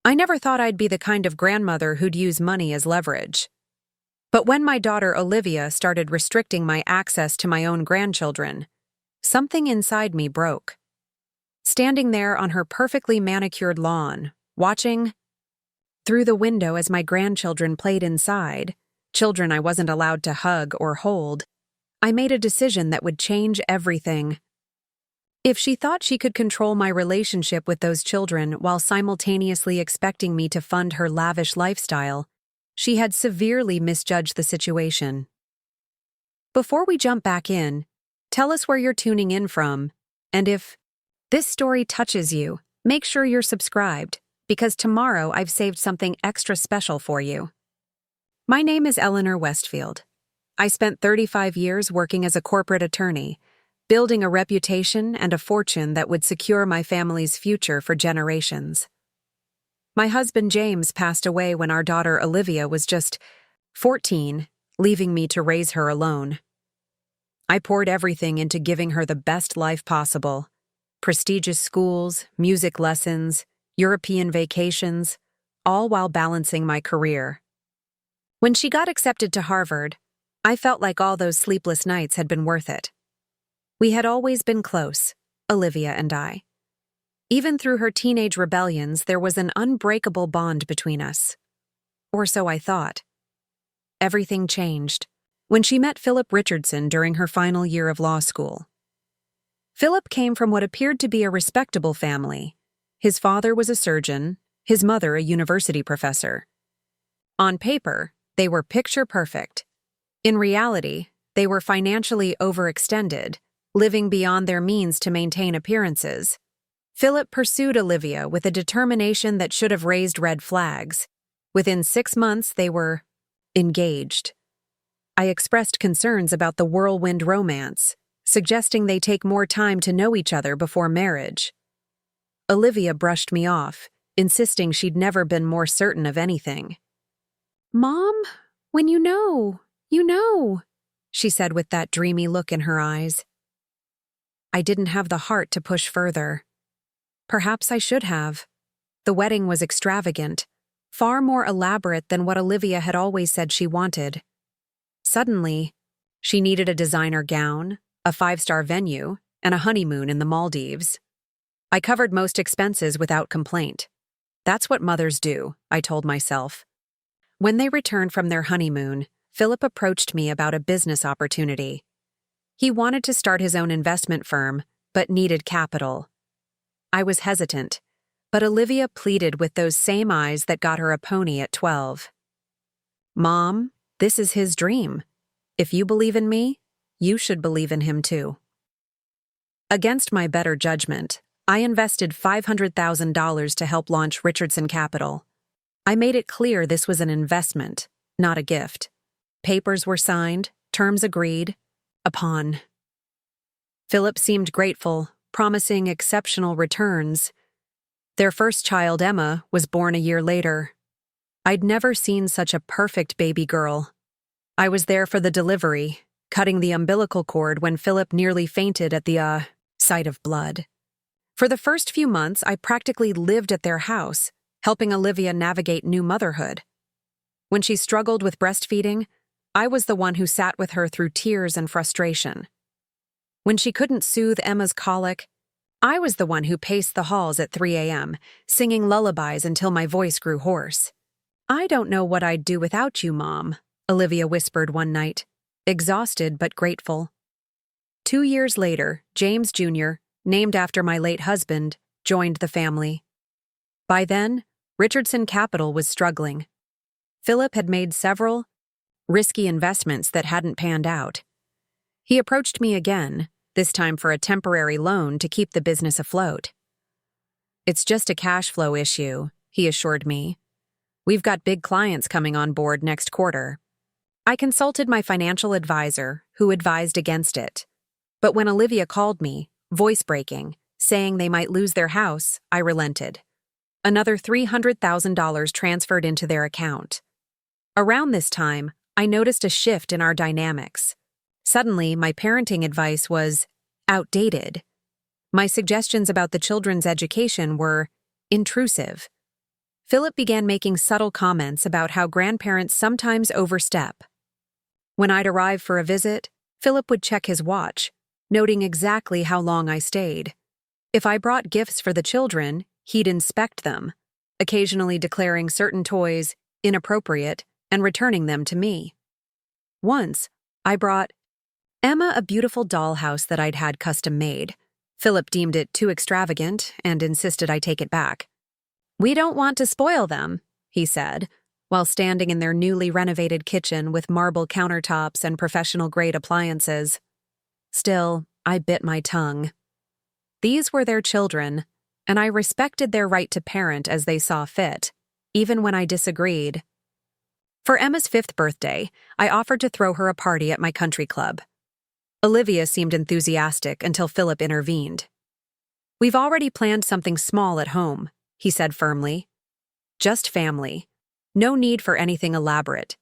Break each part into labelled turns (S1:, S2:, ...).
S1: I never thought I'd be the kind of grandmother who'd use money as leverage. But when my daughter Olivia started restricting my access to my own grandchildren, something inside me broke. Standing there on her perfectly manicured lawn, watching through the window as my grandchildren played inside, children I wasn't allowed to hug or hold, I made a decision that would change everything. If she thought she could control my relationship with those children while simultaneously expecting me to fund her lavish lifestyle, she had severely misjudged the situation. Before we jump back in, tell us where you're tuning in from, and if this story touches you, make sure you're subscribed, because tomorrow I've saved something extra special for you. My name is Eleanor Westfield. I spent 35 years working as a corporate attorney, building a reputation and a fortune that would secure my family's future for generations. My husband James passed away when our daughter Olivia was just 14, leaving me to raise her alone. I poured everything into giving her the best life possible: prestigious schools, music lessons, European vacations, all while balancing my career. When she got accepted to Harvard, I felt like all those sleepless nights had been worth it. We had always been close, Olivia and I. Even through her teenage rebellions, there was an unbreakable bond between us. Or so I thought. Everything changed when she met Phillip Richardson during her final year of law school. Phillip came from what appeared to be a respectable family. His father was a surgeon, his mother a university professor. On paper, they were picture perfect. In reality, they were financially overextended, living beyond their means to maintain appearances. Phillip pursued Olivia with a determination that should have raised red flags. Within 6 months, they were engaged. I expressed concerns about the whirlwind romance, suggesting they take more time to know each other before marriage. Olivia brushed me off, insisting she'd never been more certain of anything. "Mom, when you know, she said with that dreamy look in her eyes. I didn't have the heart to push further. Perhaps I should have. The wedding was extravagant, far more elaborate than what Olivia had always said she wanted. Suddenly, she needed a designer gown, a 5-star venue, and a honeymoon in the Maldives. I covered most expenses without complaint. That's what mothers do, I told myself. When they returned from their honeymoon, Phillip approached me about a business opportunity. He wanted to start his own investment firm, but needed capital. I was hesitant, but Olivia pleaded with those same eyes that got her a pony at 12. "Mom, this is his dream. If you believe in me, you should believe in him too." Against my better judgment, I invested $500,000 to help launch Richardson Capital. I made it clear this was an investment, not a gift. Papers were signed, terms agreed upon. Phillip seemed grateful, promising exceptional returns. Their first child, Emma, was born a year later. I'd never seen such a perfect baby girl. I was there for the delivery, cutting the umbilical cord when Phillip nearly fainted at the sight of blood. For the first few months, I practically lived at their house, helping Olivia navigate new motherhood. When she struggled with breastfeeding, I was the one who sat with her through tears and frustration. When she couldn't soothe Emma's colic, I was the one who paced the halls at 3 a.m., singing lullabies until my voice grew hoarse. "I don't know what I'd do without you, Mom," Olivia whispered one night, exhausted but grateful. 2 years later, James Jr., named after my late husband, joined the family. By then, Richardson Capital was struggling. Phillip had made several risky investments that hadn't panned out. He approached me again, this time for a temporary loan to keep the business afloat. "It's just a cash flow issue," he assured me. "We've got big clients coming on board next quarter." I consulted my financial advisor, who advised against it. But when Olivia called me, voice breaking, saying they might lose their house, I relented. Another $300,000 transferred into their account. Around this time, I noticed a shift in our dynamics. Suddenly, my parenting advice was outdated. My suggestions about the children's education were intrusive. Philip began making subtle comments about how grandparents sometimes overstep. When I'd arrive for a visit, Philip would check his watch, noting exactly how long I stayed. If I brought gifts for the children, he'd inspect them, occasionally declaring certain toys inappropriate and returning them to me. Once, I brought Emma a beautiful dollhouse that I'd had custom made. Philip deemed it too extravagant and insisted I take it back. "We don't want to spoil them," he said, while standing in their newly renovated kitchen with marble countertops and professional-grade appliances. Still, I bit my tongue. These were their children, and I respected their right to parent as they saw fit, even when I disagreed. For Emma's 5th birthday, I offered to throw her a party at my country club. Olivia seemed enthusiastic until Philip intervened. "We've already planned something small at home," he said firmly. "Just family. No need for anything elaborate."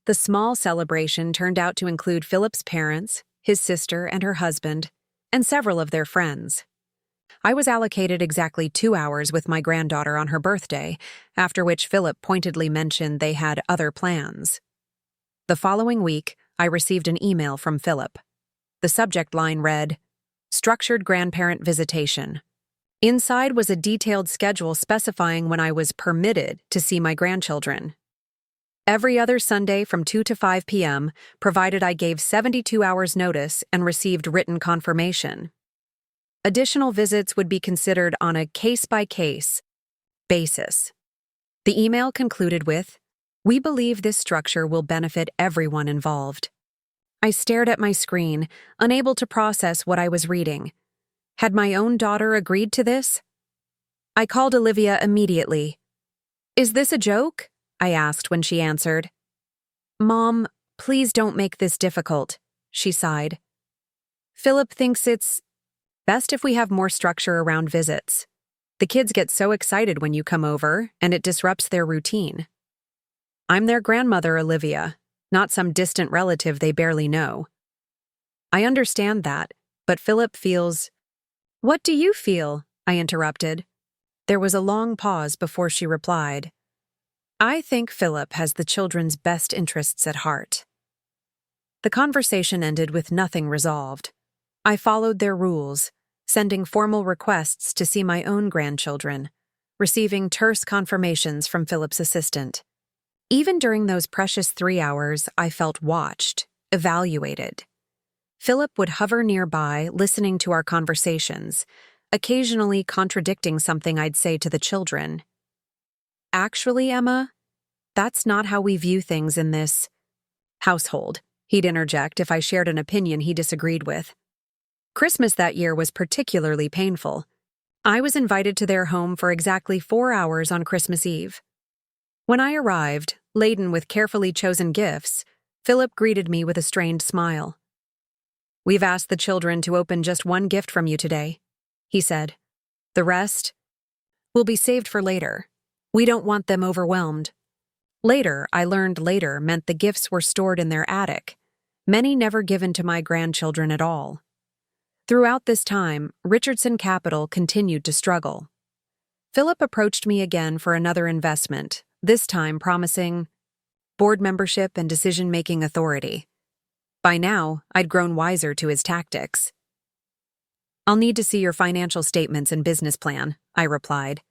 S1: The small celebration turned out to include Philip's parents, his sister and her husband, and several of their friends. I was allocated exactly 2 hours with my granddaughter on her birthday, after which Philip pointedly mentioned they had other plans. The following week, I received an email from Philip. The subject line read, "Structured grandparent visitation." Inside was a detailed schedule specifying when I was permitted to see my grandchildren. Every other Sunday from 2 to 5 p.m., provided I gave 72 hours notice and received written confirmation. Additional visits would be considered on a case-by-case basis. The email concluded with, "We believe this structure will benefit everyone involved." I stared at my screen, unable to process what I was reading. Had my own daughter agreed to this? I called Olivia immediately. "Is this a joke?" I asked when she answered. "Mom, please don't make this difficult," she sighed. "Philip thinks it's best if we have more structure around visits. The kids get so excited when you come over, and it disrupts their routine. I'm their grandmother, Olivia, not some distant relative they barely know." I understand that, but Philip feels... "What do you feel?" I interrupted. There was a long pause before she replied. "I think Philip has the children's best interests at heart." The conversation ended with nothing resolved. I followed their rules, sending formal requests to see my own grandchildren, receiving terse confirmations from Philip's assistant. Even during those precious 3 hours, I felt watched, evaluated. Philip would hover nearby, listening to our conversations, occasionally contradicting something I'd say to the children. "Actually, Emma, that's not how we view things in this household," he'd interject if I shared an opinion he disagreed with. Christmas that year was particularly painful. I was invited to their home for exactly 4 hours on Christmas Eve. When I arrived, laden with carefully chosen gifts, Philip greeted me with a strained smile. "We've asked the children to open just one gift from you today," he said. "The rest will be saved for later. We don't want them overwhelmed." Later, I learned later meant the gifts were stored in their attic, many never given to my grandchildren at all. Throughout this time, Richardson Capital continued to struggle. Philip approached me again for another investment, this time promising board membership and decision-making authority. By now, I'd grown wiser to his tactics. "I'll need to see your financial statements and business plan," I replied.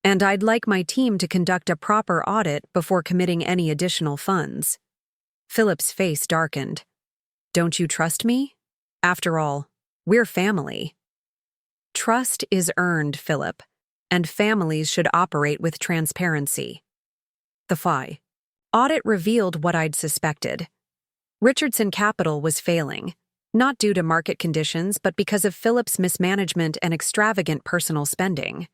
S1: "And I'd like my team to conduct a proper audit before committing any additional funds." Philip's face darkened. "Don't you trust me? After all, we're family." "Trust is earned, Philip, and families should operate with transparency." The audit revealed what I'd suspected. Richardson Capital was failing, not due to market conditions but because of Philip's mismanagement and extravagant personal spending.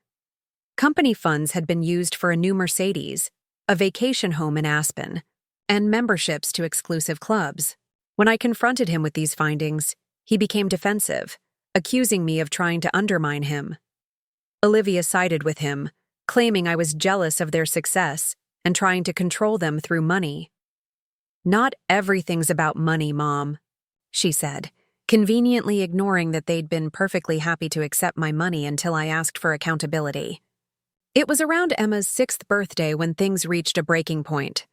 S1: Company funds had been used for a new Mercedes, a vacation home in Aspen, and memberships to exclusive clubs. When I confronted him with these findings, he became defensive, accusing me of trying to undermine him. Olivia sided with him, claiming I was jealous of their success and trying to control them through money. "Not everything's about money, Mom," she said, conveniently ignoring that they'd been perfectly happy to accept my money until I asked for accountability. It was around Emma's 6th birthday when things reached a breaking point.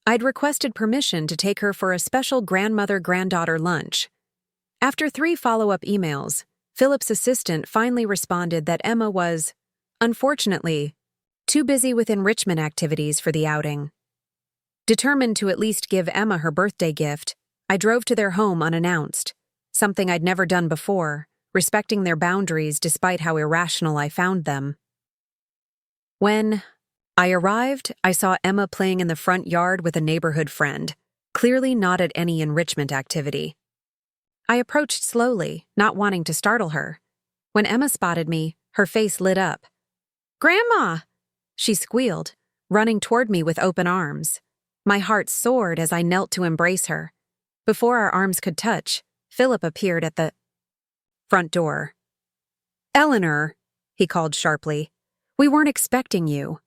S1: I'd requested permission to take her for a special grandmother-granddaughter lunch. After 3 follow-up emails, Philip's assistant finally responded that Emma was, unfortunately, too busy with enrichment activities for the outing. Determined to at least give Emma her birthday gift, I drove to their home unannounced, something I'd never done before, respecting their boundaries despite how irrational I found them. When I arrived, I saw Emma playing in the front yard with a neighborhood friend, clearly not at any enrichment activity. I approached slowly, not wanting to startle her. When Emma spotted me, her face lit up. "Grandma!" she squealed, running toward me with open arms. My heart soared as I knelt to embrace her. Before our arms could touch, Philip appeared at the front door. "Eleanor," he called sharply, "we weren't expecting you."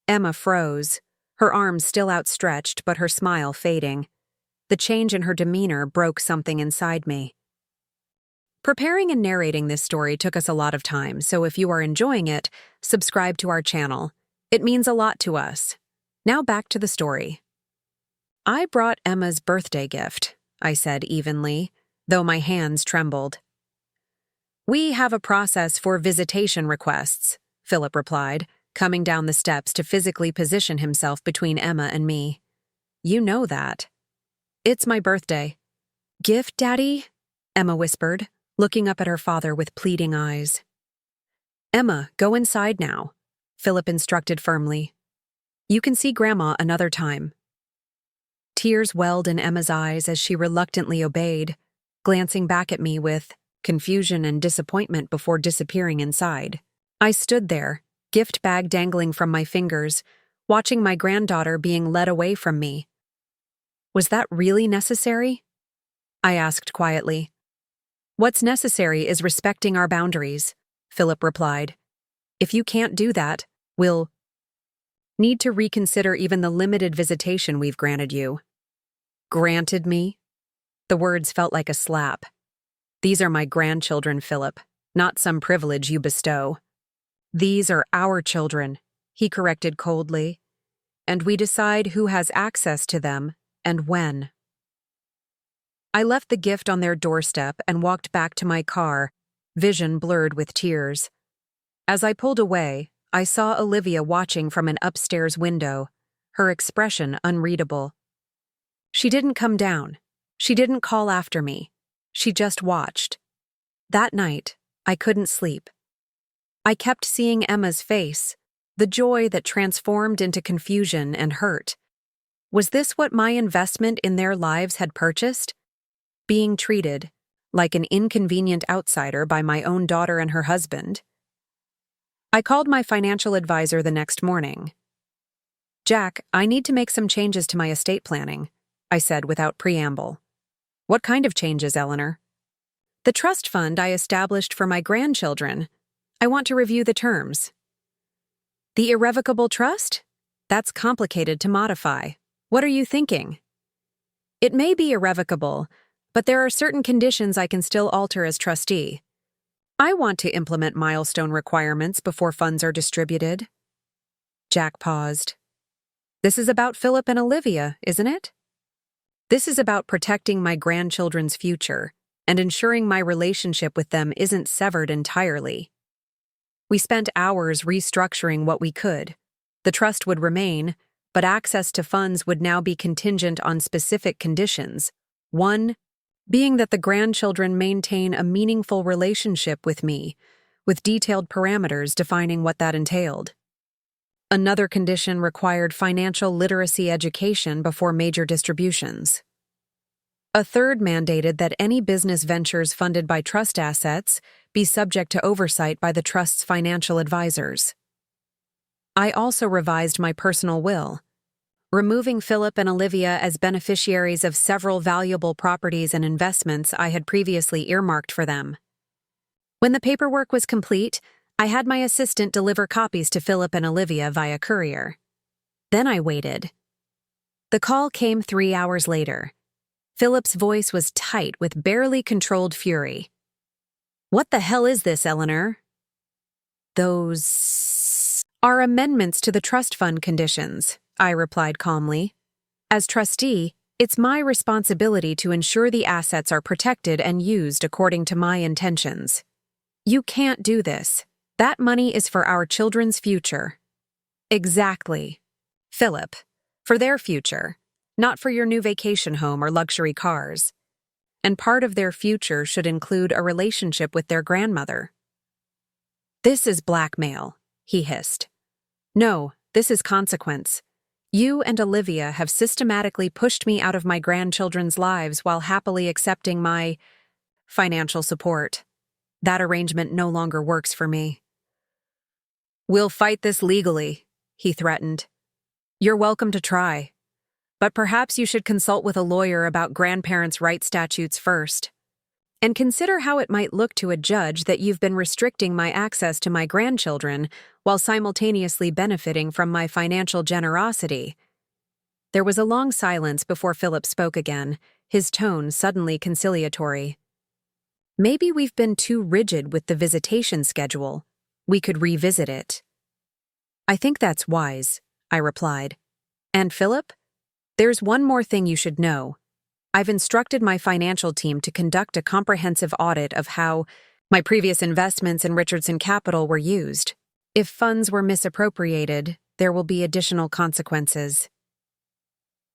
S1: Emma froze, her arms still outstretched but her smile fading. The change in her demeanor broke something inside me. Preparing and narrating this story took us a lot of time, so if you are enjoying it, subscribe to our channel. It means a lot to us. Now back to the story. "I brought Emma's birthday gift," I said evenly, though my hands trembled. "We have a process for visitation requests," Philip replied, coming down the steps to physically position himself between Emma and me. "You know that." "It's my birthday." "Gift, Daddy?" Emma whispered, looking up at her father with pleading eyes. "Emma, go inside now," Philip instructed firmly. "You can see Grandma another time." Tears welled in Emma's eyes as she reluctantly obeyed, glancing back at me with confusion and disappointment before disappearing inside. I stood there, gift bag dangling from my fingers, watching my granddaughter being led away from me. "Was that really necessary?" I asked quietly. "What's necessary is respecting our boundaries," Philip replied. "If you can't do that, we'll need to reconsider even the limited visitation we've granted you." "Granted me?" The words felt like a slap. "These are my grandchildren, Philip, not some privilege you bestow." "These are our children," he corrected coldly, "and we decide who has access to them and when." I left the gift on their doorstep and walked back to my car, vision blurred with tears. As I pulled away, I saw Olivia watching from an upstairs window, her expression unreadable. She didn't come down. She didn't call after me. She just watched. That night, I couldn't sleep. I kept seeing Emma's face, the joy that transformed into confusion and hurt. Was this what my investment in their lives had purchased? Being treated like an inconvenient outsider by my own daughter and her husband? I called my financial advisor the next morning. "Jack, I need to make some changes to my estate planning," I said without preamble. "What kind of changes, Eleanor?" "The trust fund I established for my grandchildren. I want to review the terms." "The irrevocable trust? That's complicated to modify. What are you thinking?" "It may be irrevocable, but there are certain conditions I can still alter as trustee. I want to implement milestone requirements before funds are distributed." Jack paused. "This is about Philip and Olivia, isn't it?" "This is about protecting my grandchildren's future and ensuring my relationship with them isn't severed entirely." We spent hours restructuring what we could. The trust would remain, but access to funds would now be contingent on specific conditions. One being that the grandchildren maintain a meaningful relationship with me, with detailed parameters defining what that entailed. Another condition required financial literacy education before major distributions. A third mandated that any business ventures funded by trust assets be subject to oversight by the trust's financial advisors. I also revised my personal will, removing Philip and Olivia as beneficiaries of several valuable properties and investments I had previously earmarked for them. When the paperwork was complete, I had my assistant deliver copies to Philip and Olivia via courier. Then I waited. The call came 3 hours later. Philip's voice was tight with barely controlled fury. "What the hell is this, Eleanor?" "Those..." Are amendments to the trust fund conditions, I replied calmly. As trustee, it's my responsibility to ensure the assets are protected and used according to my intentions. You can't do this. That money is for our children's future. Exactly. Philip, for their future, not for your new vacation home or luxury cars. And part of their future should include a relationship with their grandmother. This is blackmail, he hissed. No, this is consequence. You and Olivia have systematically pushed me out of my grandchildren's lives while happily accepting my financial support. That arrangement no longer works for me. We'll fight this legally, he threatened. You're welcome to try. But perhaps you should consult with a lawyer about grandparents' rights statutes first. And consider how it might look to a judge that you've been restricting my access to my grandchildren while simultaneously benefiting from my financial generosity. There was a long silence before Philip spoke again, his tone suddenly conciliatory. Maybe we've been too rigid with the visitation schedule. We could revisit it. I think that's wise, I replied. And Philip? There's one more thing you should know. I've instructed my financial team to conduct a comprehensive audit of how my previous investments in Richardson Capital were used. If funds were misappropriated, there will be additional consequences.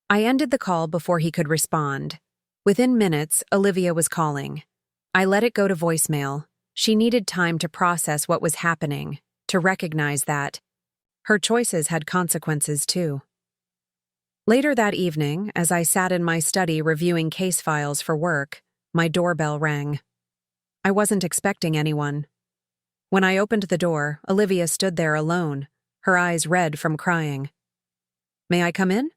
S1: I ended the call before he could respond. Within minutes, Olivia was calling. I let it go to voicemail. She needed time to process what was happening, to recognize that her choices had consequences too. Later that evening, as I sat in my study reviewing case files for work, my doorbell rang. I wasn't expecting anyone. When I opened the door, Olivia stood there alone, her eyes red from crying. "May I come in?"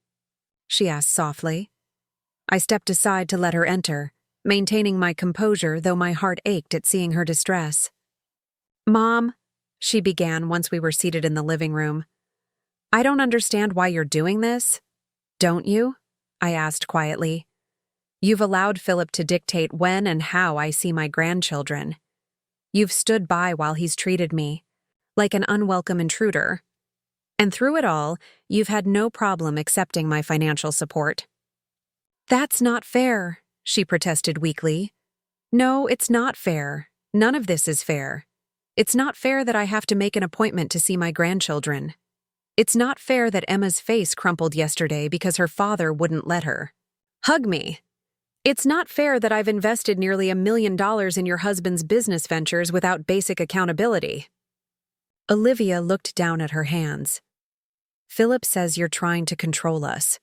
S1: she asked softly. I stepped aside to let her enter, maintaining my composure though my heart ached at seeing her distress. "Mom," she began once we were seated in the living room, "I don't understand why you're doing this." "Don't you?" I asked quietly. "You've allowed Philip to dictate when and how I see my grandchildren. You've stood by while he's treated me like an unwelcome intruder. And through it all, you've had no problem accepting my financial support." "That's not fair," she protested weakly. "No, it's not fair. None of this is fair. It's not fair that I have to make an appointment to see my grandchildren. It's not fair that Emma's face crumpled yesterday because her father wouldn't let her. Hug me. It's not fair that I've invested nearly $1 million in your husband's business ventures without basic accountability." Olivia looked down at her hands. "Philip says you're trying to control us."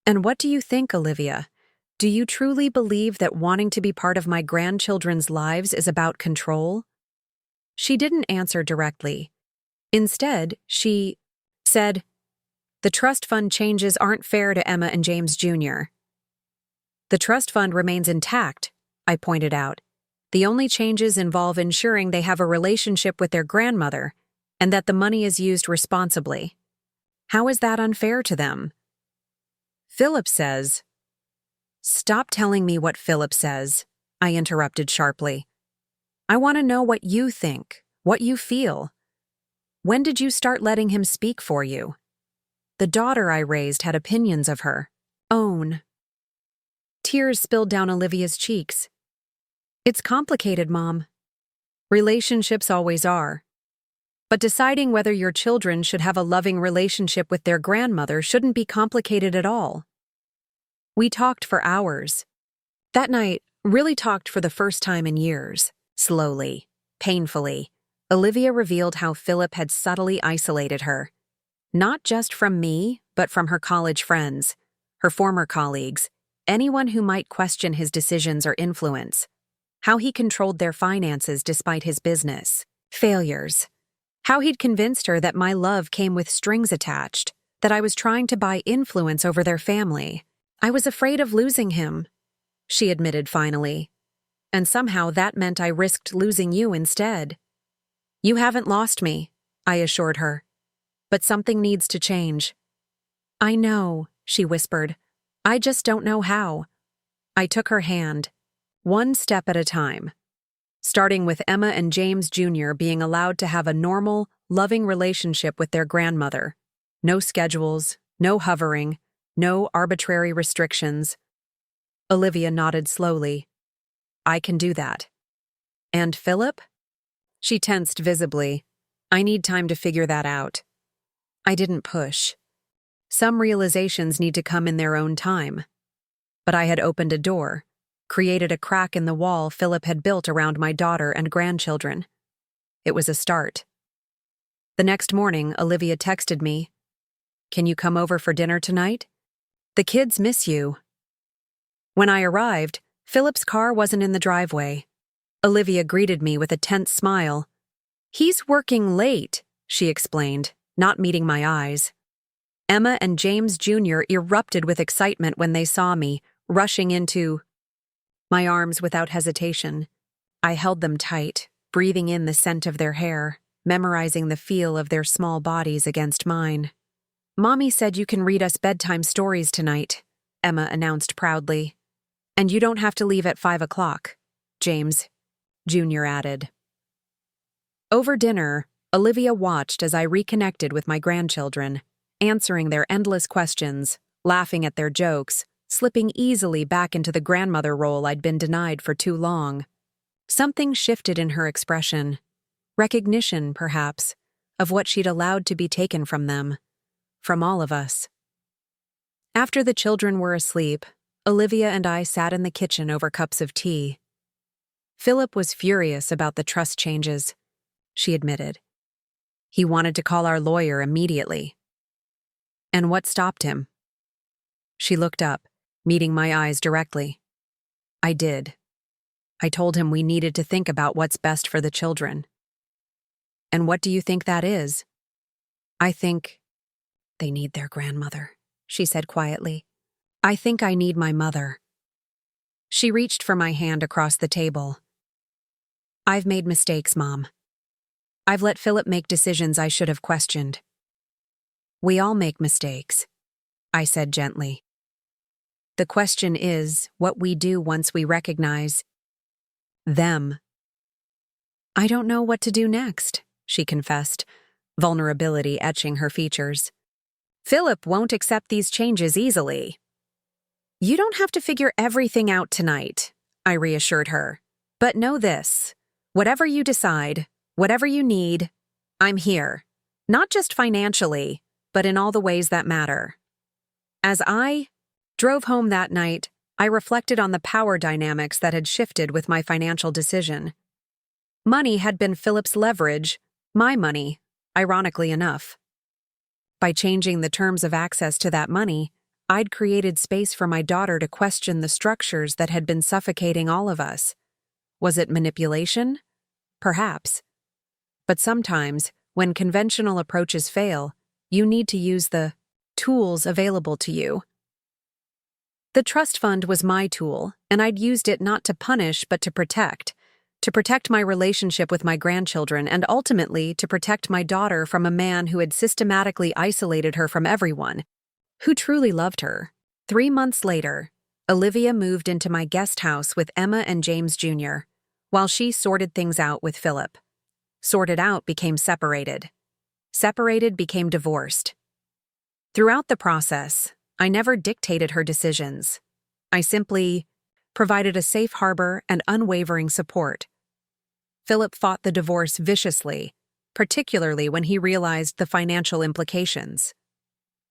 S1: "And what do you think, Olivia? Do you truly believe that wanting to be part of my grandchildren's lives is about control?" She didn't answer directly. Instead, she said, "The trust fund changes aren't fair to Emma and James Jr." "The trust fund remains intact," I pointed out. "The only changes involve ensuring they have a relationship with their grandmother and that the money is used responsibly. How is that unfair to them?" "Philip says—" "Stop telling me what Philip says," I interrupted sharply. "I want to know what you think, what you feel. When did you start letting him speak for you? The daughter I raised had opinions of her own." Tears spilled down Olivia's cheeks. "It's complicated, Mom. Relationships always are. But deciding whether your children should have a loving relationship with their grandmother shouldn't be complicated at all." We talked for hours. That night, really talked for the first time in years. Slowly, painfully, Olivia revealed how Philip had subtly isolated her. Not just from me, but from her college friends, her former colleagues, anyone who might question his decisions or influence. How he controlled their finances despite his business failures. How he'd convinced her that my love came with strings attached, that I was trying to buy influence over their family. "I was afraid of losing him," she admitted finally. "And somehow that meant I risked losing you instead." "You haven't lost me," I assured her. "But something needs to change." "I know," she whispered. "I just don't know how." I took her hand, one step at a time. starting with Emma and James Jr. being allowed to have a normal, loving relationship with their grandmother. No schedules, no hovering, no arbitrary restrictions. Olivia nodded slowly. I can do that. And Philip? She tensed visibly. I need time to figure that out. I didn't push. Some realizations need to come in their own time. But I had opened a door, created a crack in the wall Philip had built around my daughter and grandchildren. It was a start. The next morning, Olivia texted me, "Can you come over for dinner tonight? The kids miss you." When I arrived, Philip's car wasn't in the driveway. Olivia greeted me with a tense smile. "He's working late," she explained, not meeting my eyes. Emma and James Jr. erupted with excitement when they saw me, rushing into my arms without hesitation. I held them tight, breathing in the scent of their hair, memorizing the feel of their small bodies against mine. "Mommy said you can read us bedtime stories tonight," Emma announced proudly. "And you don't have to leave at 5 o'clock, James," Jr. added. Over dinner, Olivia watched as I reconnected with my grandchildren, answering their endless questions, laughing at their jokes, slipping easily back into the grandmother role I'd been denied for too long. Something shifted in her expression. Recognition, perhaps, of what she'd allowed to be taken from them. From all of us. After the children were asleep, Olivia and I sat in the kitchen over cups of tea. Philip was furious about the trust changes, she admitted. He wanted to call our lawyer immediately. And what stopped him? She looked up, meeting my eyes directly. I did. I told him we needed to think about what's best for the children. And what do you think that is? I think they need their grandmother, she said quietly. I think I need my mother. She reached for my hand across the table. I've made mistakes, Mom. I've let Philip make decisions I should have questioned. We all make mistakes, I said gently. The question is what we do once we recognize them. I don't know what to do next, she confessed, vulnerability etching her features. Philip won't accept these changes easily. You don't have to figure everything out tonight, I reassured her. But know this, whatever you decide, whatever you need, I'm here. Not just financially, but in all the ways that matter. As I drove home that night, I reflected on the power dynamics that had shifted with my financial decision. Money had been Philip's leverage, my money, ironically enough. By changing the terms of access to that money, I'd created space for my daughter to question the structures that had been suffocating all of us. Was it manipulation? Perhaps. But sometimes, when conventional approaches fail, you need to use the tools available to you. The trust fund was my tool, and I'd used it not to punish but to protect my relationship with my grandchildren and ultimately to protect my daughter from a man who had systematically isolated her from everyone, who truly loved her. 3 months later, Olivia moved into my guest house with Emma and James Jr., while she sorted things out with Philip. Sorted out became separated. Separated became divorced. Throughout the process, I never dictated her decisions. I simply provided a safe harbor and unwavering support. Philip fought the divorce viciously, particularly when he realized the financial implications.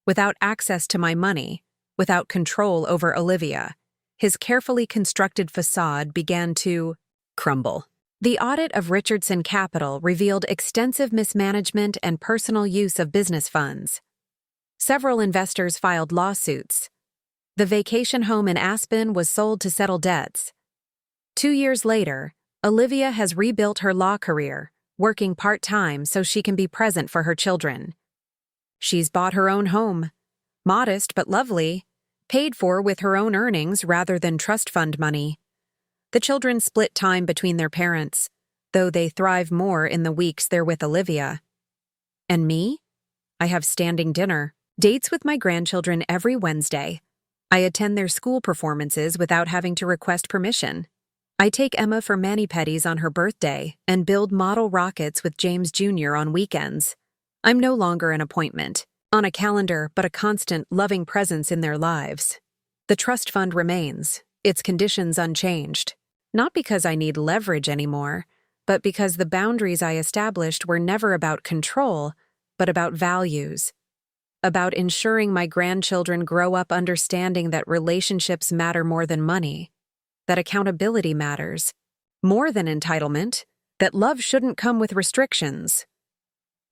S1: Without access to my money, without control over Olivia, his carefully constructed facade began to crumble. The audit of Richardson Capital revealed extensive mismanagement and personal use of business funds. Several investors filed lawsuits. The vacation home in Aspen was sold to settle debts. 2 years later, Olivia has rebuilt her law career, working part-time so she can be present for her children. She's bought her own home, modest but lovely, paid for with her own earnings rather than trust fund money. The children split time between their parents, though they thrive more in the weeks they're with Olivia. And me? I have standing dinner, dates with my grandchildren every Wednesday. I attend their school performances without having to request permission. I take Emma for mani-pedis on her birthday and build model rockets with James Jr. on weekends. I'm no longer an appointment on a calendar, but a constant, loving presence in their lives. The trust fund remains, its conditions unchanged. Not because I need leverage anymore, but because the boundaries I established were never about control, but about values. About ensuring my grandchildren grow up understanding that relationships matter more than money, that accountability matters more than entitlement, that love shouldn't come with restrictions.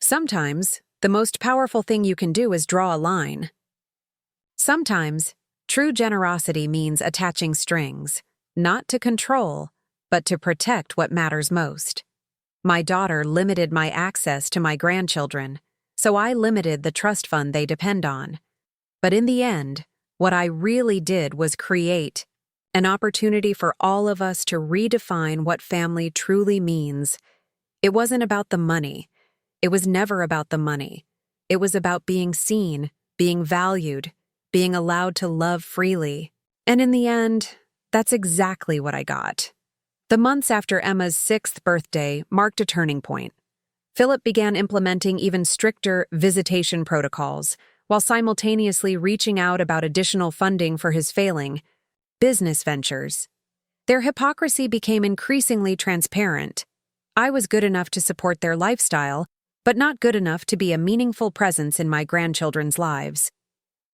S1: Sometimes, the most powerful thing you can do is draw a line. Sometimes, true generosity means attaching strings, not to control, but to protect what matters most. My daughter limited my access to my grandchildren, so I limited the trust fund they depend on. But in the end, what I really did was create an opportunity for all of us to redefine what family truly means. It wasn't about the money. It was never about the money. It was about being seen, being valued, being allowed to love freely. And in the end, that's exactly what I got. The months after Emma's 6th birthday marked a turning point. Phillip began implementing even stricter visitation protocols, while simultaneously reaching out about additional funding for his failing business ventures. Their hypocrisy became increasingly transparent. I was good enough to support their lifestyle, but not good enough to be a meaningful presence in my grandchildren's lives.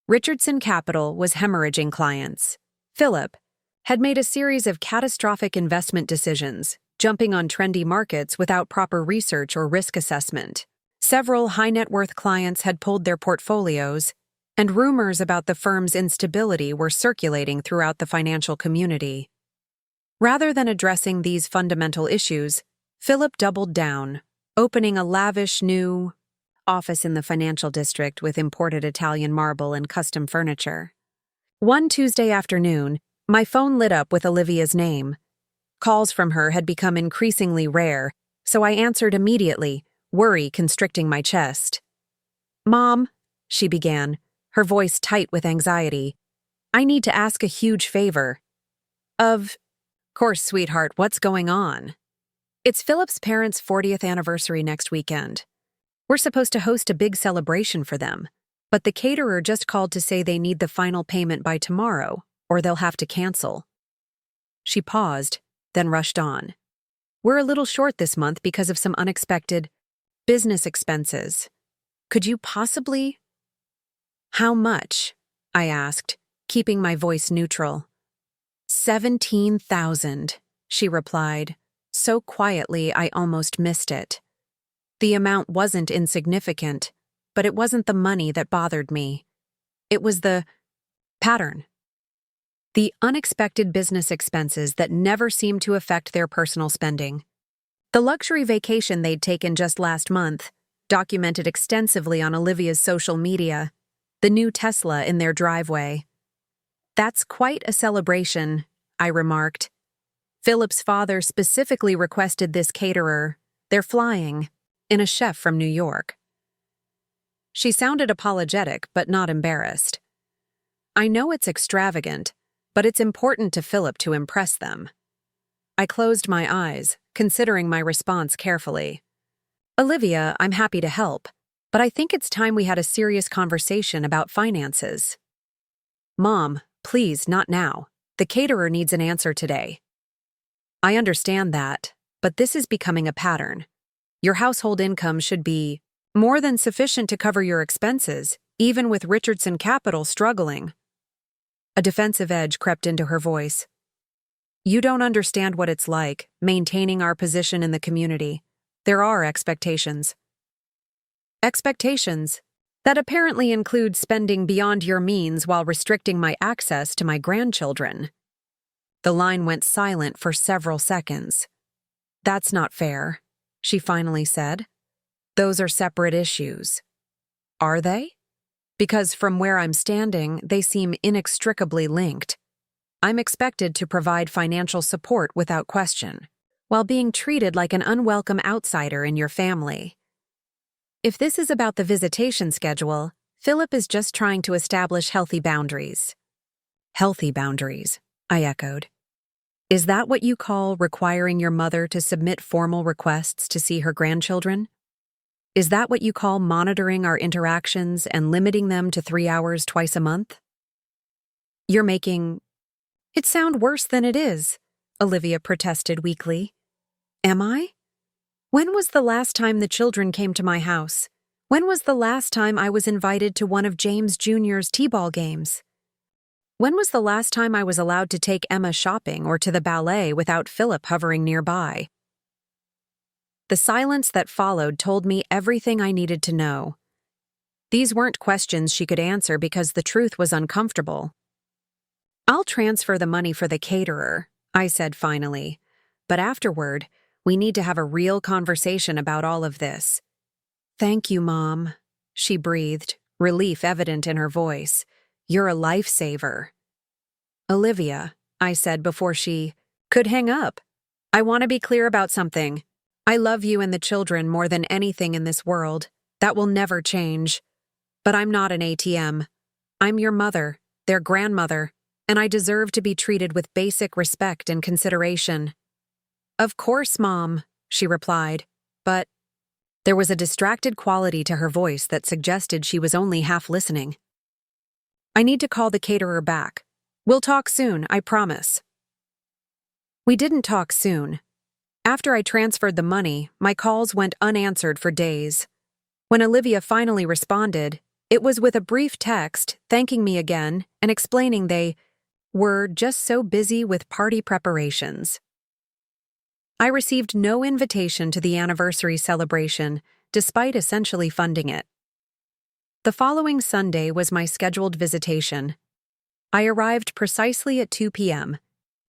S1: Richardson Capital was hemorrhaging clients. Phillip had made a series of catastrophic investment decisions, jumping on trendy markets without proper research or risk assessment. Several high-net-worth clients had pulled their portfolios, and rumors about the firm's instability were circulating throughout the financial community. Rather than addressing these fundamental issues, Phillip doubled down, opening a lavish new office in the financial district with imported Italian marble and custom furniture. One Tuesday afternoon, my phone lit up with Olivia's name. Calls from her had become increasingly rare, so I answered immediately, worry constricting my chest. "Mom," she began, her voice tight with anxiety, "I need to ask a huge favor." Of course, sweetheart, what's going on? It's Philip's parents' 40th anniversary next weekend. We're supposed to host a big celebration for them, but the caterer just called to say they need the final payment by tomorrow, or they'll have to cancel. She paused, then rushed on. We're a little short this month because of some unexpected business expenses. Could you possibly? How much? I asked, keeping my voice neutral. 17,000, she replied, so quietly I almost missed it. The amount wasn't insignificant, but it wasn't the money that bothered me. It was the pattern. The unexpected business expenses that never seemed to affect their personal spending. The luxury vacation they'd taken just last month, documented extensively on Olivia's social media, the new Tesla in their driveway. That's quite a celebration, I remarked. Philip's father specifically requested this caterer. They're flying in a chef from New York. She sounded apologetic, but not embarrassed. I know it's extravagant, but it's important to Philip to impress them. I closed my eyes, considering my response carefully. Olivia, I'm happy to help, but I think it's time we had a serious conversation about finances. Mom, please, not now. The caterer needs an answer today. I understand that, but this is becoming a pattern. Your household income should be more than sufficient to cover your expenses, even with Richardson Capital struggling. A defensive edge crept into her voice. You don't understand what it's like, maintaining our position in the community. There are expectations. Expectations that apparently include spending beyond your means while restricting my access to my grandchildren. The line went silent for several seconds. That's not fair, she finally said. Those are separate issues. Are they? Because from where I'm standing, they seem inextricably linked. I'm expected to provide financial support without question, while being treated like an unwelcome outsider in your family. If this is about the visitation schedule, Philip is just trying to establish healthy boundaries. Healthy boundaries, I echoed. Is that what you call requiring your mother to submit formal requests to see her grandchildren? Is that what you call monitoring our interactions and limiting them to 3 hours twice a month? You're making it sound worse than it is, Olivia protested weakly. Am I? When was the last time the children came to my house? When was the last time I was invited to one of James Jr.'s t-ball games? When was the last time I was allowed to take Emma shopping or to the ballet without Philip hovering nearby? The silence that followed told me everything I needed to know. These weren't questions she could answer because the truth was uncomfortable. I'll transfer the money for the caterer, I said finally, but afterward, we need to have a real conversation about all of this. Thank you, Mom, she breathed, relief evident in her voice. You're a lifesaver. Olivia, I said before she could hang up. I want to be clear about something. I love you and the children more than anything in this world. That will never change. But I'm not an ATM. I'm your mother, their grandmother, and I deserve to be treated with basic respect and consideration. Of course, Mom, she replied, but there was a distracted quality to her voice that suggested she was only half listening. I need to call the caterer back. We'll talk soon, I promise. We didn't talk soon. After I transferred the money, my calls went unanswered for days. When Olivia finally responded, it was with a brief text thanking me again and explaining they were just so busy with party preparations. I received no invitation to the anniversary celebration, despite essentially funding it. The following Sunday was my scheduled visitation. I arrived precisely at 2 p.m.,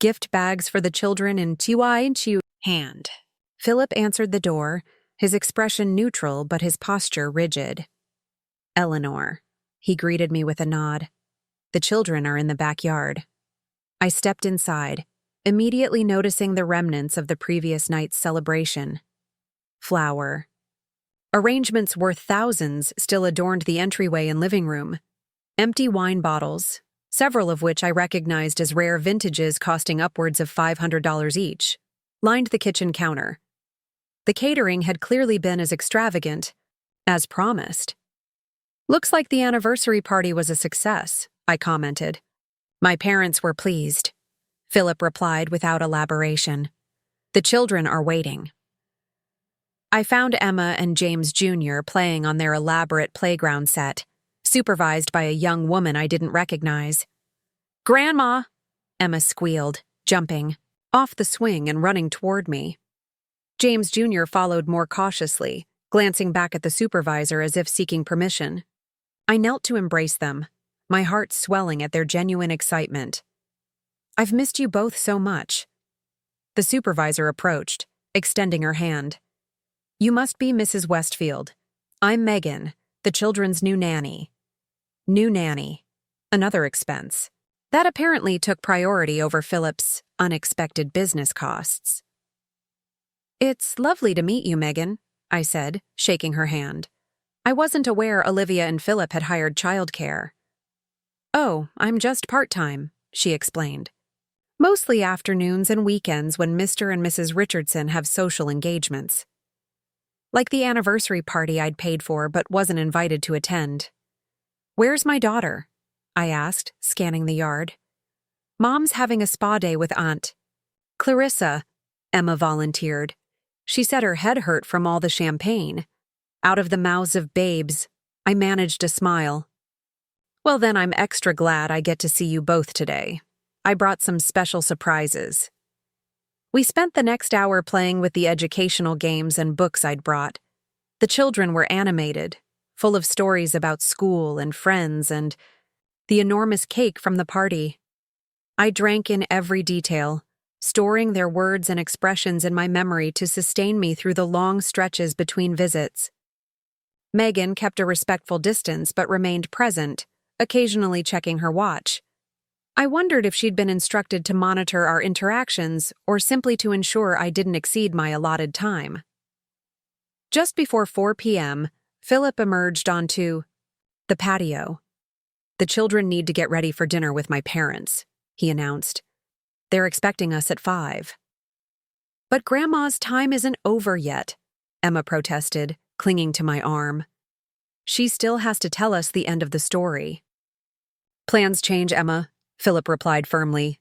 S1: gift bags for the children in Chiu hand. Philip answered the door, his expression neutral but his posture rigid. Eleanor, he greeted me with a nod. The children are in the backyard. I stepped inside, immediately noticing the remnants of the previous night's celebration. Flour. Arrangements worth thousands still adorned the entryway and living room. Empty wine bottles, several of which I recognized as rare vintages costing upwards of $500 each, lined the kitchen counter. The catering had clearly been as extravagant as promised. Looks like the anniversary party was a success, I commented. My parents were pleased, Philip replied without elaboration. The children are waiting. I found Emma and James Jr. playing on their elaborate playground set, supervised by a young woman I didn't recognize. Grandma, Emma squealed, jumping off the swing and running toward me. James Jr. followed more cautiously, glancing back at the supervisor as if seeking permission. I knelt to embrace them, my heart swelling at their genuine excitement. I've missed you both so much. The supervisor approached, extending her hand. You must be Mrs. Westfield. I'm Megan, the children's new nanny. New nanny. Another expense. That apparently took priority over Philip's unexpected business costs. It's lovely to meet you, Megan, I said, shaking her hand. I wasn't aware Olivia and Philip had hired childcare. Oh, I'm just part-time, she explained. Mostly afternoons and weekends when Mr. and Mrs. Richardson have social engagements. Like the anniversary party I'd paid for but wasn't invited to attend. Where's my daughter? I asked, scanning the yard. Mom's having a spa day with Aunt Clarissa, Emma volunteered. She said her head hurt from all the champagne. Out of the mouths of babes, I managed a smile. Well, then I'm extra glad I get to see you both today. I brought some special surprises. We spent the next hour playing with the educational games and books I'd brought. The children were animated, full of stories about school and friends and the enormous cake from the party. I drank in every detail, storing their words and expressions in my memory to sustain me through the long stretches between visits. Megan kept a respectful distance but remained present, occasionally checking her watch. I wondered if she'd been instructed to monitor our interactions or simply to ensure I didn't exceed my allotted time. Just before 4 p.m., Philip emerged onto the patio. The children need to get ready for dinner with my parents, he announced. They're expecting us at 5. But Grandma's time isn't over yet, Emma protested, clinging to my arm. She still has to tell us the end of the story. Plans change, Emma, Phillip replied firmly.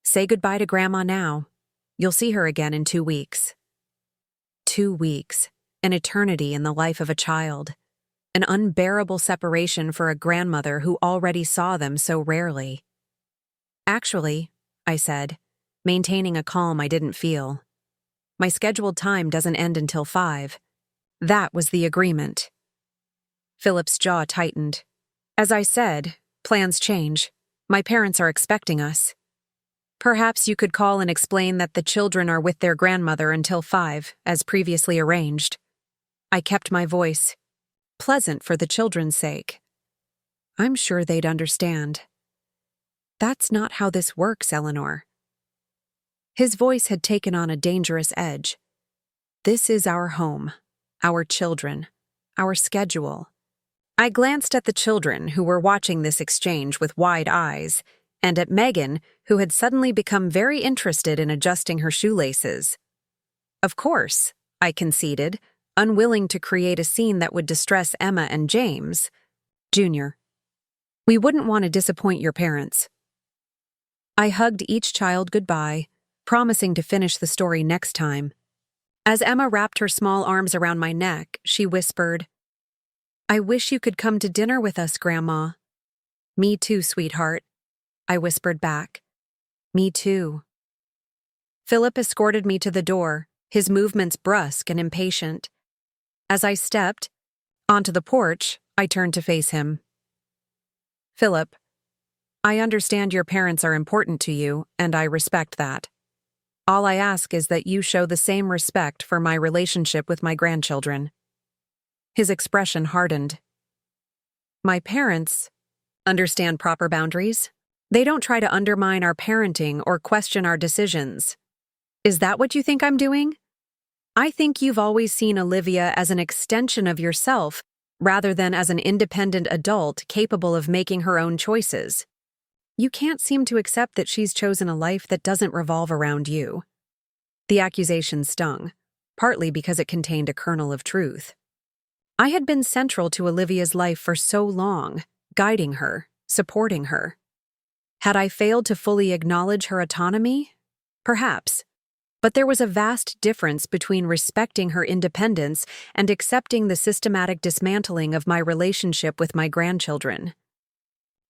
S1: Say goodbye to Grandma now. You'll see her again in 2 weeks. 2 weeks, an eternity in the life of a child. An unbearable separation for a grandmother who already saw them so rarely. Actually, I said, maintaining a calm I didn't feel. My scheduled time doesn't end until 5. That was the agreement. Philip's jaw tightened. As I said, plans change. My parents are expecting us. Perhaps you could call and explain that the children are with their grandmother until 5, as previously arranged. I kept my voice. Pleasant for the children's sake. I'm sure they'd understand. That's not how this works, Eleanor. His voice had taken on a dangerous edge. This is our home, our children, our schedule. I glanced at the children who were watching this exchange with wide eyes, and at Megan, who had suddenly become very interested in adjusting her shoelaces. Of course, I conceded, unwilling to create a scene that would distress Emma and James, Jr. We wouldn't want to disappoint your parents. I hugged each child goodbye, promising to finish the story next time. As Emma wrapped her small arms around my neck, she whispered, I wish you could come to dinner with us, Grandma. Me too, sweetheart, I whispered back. Me too. Philip escorted me to the door, his movements brusque and impatient. As I stepped onto the porch, I turned to face him. Philip, I understand your parents are important to you, and I respect that. All I ask is that you show the same respect for my relationship with my grandchildren. His expression hardened. My parents understand proper boundaries. They don't try to undermine our parenting or question our decisions. Is that what you think I'm doing? I think you've always seen Olivia as an extension of yourself rather than as an independent adult capable of making her own choices. You can't seem to accept that she's chosen a life that doesn't revolve around you. The accusation stung, partly because it contained a kernel of truth. I had been central to Olivia's life for so long, guiding her, supporting her. Had I failed to fully acknowledge her autonomy? Perhaps. But there was a vast difference between respecting her independence and accepting the systematic dismantling of my relationship with my grandchildren.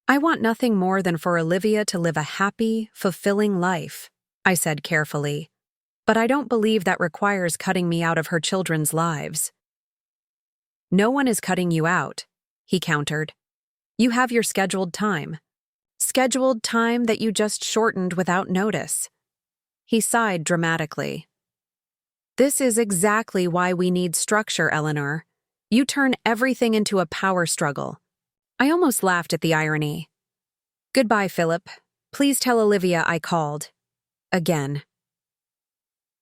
S1: I want nothing more than for Olivia to live a happy, fulfilling life, I said carefully. But I don't believe that requires cutting me out of her children's lives. No one is cutting you out, he countered. You have your scheduled time. Scheduled time that you just shortened without notice. He sighed dramatically. This is exactly why we need structure, Eleanor. You turn everything into a power struggle. I almost laughed at the irony. Goodbye, Philip. Please tell Olivia I called. Again.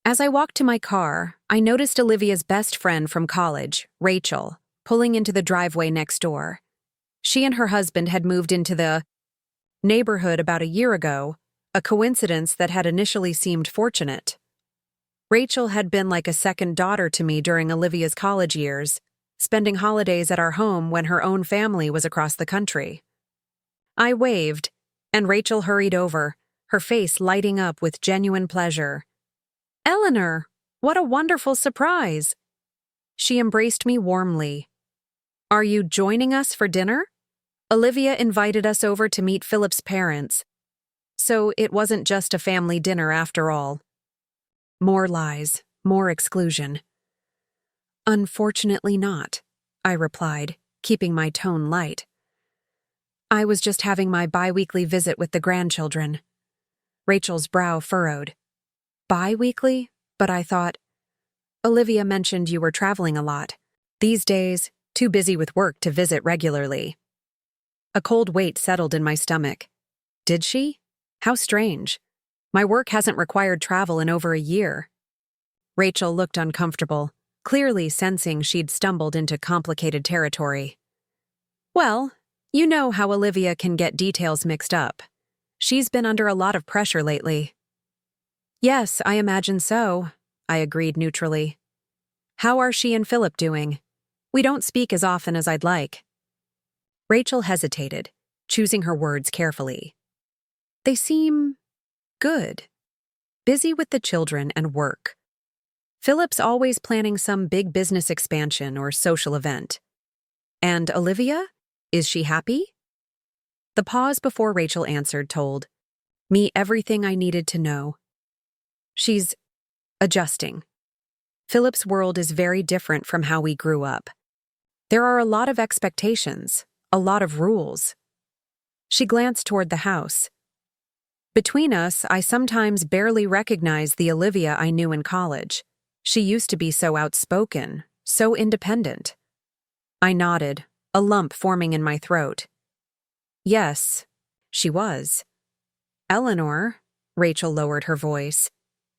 S1: As I walked to my car, I noticed Olivia's best friend from college, Rachel, pulling into the driveway next door. She and her husband had moved into the neighborhood about a year ago, a coincidence that had initially seemed fortunate. Rachel had been like a second daughter to me during Olivia's college years, spending holidays at our home when her own family was across the country. I waved, and Rachel hurried over, her face lighting up with genuine pleasure. Eleanor, what a wonderful surprise! She embraced me warmly. Are you joining us for dinner? Olivia invited us over to meet Philip's parents, so it wasn't just a family dinner after all. More lies, more exclusion. Unfortunately not, I replied, keeping my tone light. I was just having my bi-weekly visit with the grandchildren. Rachel's brow furrowed. Bi-weekly? But I thought, Olivia mentioned you were traveling a lot. These days, too busy with work to visit regularly. A cold weight settled in my stomach. Did she? How strange. My work hasn't required travel in over a year. Rachel looked uncomfortable, clearly sensing she'd stumbled into complicated territory. Well, you know how Olivia can get details mixed up. She's been under a lot of pressure lately. Yes, I imagine so, I agreed neutrally. How are she and Philip doing? We don't speak as often as I'd like. Rachel hesitated, choosing her words carefully. They seem good. Busy with the children and work. Philip's always planning some big business expansion or social event. And Olivia? Is she happy? The pause before Rachel answered told me everything I needed to know. She's adjusting. Philip's world is very different from how we grew up. There are a lot of expectations, a lot of rules. She glanced toward the house. Between us, I sometimes barely recognize the Olivia I knew in college. She used to be so outspoken, so independent. I nodded, a lump forming in my throat. Yes, she was. Eleanor, Rachel lowered her voice.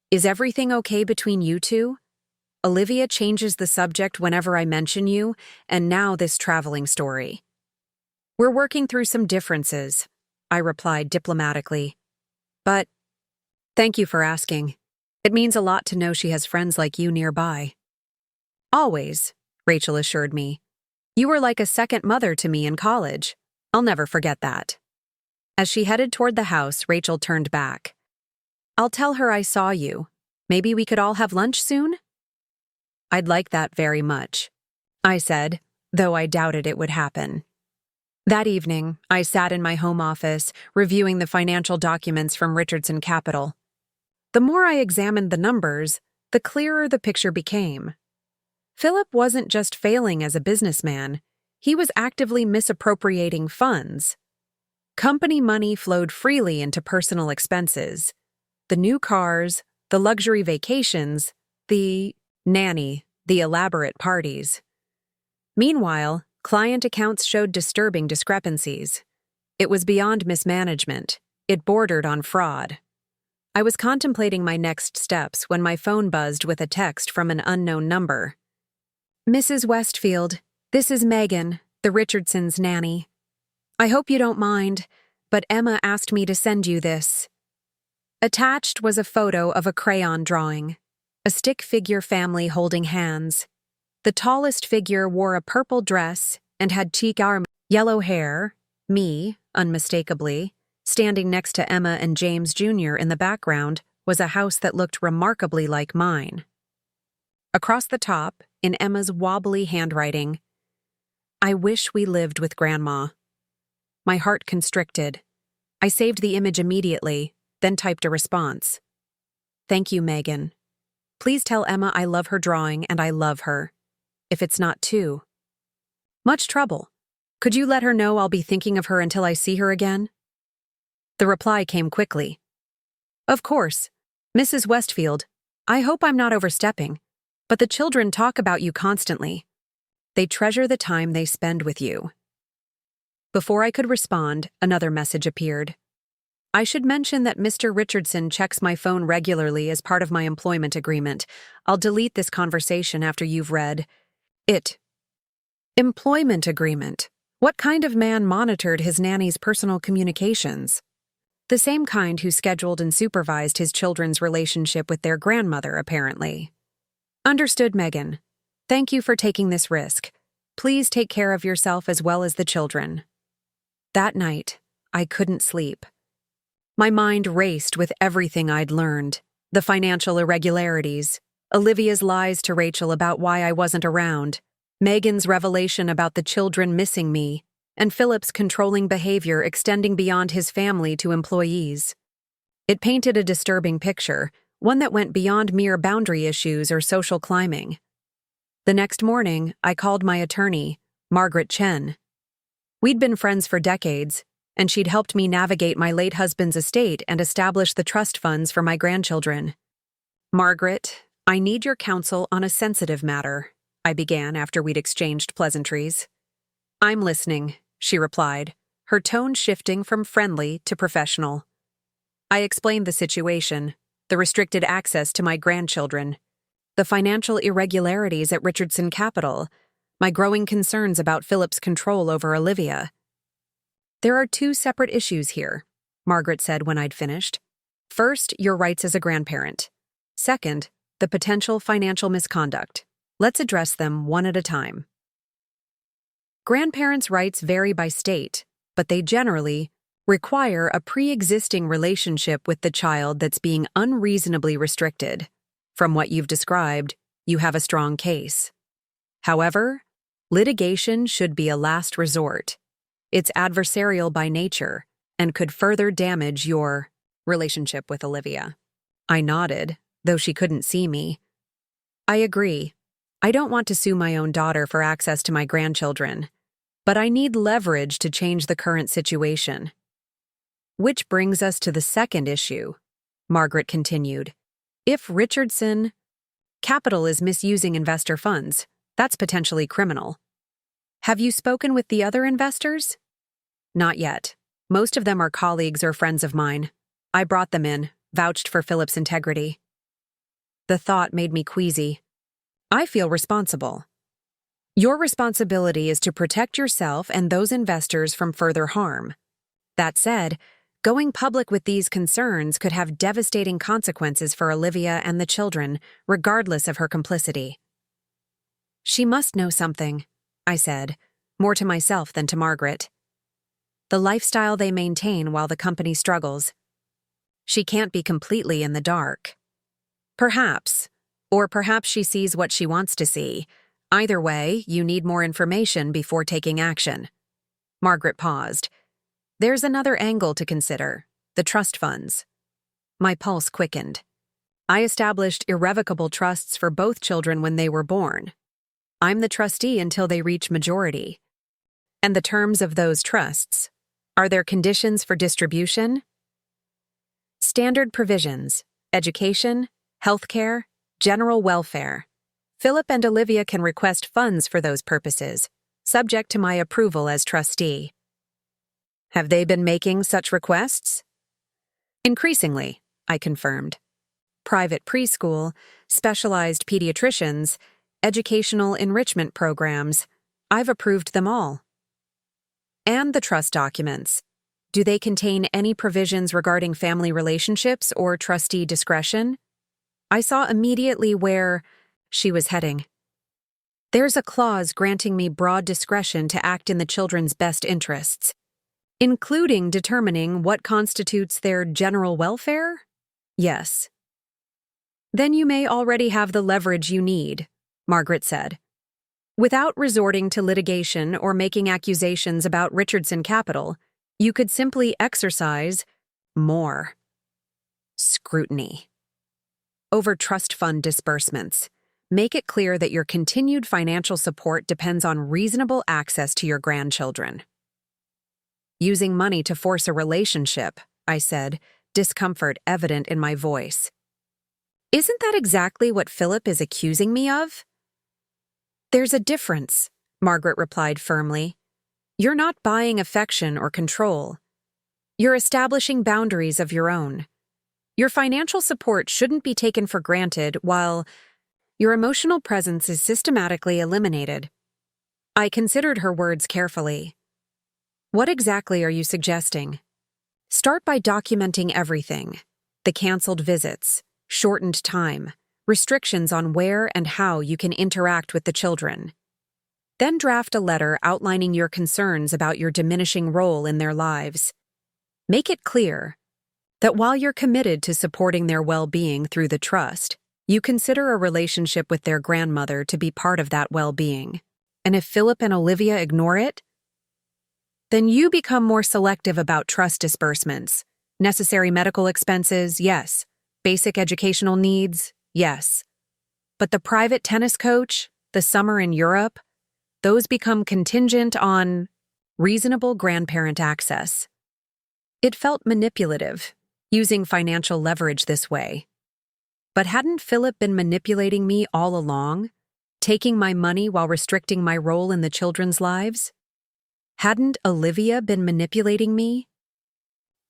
S1: Is everything okay between you two? Olivia changes the subject whenever I mention you, and now this traveling story. We're working through some differences, I replied diplomatically. But thank you for asking. It means a lot to know she has friends like you nearby. Always, Rachel assured me. You were like a second mother to me in college. I'll never forget that. As she headed toward the house, Rachel turned back. I'll tell her I saw you. Maybe we could all have lunch soon? I'd like that very much, I said, though I doubted it would happen. That evening, I sat in my home office, reviewing the financial documents from Richardson Capital. The more I examined the numbers, the clearer the picture became. Philip wasn't just failing as a businessman, he was actively misappropriating funds. Company money flowed freely into personal expenses. The new cars, the luxury vacations, the nanny, the elaborate parties. Meanwhile, client accounts showed disturbing discrepancies. It was beyond mismanagement. It bordered on fraud. I was contemplating my next steps when my phone buzzed with a text from an unknown number. Mrs. Westfield, this is Megan, the Richardsons' nanny. I hope you don't mind, but Emma asked me to send you this. Attached was a photo of a crayon drawing, a stick figure family holding hands. The tallest figure wore a purple dress and had cheek arm, yellow hair, me, unmistakably. Standing next to Emma and James Jr. in the background was a house that looked remarkably like mine. Across the top, in Emma's wobbly handwriting, I wish we lived with Grandma. My heart constricted. I saved the image immediately, then typed a response. Thank you, Megan. Please tell Emma I love her drawing and I love her. If it's not too much trouble, could you let her know I'll be thinking of her until I see her again? The reply came quickly. Of course, Mrs. Westfield, I hope I'm not overstepping, but the children talk about you constantly. They treasure the time they spend with you. Before I could respond, another message appeared. I should mention that Mr. Richardson checks my phone regularly as part of my employment agreement. I'll delete this conversation after you've read it. Employment agreement. What kind of man monitored his nanny's personal communications? The same kind who scheduled and supervised his children's relationship with their grandmother, apparently. Understood, Megan. Thank you for taking this risk. Please take care of yourself as well as the children. That night, I couldn't sleep. My mind raced with everything I'd learned. The financial irregularities, Olivia's lies to Rachel about why I wasn't around, Megan's revelation about the children missing me, and Philip's controlling behavior extending beyond his family to employees. It painted a disturbing picture, one that went beyond mere boundary issues or social climbing. The next morning, I called my attorney, Margaret Chen. We'd been friends for decades, and she'd helped me navigate my late husband's estate and establish the trust funds for my grandchildren. Margaret, I need your counsel on a sensitive matter, I began after we'd exchanged pleasantries. I'm listening, she replied, her tone shifting from friendly to professional. I explained the situation, the restricted access to my grandchildren, the financial irregularities at Richardson Capital, my growing concerns about Philip's control over Olivia. There are two separate issues here, Margaret said when I'd finished. First, your rights as a grandparent. Second, the potential financial misconduct. Let's address them one at a time. Grandparents' rights vary by state, but they generally require a pre-existing relationship with the child that's being unreasonably restricted. From what you've described, you have a strong case. However, litigation should be a last resort. It's adversarial by nature and could further damage your relationship with Olivia. I nodded, though she couldn't see me. I agree. I don't want to sue my own daughter for access to my grandchildren, but I need leverage to change the current situation. Which brings us to the second issue, Margaret continued. If Richardson Capital is misusing investor funds, that's potentially criminal. Have you spoken with the other investors? Not yet. Most of them are colleagues or friends of mine. I brought them in, vouched for Philip's integrity. The thought made me queasy. I feel responsible. Your responsibility is to protect yourself and those investors from further harm. That said, going public with these concerns could have devastating consequences for Olivia and the children, regardless of her complicity. She must know something, I said, more to myself than to Margaret. The lifestyle they maintain while the company struggles. She can't be completely in the dark. Perhaps. Or perhaps she sees what she wants to see. Either way, you need more information before taking action. Margaret paused. There's another angle to consider, the trust funds. My pulse quickened. I established irrevocable trusts for both children when they were born. I'm the trustee until they reach majority. And the terms of those trusts, are there conditions for distribution? Standard provisions, education, healthcare, general welfare. Philip and Olivia can request funds for those purposes, subject to my approval as trustee. Have they been making such requests? Increasingly, I confirmed. Private preschool, specialized pediatricians, educational enrichment programs, I've approved them all. And the trust documents. Do they contain any provisions regarding family relationships or trustee discretion? I saw immediately where she was heading. There's a clause granting me broad discretion to act in the children's best interests, including determining what constitutes their general welfare? Yes. Then you may already have the leverage you need, Margaret said. Without resorting to litigation or making accusations about Richardson Capital, you could simply exercise more scrutiny over trust fund disbursements. Make it clear that your continued financial support depends on reasonable access to your grandchildren. Using money to force a relationship, I said, discomfort evident in my voice. Isn't that exactly what Philip is accusing me of? There's a difference, Margaret replied firmly. You're not buying affection or control. You're establishing boundaries of your own. Your financial support shouldn't be taken for granted while your emotional presence is systematically eliminated. I considered her words carefully. What exactly are you suggesting? Start by documenting everything. The canceled visits, shortened time, restrictions on where and how you can interact with the children. Then draft a letter outlining your concerns about your diminishing role in their lives. Make it clear that while you're committed to supporting their well-being through the trust, you consider a relationship with their grandmother to be part of that well-being. And if Philip and Olivia ignore it, then you become more selective about trust disbursements. Necessary medical expenses, yes. Basic educational needs, yes. But the private tennis coach, the summer in Europe, those become contingent on reasonable grandparent access. It felt manipulative, using financial leverage this way. But hadn't Philip been manipulating me all along, taking my money while restricting my role in the children's lives? Hadn't Olivia been manipulating me?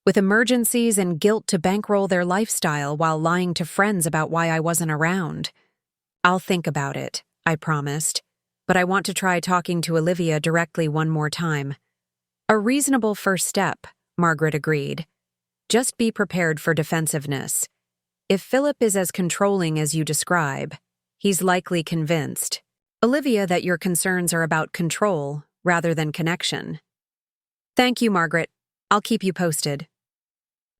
S1: With emergencies and guilt to bankroll their lifestyle while lying to friends about why I wasn't around. I'll think about it, I promised, but I want to try talking to Olivia directly one more time. A reasonable first step, Margaret agreed. Just be prepared for defensiveness. If Philip is as controlling as you describe, he's likely convinced, Olivia, that your concerns are about control rather than connection. Thank you, Margaret. I'll keep you posted.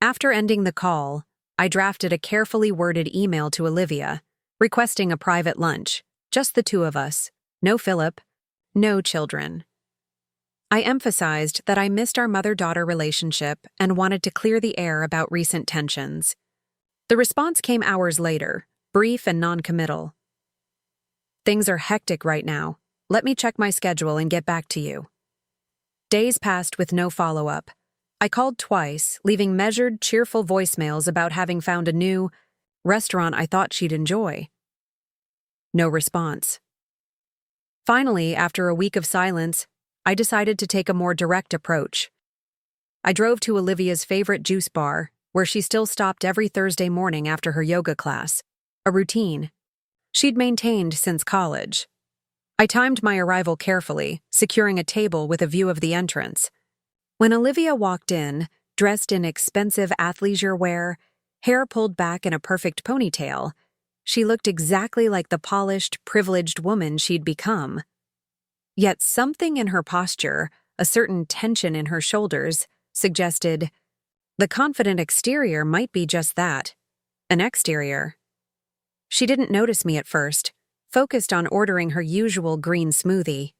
S1: After ending the call, I drafted a carefully worded email to Olivia, requesting a private lunch, just the two of us, no Philip, no children. I emphasized that I missed our mother-daughter relationship and wanted to clear the air about recent tensions. The response came hours later, brief and non-committal. Things are hectic right now. Let me check my schedule and get back to you. Days passed with no follow-up. I called twice, leaving measured, cheerful voicemails about having found a new restaurant I thought she'd enjoy. No response. Finally, after a week of silence, I decided to take a more direct approach. I drove to Olivia's favorite juice bar, where she still stopped every Thursday morning after her yoga class, a routine she'd maintained since college. I timed my arrival carefully, securing a table with a view of the entrance. When Olivia walked in, dressed in expensive athleisure wear, hair pulled back in a perfect ponytail, she looked exactly like the polished, privileged woman she'd become. Yet something in her posture, a certain tension in her shoulders, suggested the confident exterior might be just that, an exterior. She didn't notice me at first, focused on ordering her usual green smoothie.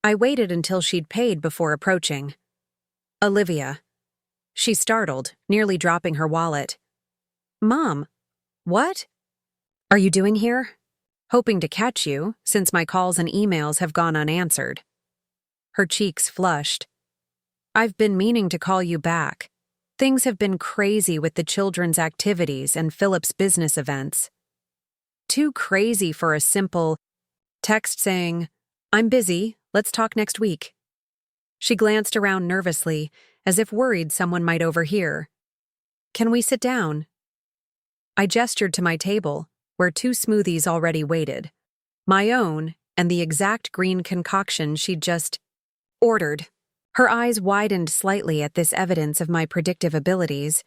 S1: I waited until she'd paid before approaching. Olivia. She startled, nearly dropping her wallet. Mom, what are you doing here? Hoping to catch you, since my calls and emails have gone unanswered. Her cheeks flushed. I've been meaning to call you back. Things have been crazy with the children's activities and Philip's business events. Too crazy for a simple text saying, I'm busy, let's talk next week. She glanced around nervously, as if worried someone might overhear. Can we sit down? I gestured to my table, where two smoothies already waited. My own, and the exact green concoction she'd just ordered. Her eyes widened slightly at this evidence of my predictive abilities,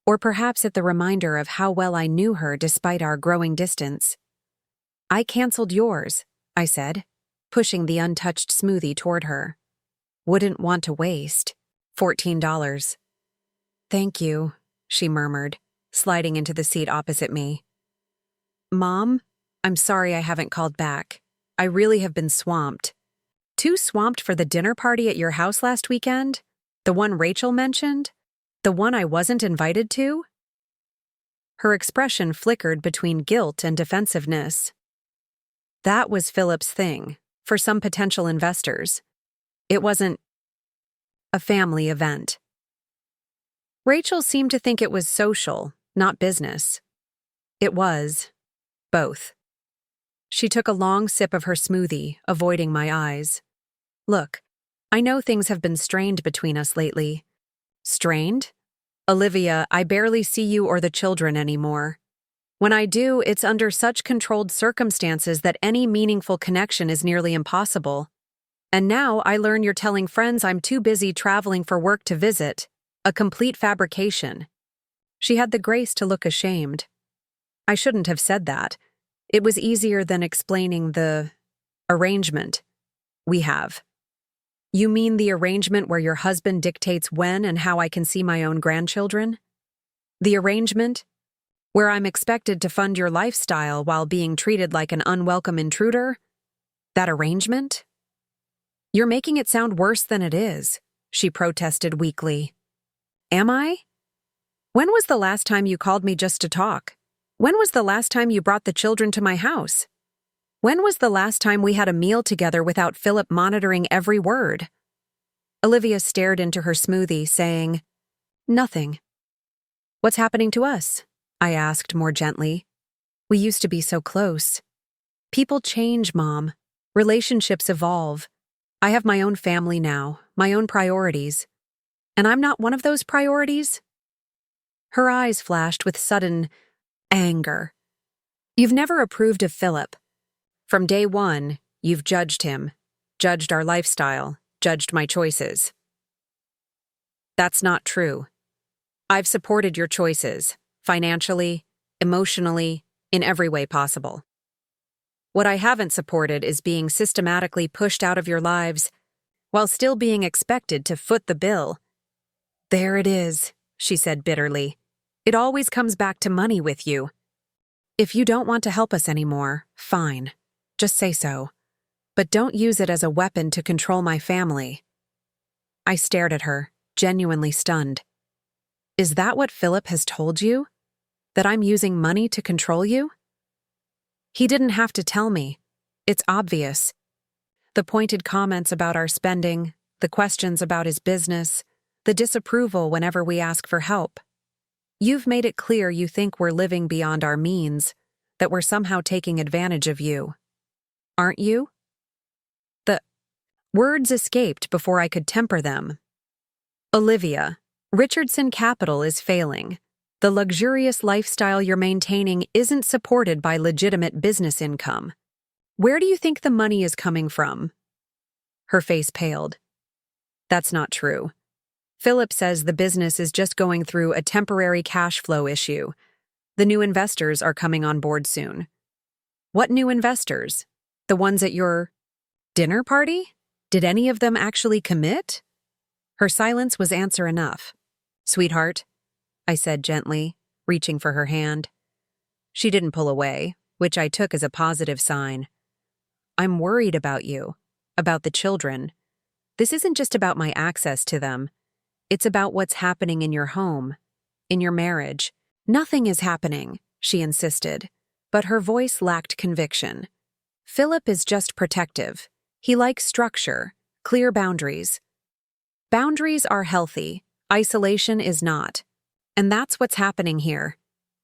S1: or perhaps at the reminder of how well I knew her despite our growing distance. I canceled yours, I said, pushing the untouched smoothie toward her. Wouldn't want to waste $14. Thank you, she murmured, sliding into the seat opposite me. Mom, I'm sorry I haven't called back. I really have been swamped. Too swamped for the dinner party at your house last weekend? The one Rachel mentioned? The one I wasn't invited to? Her expression flickered between guilt and defensiveness. That was Philip's thing, for some potential investors. It wasn't a family event. Rachel seemed to think it was social, not business. It was both. She took a long sip of her smoothie, avoiding my eyes. Look, I know things have been strained between us lately. Strained? Olivia, I barely see you or the children anymore. When I do, it's under such controlled circumstances that any meaningful connection is nearly impossible. And now I learn you're telling friends I'm too busy traveling for work to visit. A complete fabrication. She had the grace to look ashamed. I shouldn't have said that. It was easier than explaining the arrangement we have. You mean the arrangement where your husband dictates when and how I can see my own grandchildren? The arrangement where I'm expected to fund your lifestyle while being treated like an unwelcome intruder? That arrangement? You're making it sound worse than it is, she protested weakly. Am I? When was the last time you called me just to talk? When was the last time you brought the children to my house? When was the last time we had a meal together without Philip monitoring every word? Olivia stared into her smoothie, saying, Nothing. What's happening to us? I asked more gently. We used to be so close. People change, Mom. Relationships evolve. I have my own family now, my own priorities. And I'm not one of those priorities? Her eyes flashed with sudden anger. You've never approved of Philip. From day one, you've judged him, judged our lifestyle, judged my choices. That's not true. I've supported your choices, financially, emotionally, in every way possible. What I haven't supported is being systematically pushed out of your lives while still being expected to foot the bill. There it is, she said bitterly. It always comes back to money with you. If you don't want to help us anymore, fine. Just say so. But don't use it as a weapon to control my family. I stared at her, genuinely stunned. Is that what Phillip has told you? That I'm using money to control you? He didn't have to tell me. It's obvious. The pointed comments about our spending, the questions about his business, the disapproval whenever we ask for help. You've made it clear you think we're living beyond our means, that we're somehow taking advantage of you. Aren't you? The words escaped before I could temper them. Olivia, Richardson Capital is failing. The luxurious lifestyle you're maintaining isn't supported by legitimate business income. Where do you think the money is coming from? Her face paled. That's not true. Phillip says the business is just going through a temporary cash flow issue. The new investors are coming on board soon. What new investors? The ones at your dinner party? Did any of them actually commit? Her silence was answer enough. Sweetheart, I said gently, reaching for her hand. She didn't pull away, which I took as a positive sign. I'm worried about you, about the children. This isn't just about my access to them. It's about what's happening in your home, in your marriage. Nothing is happening, she insisted, but her voice lacked conviction. Phillip is just protective. He likes structure, clear boundaries. Boundaries are healthy. Isolation is not. And that's what's happening here.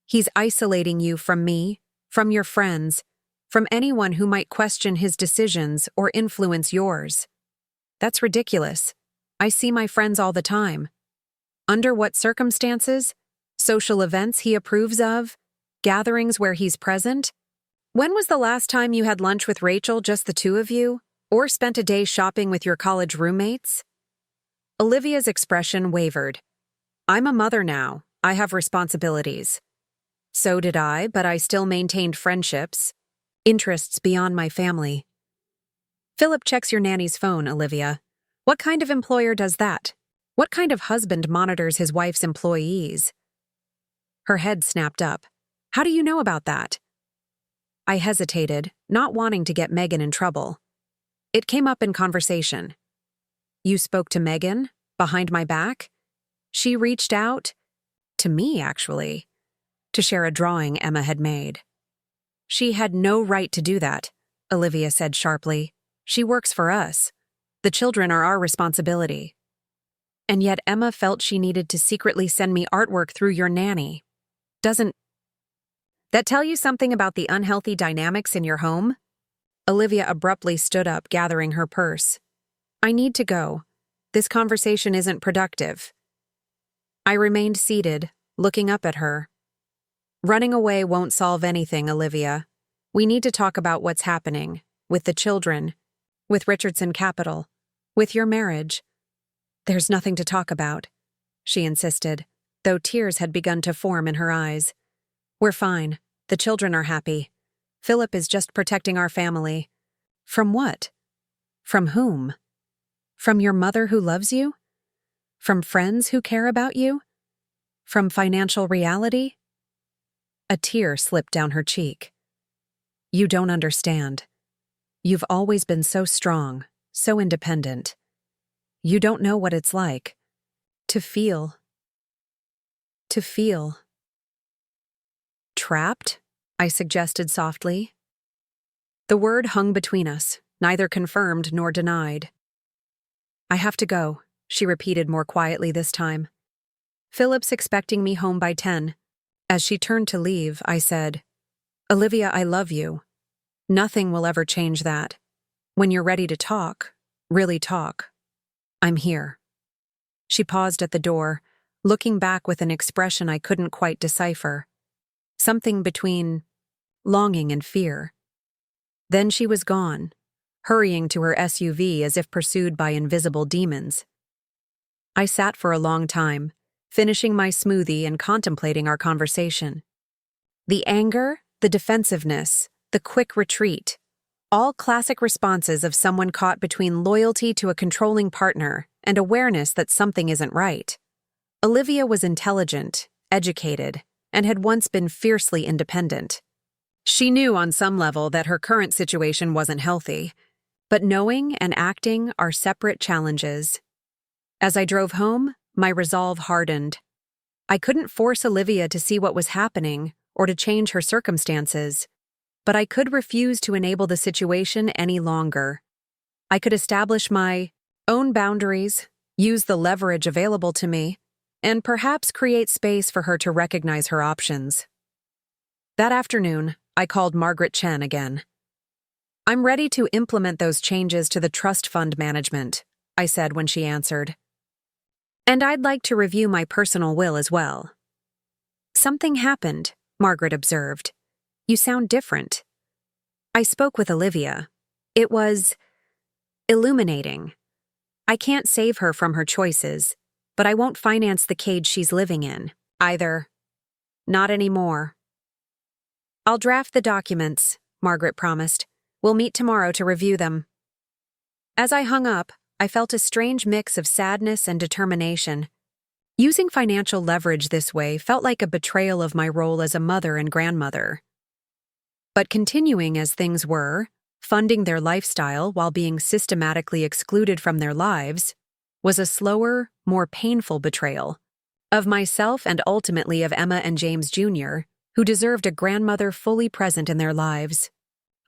S1: He's isolating you from me, from your friends, from anyone who might question his decisions or influence yours. That's ridiculous. I see my friends all the time. Under what circumstances? Social events he approves of? Gatherings where he's present? When was the last time you had lunch with Rachel, just the two of you? Or spent a day shopping with your college roommates? Olivia's expression wavered. I'm a mother now. I have responsibilities. So did I, but I still maintained friendships, interests beyond my family. Phillip checks your nanny's phone, Olivia. What kind of employer does that? What kind of husband monitors his wife's employees? Her head snapped up. How do you know about that? I hesitated, not wanting to get Megan in trouble. It came up in conversation. You spoke to Megan? Behind my back? She reached out? To me, actually. To share a drawing Emma had made. She had no right to do that, Olivia said sharply. She works for us. The children are our responsibility. And yet Emma felt she needed to secretly send me artwork through your nanny. Doesn't that tell you something about the unhealthy dynamics in your home? Olivia abruptly stood up, gathering her purse. I need to go. This conversation isn't productive. I remained seated, looking up at her. Running away won't solve anything, Olivia. We need to talk about what's happening, with the children, with Richardson Capital, with your marriage. There's nothing to talk about, she insisted, though tears had begun to form in her eyes. We're fine. The children are happy. Phillip is just protecting our family. From what? From whom? From your mother who loves you? From friends who care about you? From financial reality? A tear slipped down her cheek. You don't understand. You've always been so strong, so independent. You don't know what it's like. To feel. Trapped? I suggested softly. The word hung between us, neither confirmed nor denied. I have to go, she repeated more quietly this time. Phillip's expecting me home by 10. As she turned to leave, I said, Olivia, I love you. Nothing will ever change that. When you're ready to talk, really talk, I'm here. She paused at the door, looking back with an expression I couldn't quite decipher. Something between longing and fear. Then she was gone, hurrying to her SUV as if pursued by invisible demons. I sat for a long time, finishing my smoothie and contemplating our conversation. The anger, the defensiveness, the quick retreat, all classic responses of someone caught between loyalty to a controlling partner and awareness that something isn't right. Olivia was intelligent, educated, and had once been fiercely independent. She knew on some level that her current situation wasn't healthy, but knowing and acting are separate challenges. As I drove home, my resolve hardened. I couldn't force Olivia to see what was happening or to change her circumstances, but I could refuse to enable the situation any longer. I could establish my own boundaries, use the leverage available to me, and perhaps create space for her to recognize her options. That afternoon, I called Margaret Chen again. "I'm ready to implement those changes to the trust fund management," I said when she answered. "And I'd like to review my personal will as well." "Something happened," Margaret observed. "You sound different." I spoke with Olivia. It was illuminating. I can't save her from her choices, but I won't finance the cage she's living in, either. Not anymore. "I'll draft the documents," Margaret promised. "We'll meet tomorrow to review them." As I hung up, I felt a strange mix of sadness and determination. Using financial leverage this way felt like a betrayal of my role as a mother and grandmother. But continuing as things were, funding their lifestyle while being systematically excluded from their lives, was a slower, more painful betrayal of myself and ultimately of Emma and James Jr., who deserved a grandmother fully present in their lives.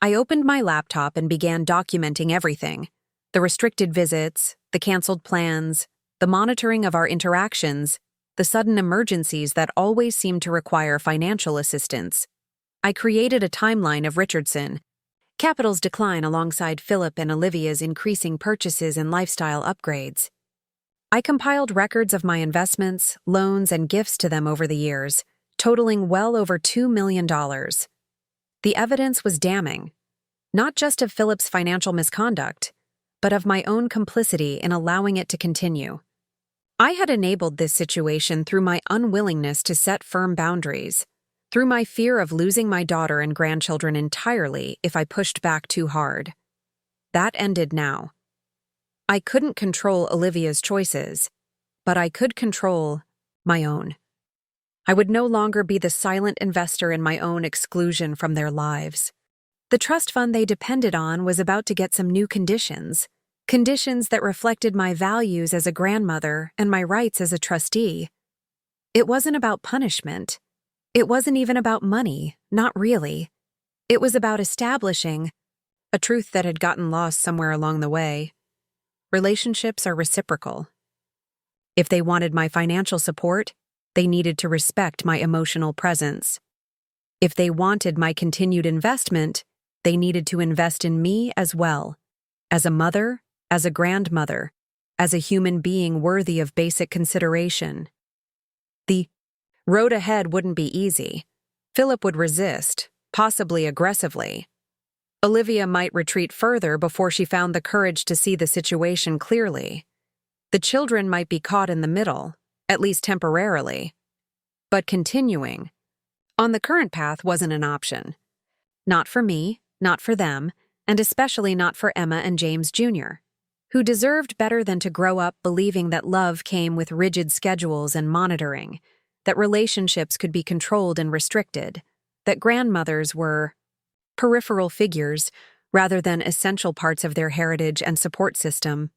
S1: I opened my laptop and began documenting everything: the restricted visits, the canceled plans, the monitoring of our interactions, the sudden emergencies that always seemed to require financial assistance. I created a timeline of Richardson Capital's decline alongside Phillip and Olivia's increasing purchases and lifestyle upgrades. I compiled records of my investments, loans, and gifts to them over the years, totaling well over $2 million. The evidence was damning, not just of Philip's financial misconduct, but of my own complicity in allowing it to continue. I had enabled this situation through my unwillingness to set firm boundaries, through my fear of losing my daughter and grandchildren entirely if I pushed back too hard. That ended now. I couldn't control Olivia's choices, but I could control my own. I would no longer be the silent investor in my own exclusion from their lives. The trust fund they depended on was about to get some new conditions that reflected my values as a grandmother and my rights as a trustee. It wasn't about punishment. It wasn't even about money, not really. It was about establishing a truth that had gotten lost somewhere along the way. Relationships are reciprocal. If they wanted my financial support, they needed to respect my emotional presence. If they wanted my continued investment, they needed to invest in me as well, as a mother, as a grandmother, as a human being worthy of basic consideration. The road ahead wouldn't be easy. Philip would resist, possibly aggressively. Olivia might retreat further before she found the courage to see the situation clearly. The children might be caught in the middle, at least temporarily. But continuing on the current path wasn't an option. Not for me, not for them, and especially not for Emma and James Jr., who deserved better than to grow up believing that love came with rigid schedules and monitoring, that relationships could be controlled and restricted, that grandmothers were peripheral figures rather than essential parts of their heritage and support system.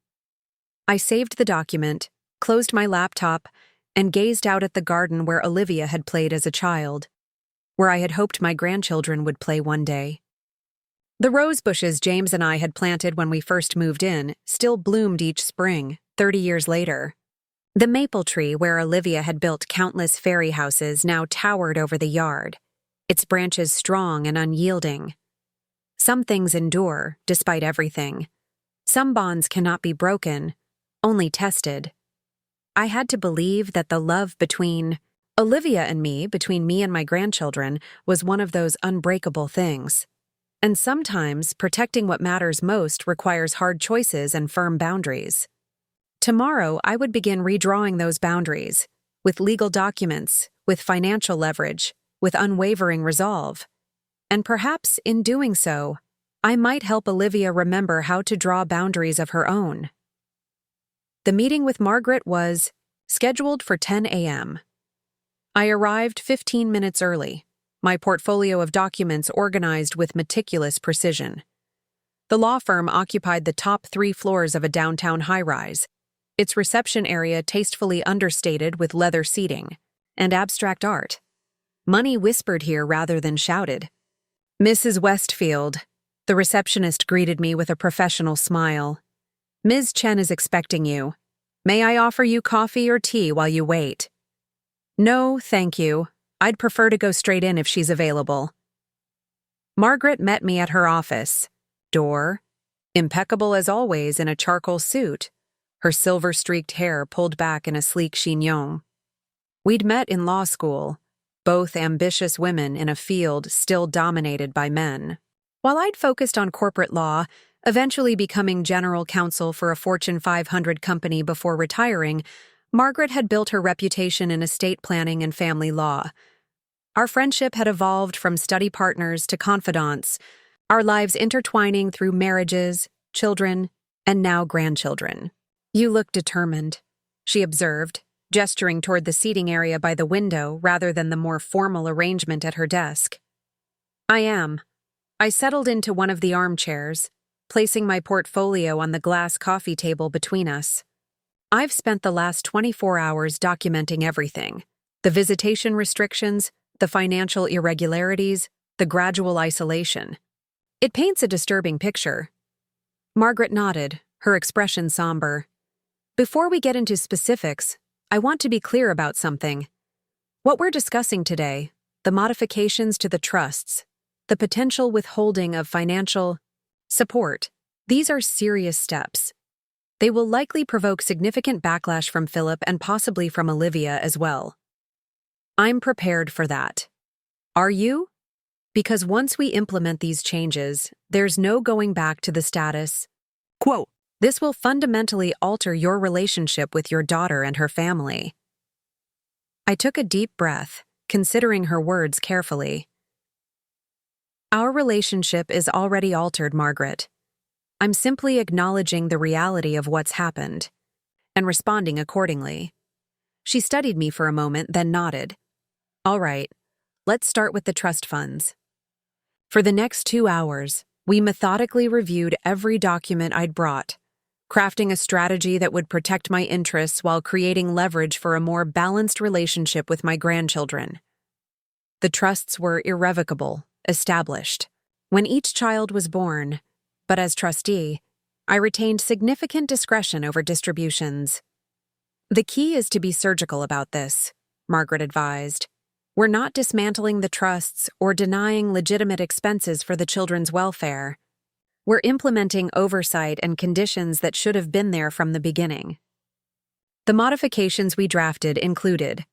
S1: I saved the document, closed my laptop, and gazed out at the garden where Olivia had played as a child, where I had hoped my grandchildren would play one day. The rose bushes James and I had planted when we first moved in still bloomed each spring, 30 years later. The maple tree where Olivia had built countless fairy houses now towered over the yard, its branches strong and unyielding. Some things endure, despite everything. Some bonds cannot be broken, only tested. I had to believe that the love between Olivia and me, between me and my grandchildren, was one of those unbreakable things. And sometimes protecting what matters most requires hard choices and firm boundaries. Tomorrow, I would begin redrawing those boundaries, with legal documents, with financial leverage, with unwavering resolve. And perhaps in doing so, I might help Olivia remember how to draw boundaries of her own. The meeting with Margaret was scheduled for 10 a.m. I arrived 15 minutes early, my portfolio of documents organized with meticulous precision. The law firm occupied the top 3 floors of a downtown high-rise, its reception area tastefully understated with leather seating and abstract art. Money whispered here rather than shouted. "Mrs. Westfield," the receptionist greeted me with a professional smile. "Ms. Chen is expecting you. May I offer you coffee or tea while you wait?" "No, thank you. I'd prefer to go straight in if she's available." Margaret met me at her office door, impeccable as always in a charcoal suit, her silver-streaked hair pulled back in a sleek chignon. We'd met in law school, both ambitious women in a field still dominated by men. While I'd focused on corporate law, eventually becoming general counsel for a Fortune 500 company before retiring, Margaret had built her reputation in estate planning and family law. Our friendship had evolved from study partners to confidants, our lives intertwining through marriages, children, and now grandchildren. "You look determined," she observed, gesturing toward the seating area by the window rather than the more formal arrangement at her desk. "I am." I settled into one of the armchairs, placing my portfolio on the glass coffee table between us. "I've spent the last 24 hours documenting everything: the visitation restrictions, the financial irregularities, the gradual isolation. It paints a disturbing picture." Margaret nodded, her expression somber. "Before we get into specifics, I want to be clear about something. What we're discussing today, the modifications to the trusts, the potential withholding of financial support, these are serious steps. They will likely provoke significant backlash from Phillip and possibly from Olivia as well. I'm prepared for that. Are you? Because once we implement these changes, there's no going back to the status quo. This will fundamentally alter your relationship with your daughter and her family." I took a deep breath, considering her words carefully. "Our relationship is already altered, Margaret. I'm simply acknowledging the reality of what's happened and responding accordingly." She studied me for a moment, then nodded. "All right, let's start with the trust funds." For the next 2 hours, we methodically reviewed every document I'd brought, crafting a strategy that would protect my interests while creating leverage for a more balanced relationship with my grandchildren. The trusts were irrevocable, established, when each child was born, but as trustee, I retained significant discretion over distributions. "The key is to be surgical about this," Margaret advised. "We're not dismantling the trusts or denying legitimate expenses for the children's welfare. We're implementing oversight and conditions that should have been there from the beginning." The modifications we drafted included: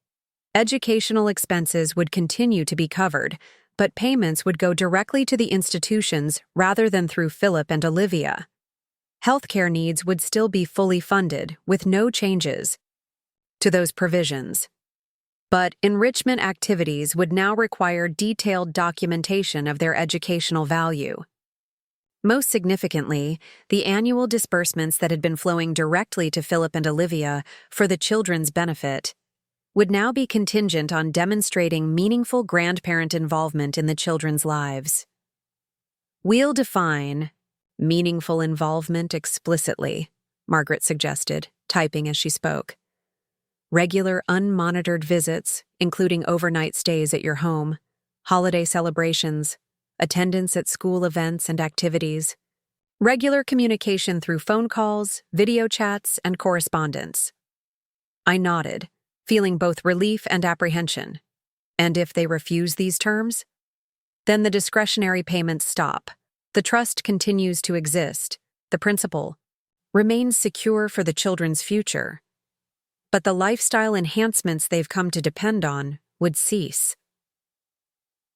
S1: educational expenses would continue to be covered, but payments would go directly to the institutions rather than through Phillip and Olivia. Healthcare needs would still be fully funded, with no changes to those provisions. But enrichment activities would now require detailed documentation of their educational value. Most significantly, the annual disbursements that had been flowing directly to Phillip and Olivia for the children's benefit would now be contingent on demonstrating meaningful grandparent involvement in the children's lives. "We'll define meaningful involvement explicitly," Margaret suggested, typing as she spoke. "Regular unmonitored visits, including overnight stays at your home, holiday celebrations, attendance at school events and activities, regular communication through phone calls, video chats, and correspondence." I nodded, feeling both relief and apprehension. "And if they refuse these terms?" "Then the discretionary payments stop. The trust continues to exist. The principal remains secure for the children's future. But the lifestyle enhancements they've come to depend on would cease."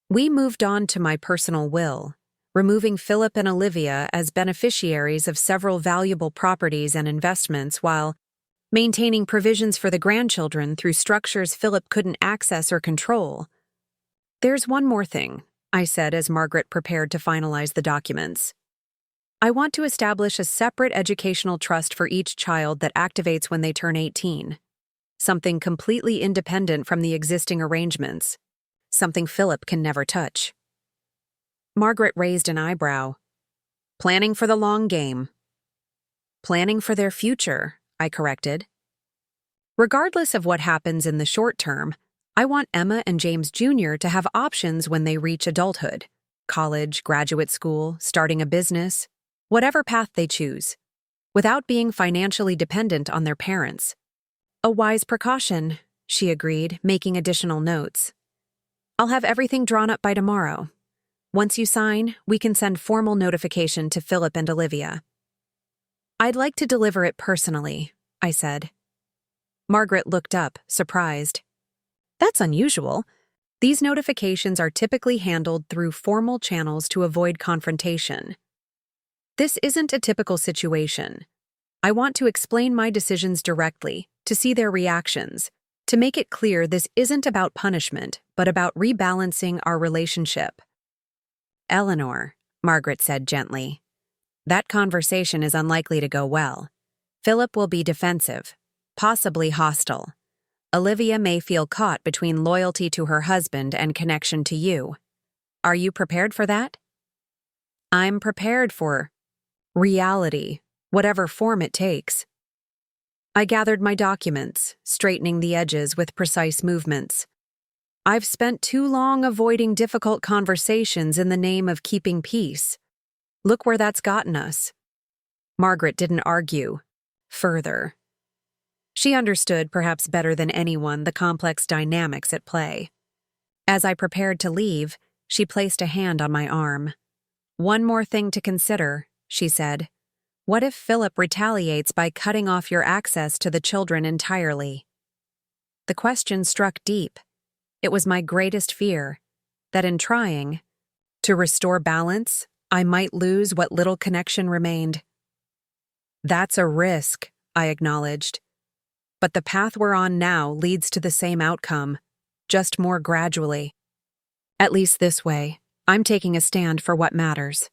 S1: We moved on to my personal will, removing Phillip and Olivia as beneficiaries of several valuable properties and investments while maintaining provisions for the grandchildren through structures Philip couldn't access or control. "There's one more thing," I said as Margaret prepared to finalize the documents. "I want to establish a separate educational trust for each child that activates when they turn 18. Something completely independent from the existing arrangements. Something Philip can never touch." Margaret raised an eyebrow. "Planning for the long game." "Planning for their future," I corrected. "Regardless of what happens in the short term, I want Emma and James Jr. to have options when they reach adulthood. College, graduate school, starting a business, whatever path they choose, without being financially dependent on their parents." "A wise precaution," she agreed, making additional notes. "I'll have everything drawn up by tomorrow. Once you sign, we can send formal notification to Philip and Olivia." "I'd like to deliver it personally," I said. Margaret looked up, surprised. "That's unusual. These notifications are typically handled through formal channels to avoid confrontation." "This isn't a typical situation. I want to explain my decisions directly, to see their reactions, to make it clear this isn't about punishment, but about rebalancing our relationship." "Eleanor," Margaret said gently, "that conversation is unlikely to go well. Philip will be defensive, possibly hostile. Olivia may feel caught between loyalty to her husband and connection to you. Are you prepared for that?" "I'm prepared for reality, whatever form it takes." I gathered my documents, straightening the edges with precise movements. I've spent too long avoiding difficult conversations in the name of keeping peace. Look where that's gotten us. Margaret didn't argue further. She understood perhaps better than anyone the complex dynamics at play. As I prepared to leave, she placed a hand on my arm. "One more thing to consider," she said. "What if Philip retaliates by cutting off your access to the children entirely?" The question struck deep. It was my greatest fear, that in trying to restore balance, I might lose what little connection remained. "That's a risk," I acknowledged. "But the path we're on now leads to the same outcome, just more gradually. At least this way, I'm taking a stand for what matters."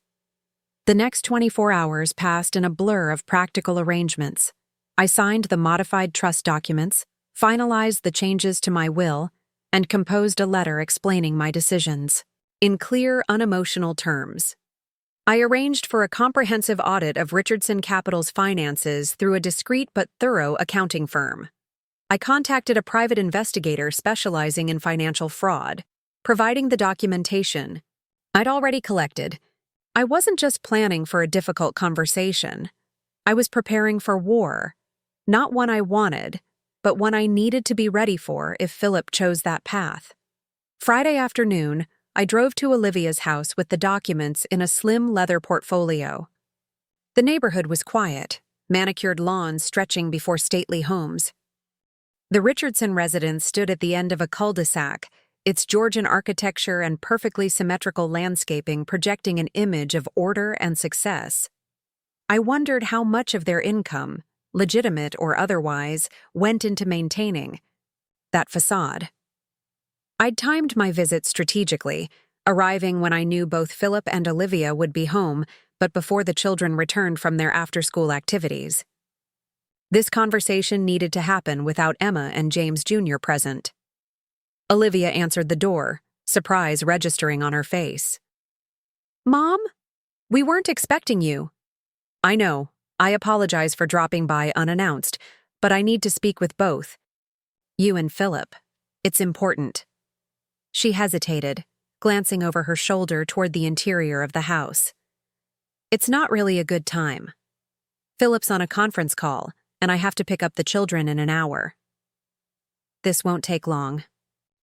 S1: The next 24 hours passed in a blur of practical arrangements. I signed the modified trust documents, finalized the changes to my will, and composed a letter explaining my decisions, in clear, unemotional terms. I arranged for a comprehensive audit of Richardson Capital's finances through a discreet but thorough accounting firm. I contacted a private investigator specializing in financial fraud, providing the documentation I'd already collected. I wasn't just planning for a difficult conversation. I was preparing for war, not one I wanted, but one I needed to be ready for if Philip chose that path. Friday afternoon, I drove to Olivia's house with the documents in a slim leather portfolio. The neighborhood was quiet, manicured lawns stretching before stately homes. The Richardson residence stood at the end of a cul-de-sac, its Georgian architecture and perfectly symmetrical landscaping projecting an image of order and success. I wondered how much of their income, legitimate or otherwise, went into maintaining that facade. I'd timed my visit strategically, arriving when I knew both Philip and Olivia would be home, but before the children returned from their after-school activities. This conversation needed to happen without Emma and James Jr. present. Olivia answered the door, surprise registering on her face. "Mom? We weren't expecting you." "I know. I apologize for dropping by unannounced, but I need to speak with both you and Philip. It's important." She hesitated, glancing over her shoulder toward the interior of the house. "It's not really a good time. Philip's on a conference call, and I have to pick up the children in an hour." "This won't take long,"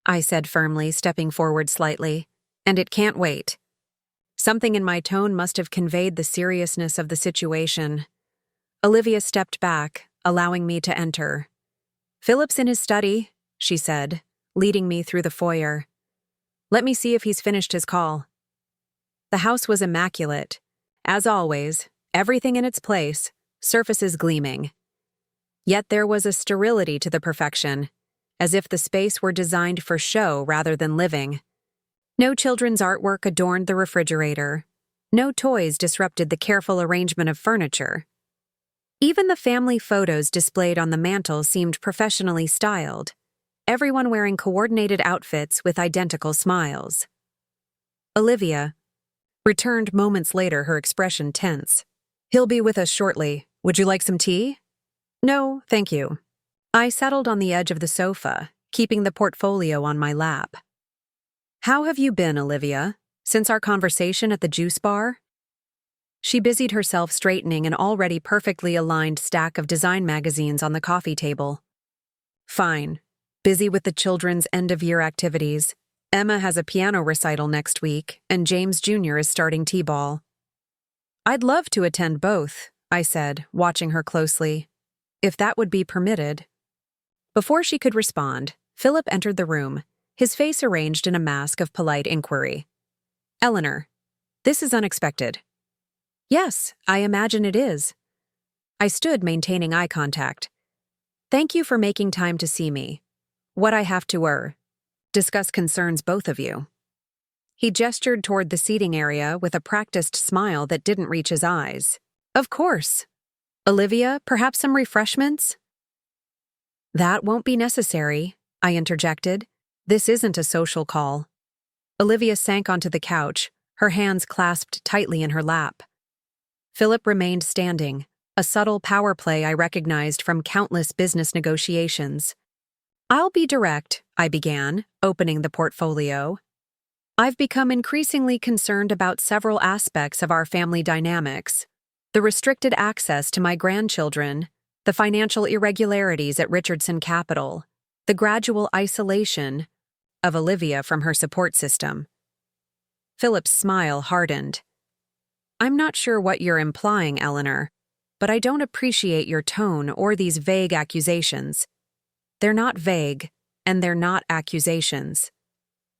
S1: I said firmly, stepping forward slightly, "and it can't wait." Something in my tone must have conveyed the seriousness of the situation. Olivia stepped back, allowing me to enter. "Philip's in his study," she said, leading me through the foyer. "Let me see if he's finished his call." The house was immaculate. As always, everything in its place, surfaces gleaming. Yet there was a sterility to the perfection, as if the space were designed for show rather than living. No children's artwork adorned the refrigerator. No toys disrupted the careful arrangement of furniture. Even the family photos displayed on the mantel seemed professionally styled, everyone wearing coordinated outfits with identical smiles. Olivia returned moments later, her expression tense. "He'll be with us shortly. Would you like some tea?" "No, thank you." I settled on the edge of the sofa, keeping the portfolio on my lap. "How have you been, Olivia, since our conversation at the juice bar?" She busied herself straightening an already perfectly aligned stack of design magazines on the coffee table. "Fine. Busy with the children's end-of-year activities. Emma has a piano recital next week, and James Jr. is starting t-ball." "I'd love to attend both," I said, watching her closely. "If that would be permitted." Before she could respond, Philip entered the room, his face arranged in a mask of polite inquiry. "Eleanor, this is unexpected." "Yes, I imagine it is." I stood, maintaining eye contact. "Thank you for making time to see me. What I have to discuss concerns both of you." He gestured toward the seating area with a practiced smile that didn't reach his eyes. "Of course. Olivia, perhaps some refreshments?" "That won't be necessary," I interjected. "This isn't a social call." Olivia sank onto the couch, her hands clasped tightly in her lap. Philip remained standing, a subtle power play I recognized from countless business negotiations. "I'll be direct," I began, opening the portfolio. "I've become increasingly concerned about several aspects of our family dynamics: the restricted access to my grandchildren, the financial irregularities at Richardson Capital, the gradual isolation of Olivia from her support system." Philip's smile hardened. "I'm not sure what you're implying, Eleanor, but I don't appreciate your tone or these vague accusations. They're not vague, and they're not accusations.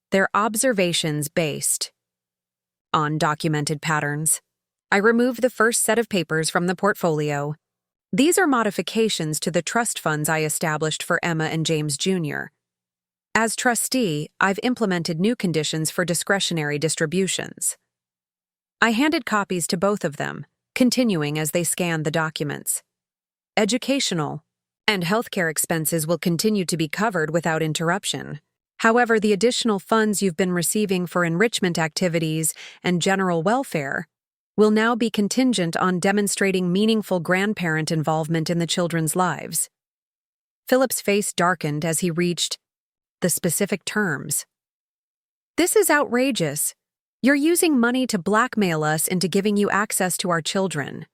S1: They're observations based on documented patterns." I removed the first set of papers from the portfolio. "These are modifications to the trust funds I established for Emma and James Jr. As trustee, I've implemented new conditions for discretionary distributions." I handed copies to both of them, continuing as they scanned the documents. "Educational and healthcare expenses will continue to be covered without interruption. However, the additional funds you've been receiving for enrichment activities and general welfare will now be contingent on demonstrating meaningful grandparent involvement in the children's lives." Philip's face darkened as he reached the specific terms. "This is outrageous. You're using money to blackmail us into giving you access to our children."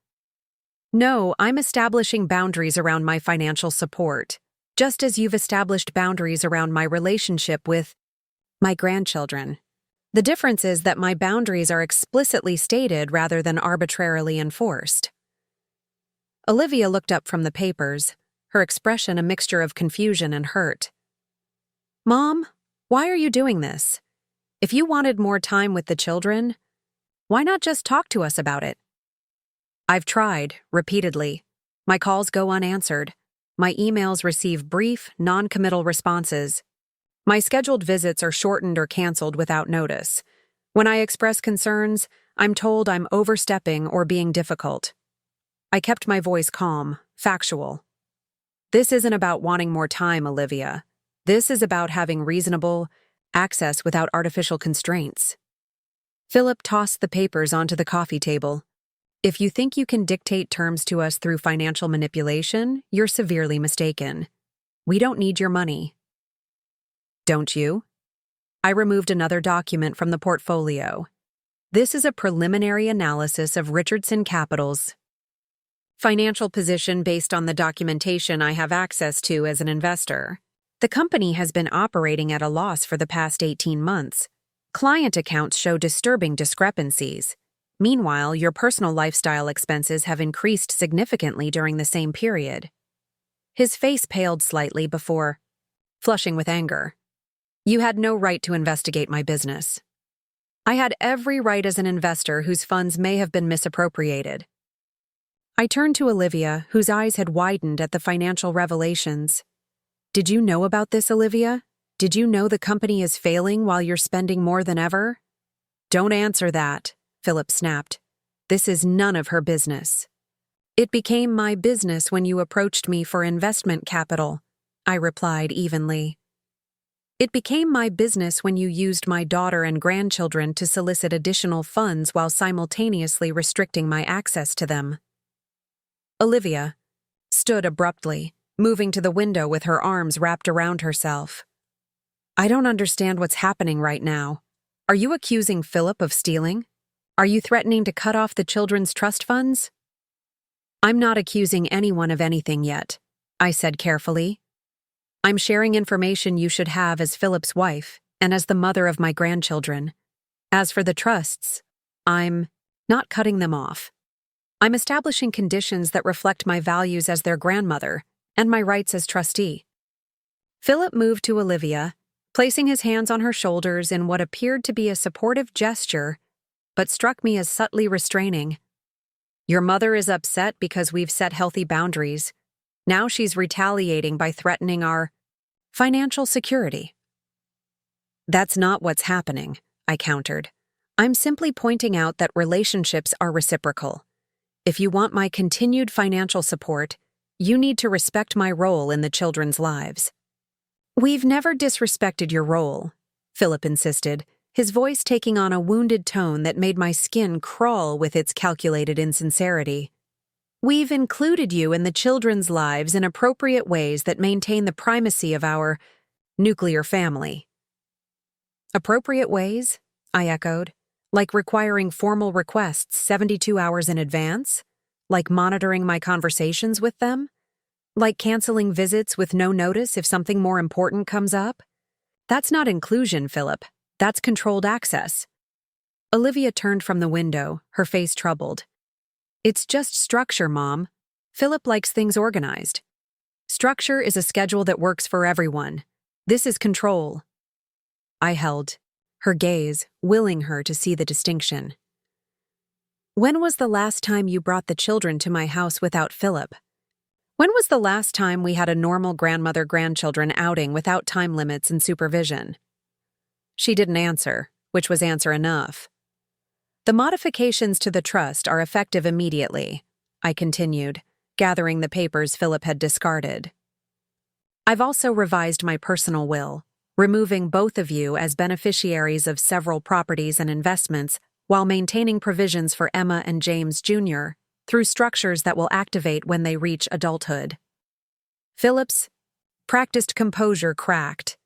S1: "No, I'm establishing boundaries around my financial support, just as you've established boundaries around my relationship with my grandchildren. The difference is that my boundaries are explicitly stated rather than arbitrarily enforced." Olivia looked up from the papers, her expression a mixture of confusion and hurt. "Mom, why are you doing this? If you wanted more time with the children, why not just talk to us about it?" "I've tried, repeatedly. My calls go unanswered. My emails receive brief, non-committal responses. My scheduled visits are shortened or canceled without notice. When I express concerns, I'm told I'm overstepping or being difficult." I kept my voice calm, factual. "This isn't about wanting more time, Olivia. This is about having reasonable access without artificial constraints." Philip tossed the papers onto the coffee table. "If you think you can dictate terms to us through financial manipulation, you're severely mistaken. We don't need your money." "Don't you?" I removed another document from the portfolio. "This is a preliminary analysis of Richardson Capital's financial position based on the documentation I have access to as an investor. The company has been operating at a loss for the past 18 months. Client accounts show disturbing discrepancies. Meanwhile, your personal lifestyle expenses have increased significantly during the same period." His face paled slightly before flushing with anger. "You had no right to investigate my business." "I had every right as an investor whose funds may have been misappropriated." I turned to Olivia, whose eyes had widened at the financial revelations. Did you know about this, Olivia? Did you know the company is failing while you're spending more than ever? Don't answer that, Phillip snapped. This is none of her business. It became my business when you approached me for investment capital, I replied evenly. It became my business when you used my daughter and grandchildren to solicit additional funds while simultaneously restricting my access to them. Olivia stood abruptly, moving to the window with her arms wrapped around herself. I don't understand what's happening right now. Are you accusing Phillip of stealing? Are you threatening to cut off the children's trust funds? I'm not accusing anyone of anything yet, I said carefully. I'm sharing information you should have as Phillip's wife and as the mother of my grandchildren. As for the trusts, I'm not cutting them off. I'm establishing conditions that reflect my values as their grandmother and my rights as trustee. Phillip moved to Olivia, placing his hands on her shoulders in what appeared to be a supportive gesture, but struck me as subtly restraining. Your mother is upset because we've set healthy boundaries. Now she's retaliating by threatening our financial security. That's not what's happening, I countered. I'm simply pointing out that relationships are reciprocal. If you want my continued financial support, you need to respect my role in the children's lives. We've never disrespected your role, Phillip insisted, his voice taking on a wounded tone that made my skin crawl with its calculated insincerity. We've included you in the children's lives in appropriate ways that maintain the primacy of our nuclear family. Appropriate ways? I echoed. Like requiring formal requests 72 hours in advance? Like monitoring my conversations with them? Like canceling visits with no notice if something more important comes up? That's not inclusion, Phillip. That's controlled access. Olivia turned from the window, her face troubled. It's just structure, Mom. Phillip likes things organized. Structure is a schedule that works for everyone. This is control. I held her gaze, willing her to see the distinction. When was the last time you brought the children to my house without Phillip? When was the last time we had a normal grandmother-grandchildren outing without time limits and supervision? She didn't answer, which was answer enough. The modifications to the trust are effective immediately, I continued, gathering the papers Phillip had discarded. I've also revised my personal will, removing both of you as beneficiaries of several properties and investments while maintaining provisions for Emma and James Jr. through structures that will activate when they reach adulthood. Phillip's practiced composure cracked.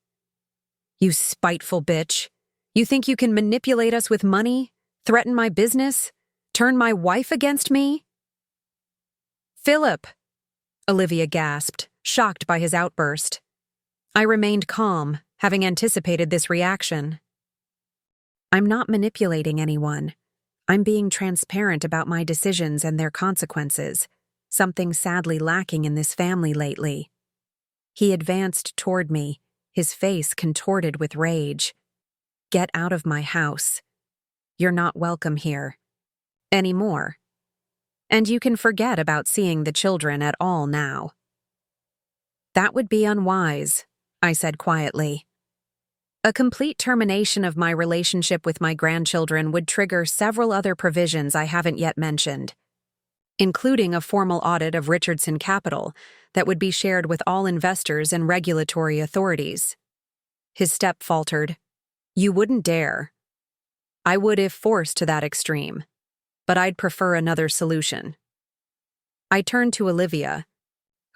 S1: You spiteful bitch. You think you can manipulate us with money? Threaten my business? Turn my wife against me? Phillip! Olivia gasped, shocked by his outburst. I remained calm, having anticipated this reaction. I'm not manipulating anyone. I'm being transparent about my decisions and their consequences, something sadly lacking in this family lately. He advanced toward me, his face contorted with rage. Get out of my house. You're not welcome here. Anymore. And you can forget about seeing the children at all now. That would be unwise, I said quietly. A complete termination of my relationship with my grandchildren would trigger several other provisions I haven't yet mentioned, including a formal audit of Richardson Capital that would be shared with all investors and regulatory authorities. His step faltered. You wouldn't dare. I would if forced to that extreme, but I'd prefer another solution. I turned to Olivia,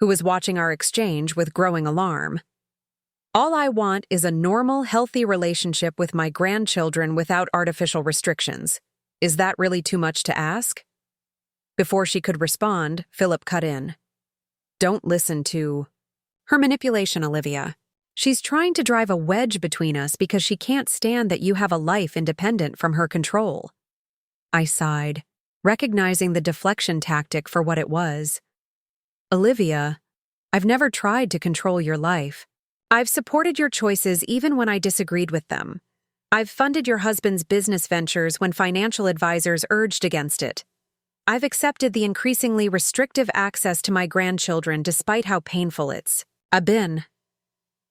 S1: who was watching our exchange with growing alarm. All I want is a normal, healthy relationship with my grandchildren without artificial restrictions. Is that really too much to ask? Before she could respond, Phillip cut in. Don't listen to her manipulation, Olivia. She's trying to drive a wedge between us because she can't stand that you have a life independent from her control. I sighed, recognizing the deflection tactic for what it was. Olivia, I've never tried to control your life. I've supported your choices even when I disagreed with them. I've funded your husband's business ventures when financial advisors urged against it. I've accepted the increasingly restrictive access to my grandchildren despite how painful it's been.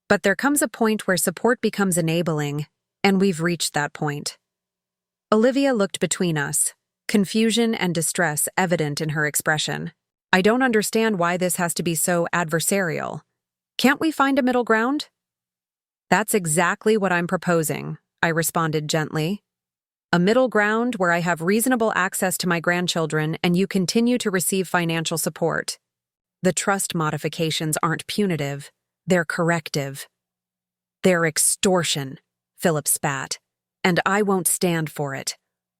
S1: But there comes a point where support becomes enabling, and we've reached that point. Olivia looked between us, confusion and distress evident in her expression. I don't understand why this has to be so adversarial. Can't we find a middle ground? That's exactly what I'm proposing, I responded gently. A middle ground where I have reasonable access to my grandchildren and you continue to receive financial support. The trust modifications aren't punitive, they're corrective. They're extortion, Phillip spat, and I won't stand for it.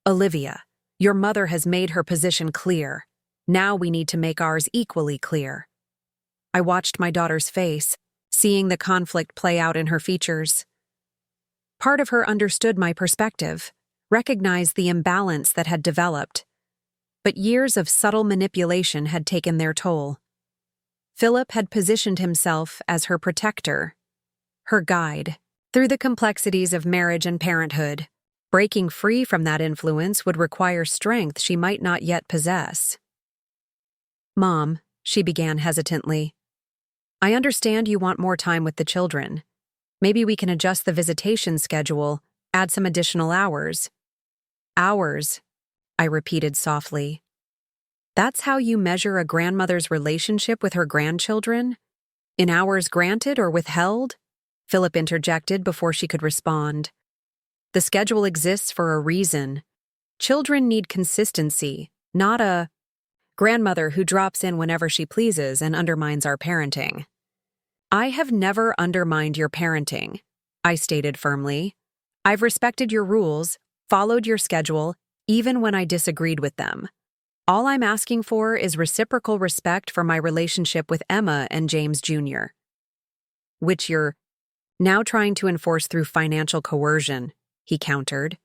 S1: Olivia, your mother has made her position clear. Now we need to make ours equally clear. I watched my daughter's face, seeing the conflict play out in her features. Part of her understood my perspective, recognized the imbalance that had developed. But years of subtle manipulation had taken their toll. Phillip had positioned himself as her protector, her guide, through the complexities of marriage and parenthood. Breaking free from that influence would require strength she might not yet possess. Mom, she began hesitantly, I understand you want more time with the children. Maybe we can adjust the visitation schedule, add some additional hours. Hours, I repeated softly. That's how you measure a grandmother's relationship with her grandchildren? In hours granted or withheld? Phillip interjected before she could respond. The schedule exists for a reason. Children need consistency, not a grandmother who drops in whenever she pleases and undermines our parenting. I have never undermined your parenting, I stated firmly. I've respected your rules, followed your schedule, even when I disagreed with them. All I'm asking for is reciprocal respect for my relationship with Emma and James Jr., which you're now trying to enforce through financial coercion, he countered,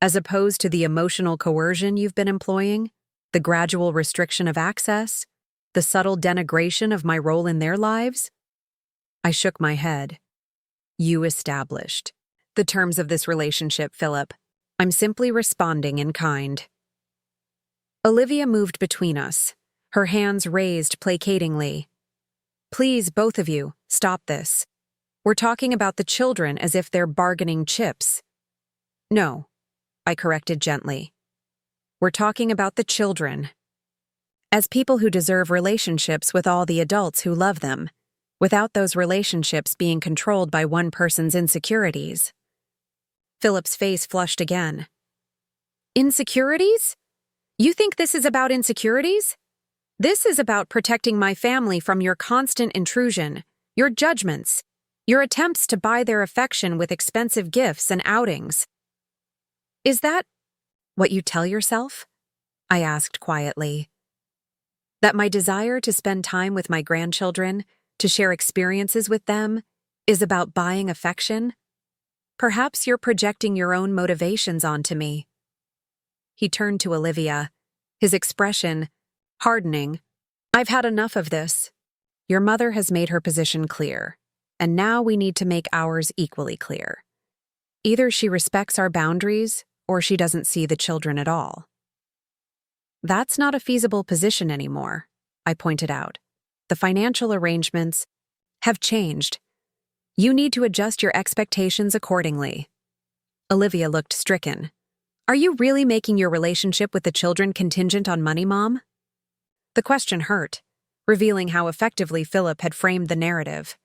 S1: as opposed to the emotional coercion you've been employing, the gradual restriction of access, the subtle denigration of my role in their lives. I shook my head. You established the terms of this relationship, Phillip. I'm simply responding in kind. Olivia moved between us, her hands raised placatingly. Please, both of you, stop this. We're talking about the children as if they're bargaining chips. No, I corrected gently. We're talking about the children as people who deserve relationships with all the adults who love them, without those relationships being controlled by one person's insecurities. Phillip's face flushed again. Insecurities? You think this is about insecurities? This is about protecting my family from your constant intrusion, your judgments, your attempts to buy their affection with expensive gifts and outings. Is that what you tell yourself? I asked quietly. That my desire to spend time with my grandchildren, to share experiences with them, is about buying affection? Perhaps you're projecting your own motivations onto me. He turned to Olivia, his expression hardening. I've had enough of this. Your mother has made her position clear, and now we need to make ours equally clear. Either she respects our boundaries, or she doesn't see the children at all. That's not a feasible position anymore, I pointed out. The financial arrangements have changed. You need to adjust your expectations accordingly. Olivia looked stricken. Are you really making your relationship with the children contingent on money, Mom? The question hurt, revealing how effectively Phillip had framed the narrative.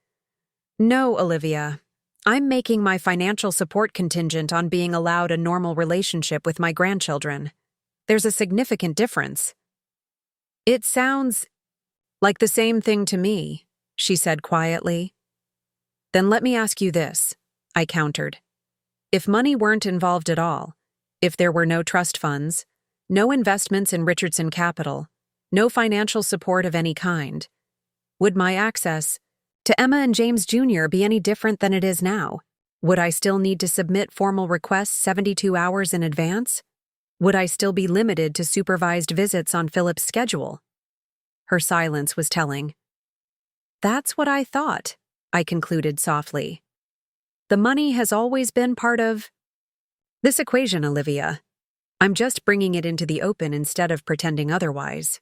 S1: No, Olivia. I'm making my financial support contingent on being allowed a normal relationship with my grandchildren. There's a significant difference. It sounds like the same thing to me, she said quietly. Then let me ask you this, I countered. If money weren't involved at all, if there were no trust funds, no investments in Richardson Capital, no financial support of any kind, would my access to Emma and James Jr. be any different than it is now? Would I still need to submit formal requests 72 hours in advance? Would I still be limited to supervised visits on Phillip's schedule? Her silence was telling. That's what I thought, I concluded softly. The money has always been part of this equation, Olivia. I'm just bringing it into the open instead of pretending otherwise.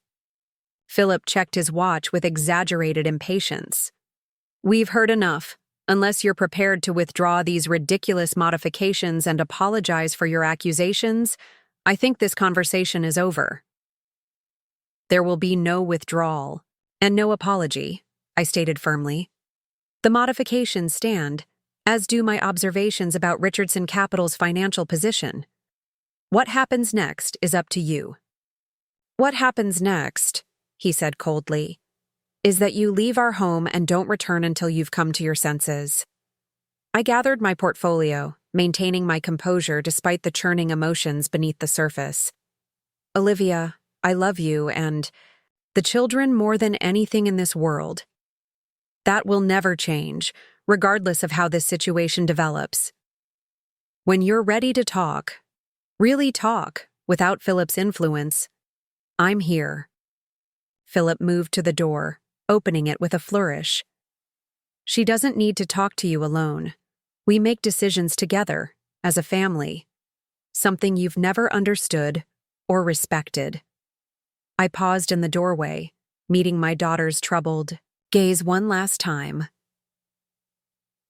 S1: Philip checked his watch with exaggerated impatience. We've heard enough. Unless you're prepared to withdraw these ridiculous modifications and apologize for your accusations, I think this conversation is over. There will be no withdrawal and no apology, I stated firmly. The modifications stand, as do my observations about Richardson Capital's financial position. What happens next is up to you. What happens next, he said coldly, is that you leave our home and don't return until you've come to your senses. I gathered my portfolio, maintaining my composure despite the churning emotions beneath the surface. Olivia, I love you and the children more than anything in this world. That will never change, regardless of how this situation develops. When you're ready to talk, really talk, without Philip's influence, I'm here. Philip moved to the door, opening it with a flourish. She doesn't need to talk to you alone. We make decisions together, as a family. Something you've never understood or respected. I paused in the doorway, meeting my daughter's troubled gaze one last time.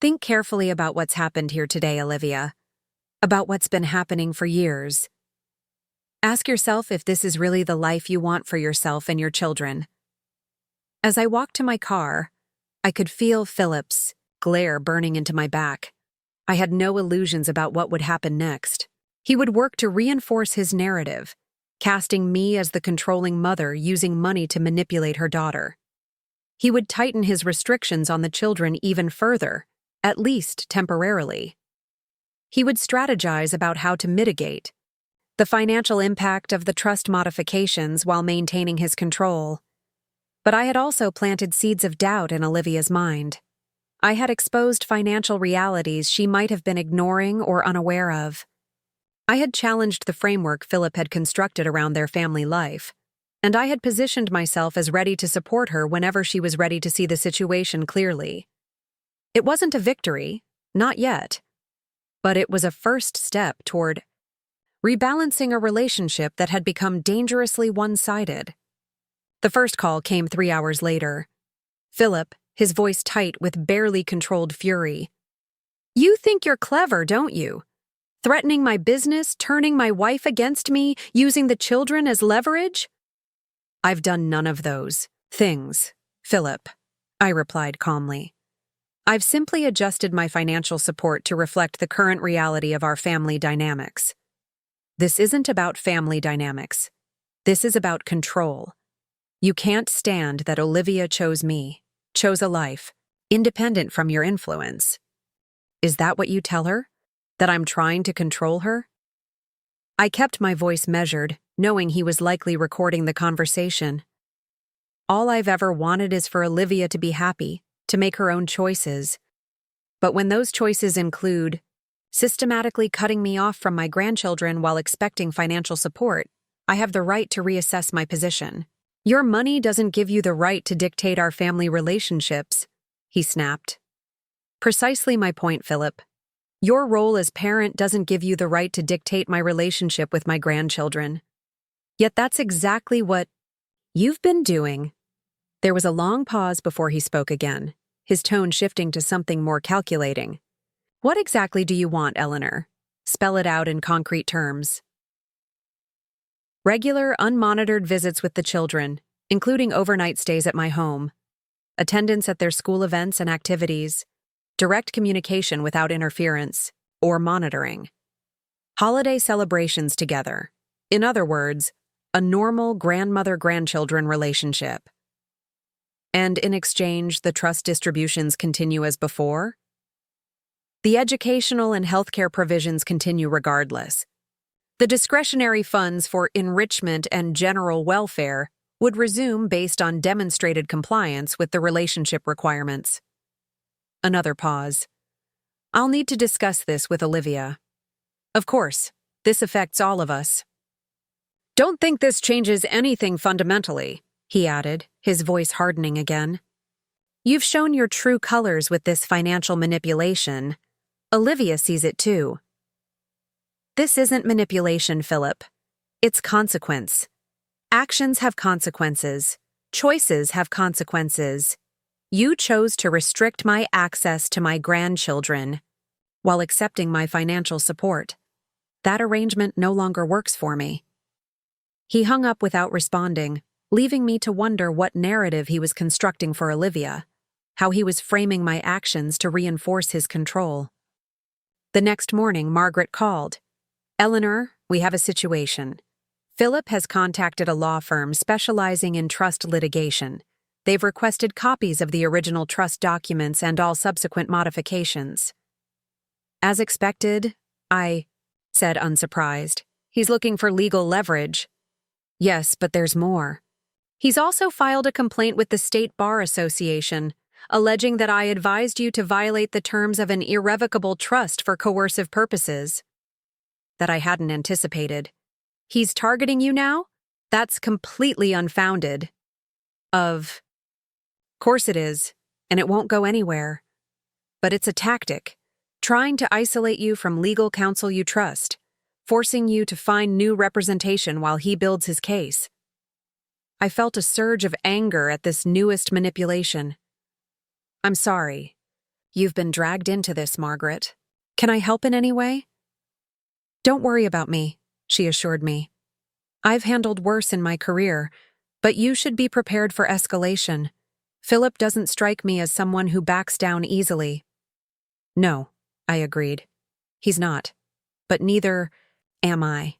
S1: Think carefully about what's happened here today, Olivia. About what's been happening for years. Ask yourself if this is really the life you want for yourself and your children. As I walked to my car, I could feel Philip's glare burning into my back. I had no illusions about what would happen next. He would work to reinforce his narrative, casting me as the controlling mother using money to manipulate her daughter. He would tighten his restrictions on the children even further, at least temporarily. He would strategize about how to mitigate the financial impact of the trust modifications while maintaining his control. But I had also planted seeds of doubt in Olivia's mind. I had exposed financial realities she might have been ignoring or unaware of. I had challenged the framework Philip had constructed around their family life, and I had positioned myself as ready to support her whenever she was ready to see the situation clearly. It wasn't a victory, not yet, but it was a first step toward rebalancing a relationship that had become dangerously one-sided. The first call came 3 hours later. Philip, his voice tight with barely controlled fury. You think you're clever, don't you? Threatening my business, turning my wife against me, using the children as leverage? I've done none of those things, Philip, I replied calmly. I've simply adjusted my financial support to reflect the current reality of our family dynamics. This isn't about family dynamics. This is about control. You can't stand that Olivia chose me, chose a life, independent from your influence. Is that what you tell her? That I'm trying to control her? I kept my voice measured, knowing he was likely recording the conversation. All I've ever wanted is for Olivia to be happy, to make her own choices. But when those choices include systematically cutting me off from my grandchildren while expecting financial support, I have the right to reassess my position. Your money doesn't give you the right to dictate our family relationships, he snapped. Precisely my point, Philip. Your role as parent doesn't give you the right to dictate my relationship with my grandchildren. Yet that's exactly what you've been doing. There was a long pause before he spoke again, his tone shifting to something more calculating. What exactly do you want, Eleanor? Spell it out in concrete terms. Regular, unmonitored visits with the children, including overnight stays at my home, attendance at their school events and activities, direct communication without interference or monitoring, holiday celebrations together. In other words, a normal grandmother-grandchildren relationship. And in exchange, the trust distributions continue as before? The educational and healthcare provisions continue regardless. The discretionary funds for enrichment and general welfare would resume based on demonstrated compliance with the relationship requirements. Another pause. I'll need to discuss this with Olivia. Of course, this affects all of us. Don't think this changes anything fundamentally, he added, his voice hardening again. You've shown your true colors with this financial manipulation. Olivia sees it too. This isn't manipulation, Philip. It's consequence. Actions have consequences. Choices have consequences. You chose to restrict my access to my grandchildren while accepting my financial support. That arrangement no longer works for me. He hung up without responding, leaving me to wonder what narrative he was constructing for Olivia, how he was framing my actions to reinforce his control. The next morning, Margaret called. "Eleanor, we have a situation. Phillip has contacted a law firm specializing in trust litigation. They've requested copies of the original trust documents and all subsequent modifications." "As expected," I said, unsurprised. "He's looking for legal leverage." "Yes, but there's more. He's also filed a complaint with the State Bar Association, alleging that I advised you to violate the terms of an irrevocable trust for coercive purposes." That I hadn't anticipated. "He's targeting you now? That's completely unfounded." "Of course it is, and it won't go anywhere. But it's a tactic, trying to isolate you from legal counsel you trust, forcing you to find new representation while he builds his case." I felt a surge of anger at this newest manipulation. "I'm sorry. You've been dragged into this, Margaret. Can I help in any way?" "Don't worry about me," she assured me. "I've handled worse in my career, but you should be prepared for escalation. Phillip doesn't strike me as someone who backs down easily." "No," I agreed. "He's not. But neither am I."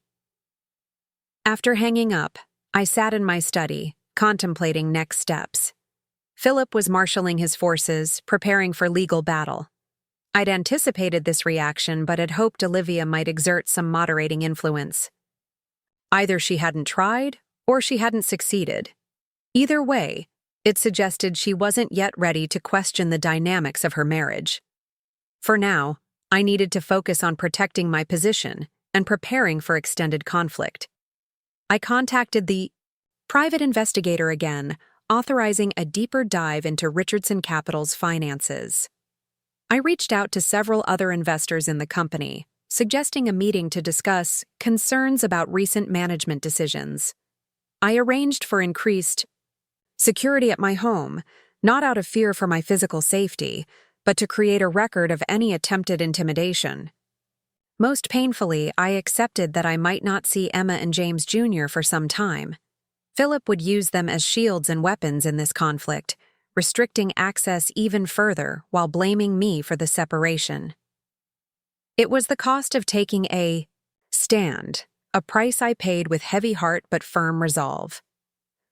S1: After hanging up, I sat in my study, contemplating next steps. Phillip was marshaling his forces, preparing for legal battle. I'd anticipated this reaction, but had hoped Olivia might exert some moderating influence. Either she hadn't tried, or she hadn't succeeded. Either way, it suggested she wasn't yet ready to question the dynamics of her marriage. For now, I needed to focus on protecting my position and preparing for extended conflict. I contacted the private investigator again, authorizing a deeper dive into Richardson Capital's finances. I reached out to several other investors in the company, suggesting a meeting to discuss concerns about recent management decisions. I arranged for increased security at my home, not out of fear for my physical safety, but to create a record of any attempted intimidation. Most painfully, I accepted that I might not see Emma and James Jr. for some time. Phillip would use them as shields and weapons in this conflict, restricting access even further while blaming me for the separation. It was the cost of taking a stand, a price I paid with heavy heart but firm resolve.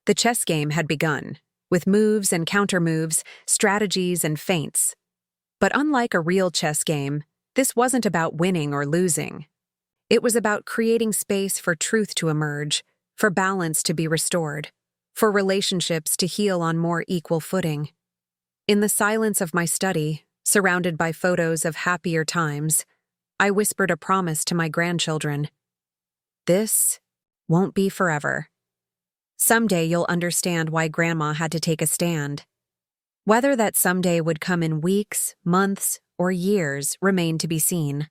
S1: The chess game had begun, with moves and countermoves, strategies and feints. But unlike a real chess game, this wasn't about winning or losing. It was about creating space for truth to emerge, for balance to be restored, for relationships to heal on more equal footing. In the silence of my study, surrounded by photos of happier times, I whispered a promise to my grandchildren. This won't be forever. Someday you'll understand why Grandma had to take a stand. Whether that someday would come in weeks, months, or years remained to be seen.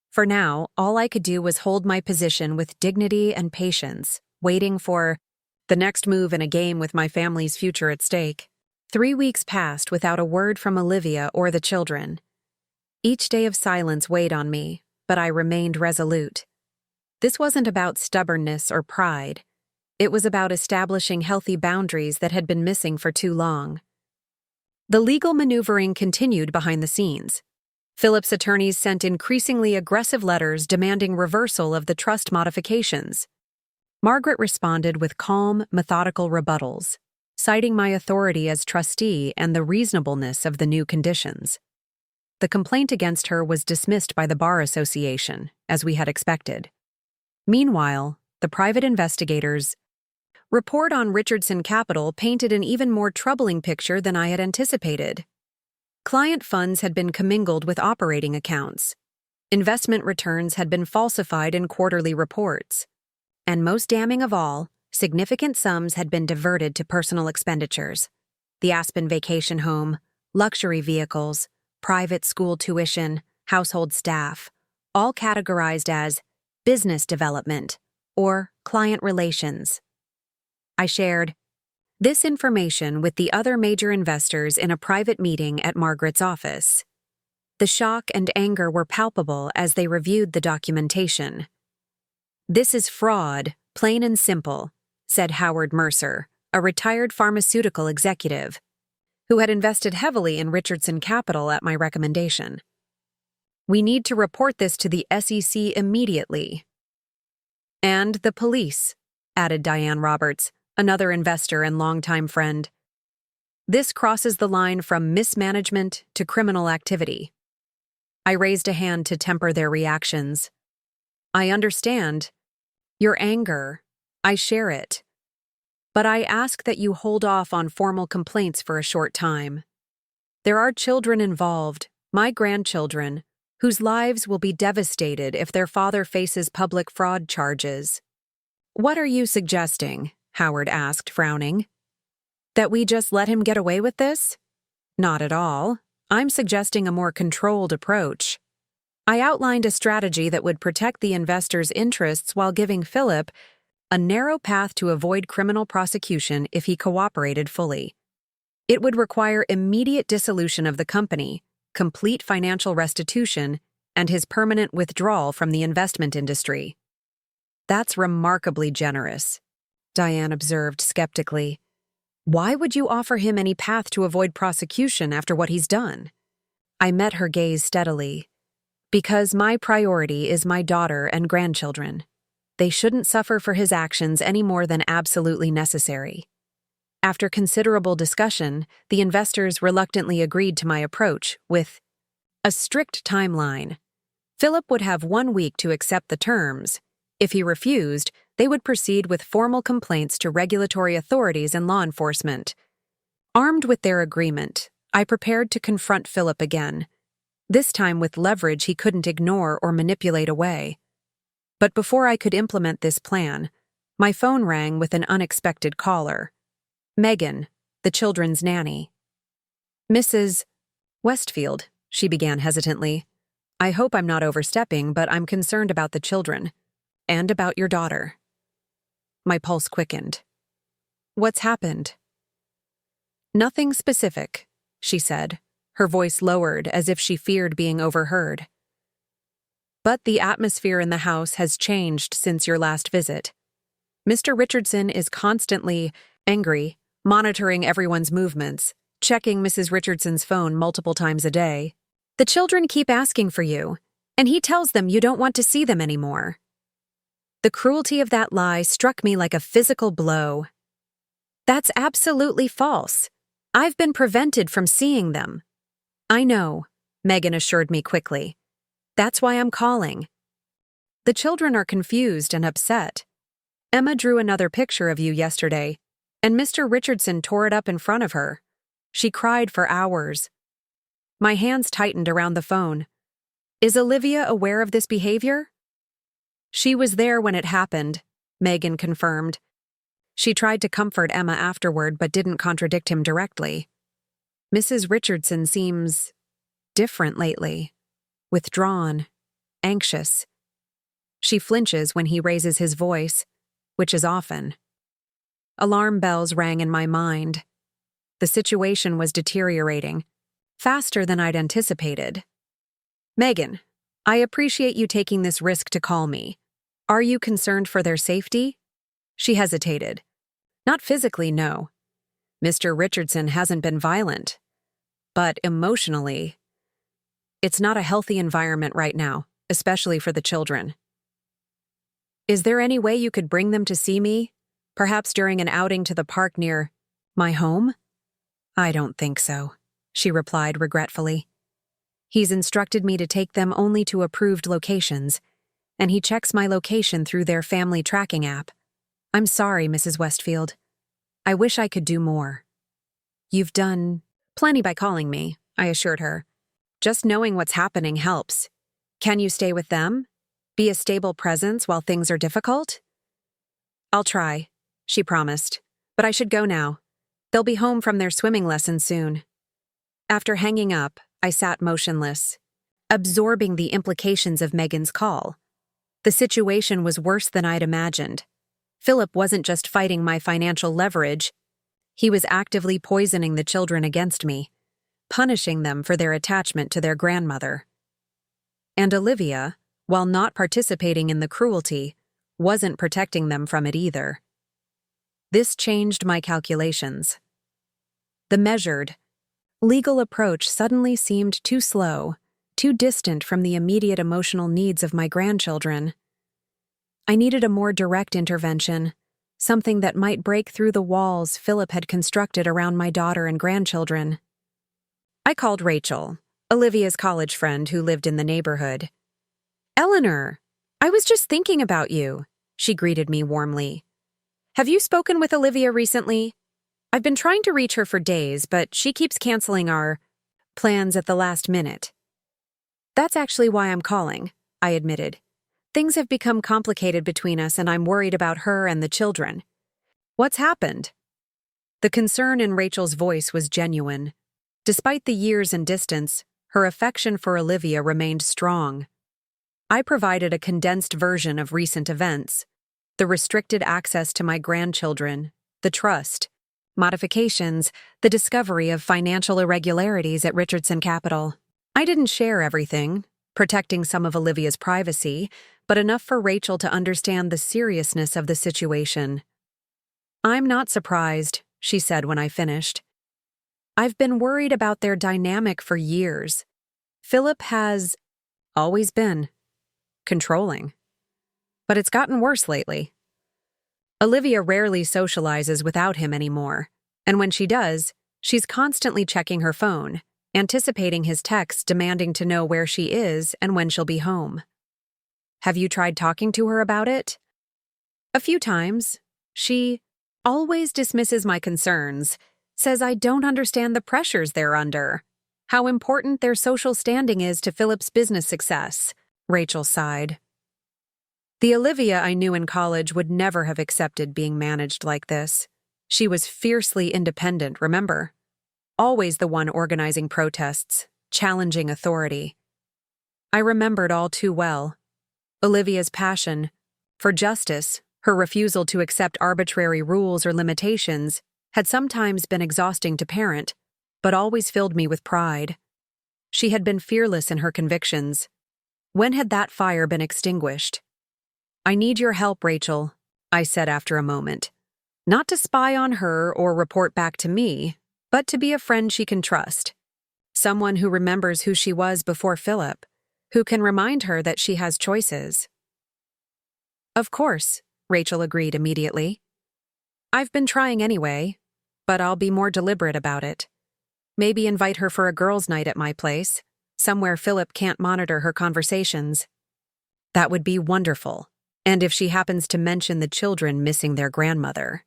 S1: For now, all I could do was hold my position with dignity and patience, waiting for the next move in a game with my family's future at stake. 3 weeks passed without a word from Olivia or the children. Each day of silence weighed on me, but I remained resolute. This wasn't about stubbornness or pride. It was about establishing healthy boundaries that had been missing for too long. The legal maneuvering continued behind the scenes. Phillip's attorneys sent increasingly aggressive letters demanding reversal of the trust modifications. Margaret responded with calm, methodical rebuttals, citing my authority as trustee and the reasonableness of the new conditions. The complaint against her was dismissed by the Bar Association, as we had expected. Meanwhile, the private investigators' report on Richardson Capital painted an even more troubling picture than I had anticipated. Client funds had been commingled with operating accounts. Investment returns had been falsified in quarterly reports. And most damning of all, significant sums had been diverted to personal expenditures. The Aspen vacation home, luxury vehicles, private school tuition, household staff, all categorized as business development or client relations. I shared this information with the other major investors in a private meeting at Margaret's office. The shock and anger were palpable as they reviewed the documentation. "This is fraud, plain and simple," said Howard Mercer, a retired pharmaceutical executive, who had invested heavily in Richardson Capital at my recommendation. "We need to report this to the SEC immediately." "And the police," added Diane Roberts, another investor and longtime friend. "This crosses the line from mismanagement to criminal activity." I raised a hand to temper their reactions. "I understand your anger. I share it. But I ask that you hold off on formal complaints for a short time. There are children involved, my grandchildren, whose lives will be devastated if their father faces public fraud charges." "What are you suggesting?" Howard asked, frowning. "That we just let him get away with this?" "Not at all. I'm suggesting a more controlled approach. I outlined a strategy that would protect the investor's interests while giving Phillip a narrow path to avoid criminal prosecution if he cooperated fully. It would require immediate dissolution of the company, complete financial restitution, and his permanent withdrawal from the investment industry." "That's remarkably generous," Diane observed skeptically. "Why would you offer him any path to avoid prosecution after what he's done?" I met her gaze steadily. "Because my priority is my daughter and grandchildren. They shouldn't suffer for his actions any more than absolutely necessary." After considerable discussion, the investors reluctantly agreed to my approach with a strict timeline. Phillip would have 1 week to accept the terms. If he refused, they would proceed with formal complaints to regulatory authorities and law enforcement. Armed with their agreement, I prepared to confront Phillip again, this time with leverage he couldn't ignore or manipulate away. But before I could implement this plan, my phone rang with an unexpected caller. Megan, the children's nanny. "Mrs. Westfield," she began hesitantly. "I hope I'm not overstepping, but I'm concerned about the children. And about your daughter." My pulse quickened. "What's happened?" "Nothing specific," she said, her voice lowered as if she feared being overheard. "But the atmosphere in the house has changed since your last visit. Mr. Richardson is constantly angry, monitoring everyone's movements, checking Mrs. Richardson's phone multiple times a day. The children keep asking for you, and he tells them you don't want to see them anymore." The cruelty of that lie struck me like a physical blow. "That's absolutely false. I've been prevented from seeing them." "I know," Megan assured me quickly. "That's why I'm calling. The children are confused and upset. Emma drew another picture of you yesterday, and Mr. Richardson tore it up in front of her. She cried for hours." My hands tightened around the phone. "Is Olivia aware of this behavior?" "She was there when it happened," Megan confirmed. She tried to comfort Emma afterward but didn't contradict him directly. "Mrs. Richardson seems different lately. Withdrawn, anxious. She flinches when he raises his voice, which is often." Alarm bells rang in my mind. The situation was deteriorating, faster than I'd anticipated. "Megan, I appreciate you taking this risk to call me. Are you concerned for their safety?" She hesitated. "Not physically, no. Mr. Richardson hasn't been violent. But emotionally, it's not a healthy environment right now, especially for the children." "Is there any way you could bring them to see me? Perhaps during an outing to the park near my home?" "I don't think so," she replied regretfully. "He's instructed me to take them only to approved locations, and he checks my location through their family tracking app. I'm sorry, Mrs. Westfield. I wish I could do more." "You've done plenty by calling me," I assured her. "Just knowing what's happening helps. Can you stay with them? Be a stable presence while things are difficult?" "I'll try," she promised, "but I should go now. They'll be home from their swimming lesson soon." After hanging up, I sat motionless, absorbing the implications of Megan's call. The situation was worse than I'd imagined. Phillip wasn't just fighting my financial leverage, he was actively poisoning the children against me, punishing them for their attachment to their grandmother. And Olivia, while not participating in the cruelty, wasn't protecting them from it either. This changed my calculations. The measured, legal approach suddenly seemed too slow, too distant from the immediate emotional needs of my grandchildren. I needed a more direct intervention, something that might break through the walls Phillip had constructed around my daughter and grandchildren. I called Rachel, Olivia's college friend who lived in the neighborhood. "Eleanor, I was just thinking about you," she greeted me warmly. "Have you spoken with Olivia recently? I've been trying to reach her for days, but she keeps canceling our plans at the last minute." "That's actually why I'm calling," I admitted. "Things have become complicated between us and I'm worried about her and the children." "What's happened?" The concern in Rachel's voice was genuine. Despite the years and distance, her affection for Olivia remained strong. I provided a condensed version of recent events: the restricted access to my grandchildren, the trust, modifications, the discovery of financial irregularities at Richardson Capital. I didn't share everything, protecting some of Olivia's privacy, but enough for Rachel to understand the seriousness of the situation. "I'm not surprised," she said when I finished. "I've been worried about their dynamic for years. Phillip has always been controlling. But it's gotten worse lately. Olivia rarely socializes without him anymore, and when she does, she's constantly checking her phone, anticipating his texts demanding to know where she is and when she'll be home." "Have you tried talking to her about it?" "A few times. She always dismisses my concerns, says I don't understand the pressures they're under, how important their social standing is to Phillip's business success." Rachel sighed. The Olivia I knew in college would never have accepted being managed like this. She was fiercely independent, remember? Always the one organizing protests, challenging authority. I remembered all too well. Olivia's passion for justice, her refusal to accept arbitrary rules or limitations, had sometimes been exhausting to parent, but always filled me with pride. She had been fearless in her convictions. When had that fire been extinguished? "I need your help, Rachel," I said after a moment. "Not to spy on her or report back to me, but to be a friend she can trust. Someone who remembers who she was before Phillip, who can remind her that she has choices." "Of course," Rachel agreed immediately. "I've been trying anyway, but I'll be more deliberate about it. Maybe invite her for a girls' night at my place, somewhere Phillip can't monitor her conversations." "That would be wonderful. And if she happens to mention the children missing their grandmother."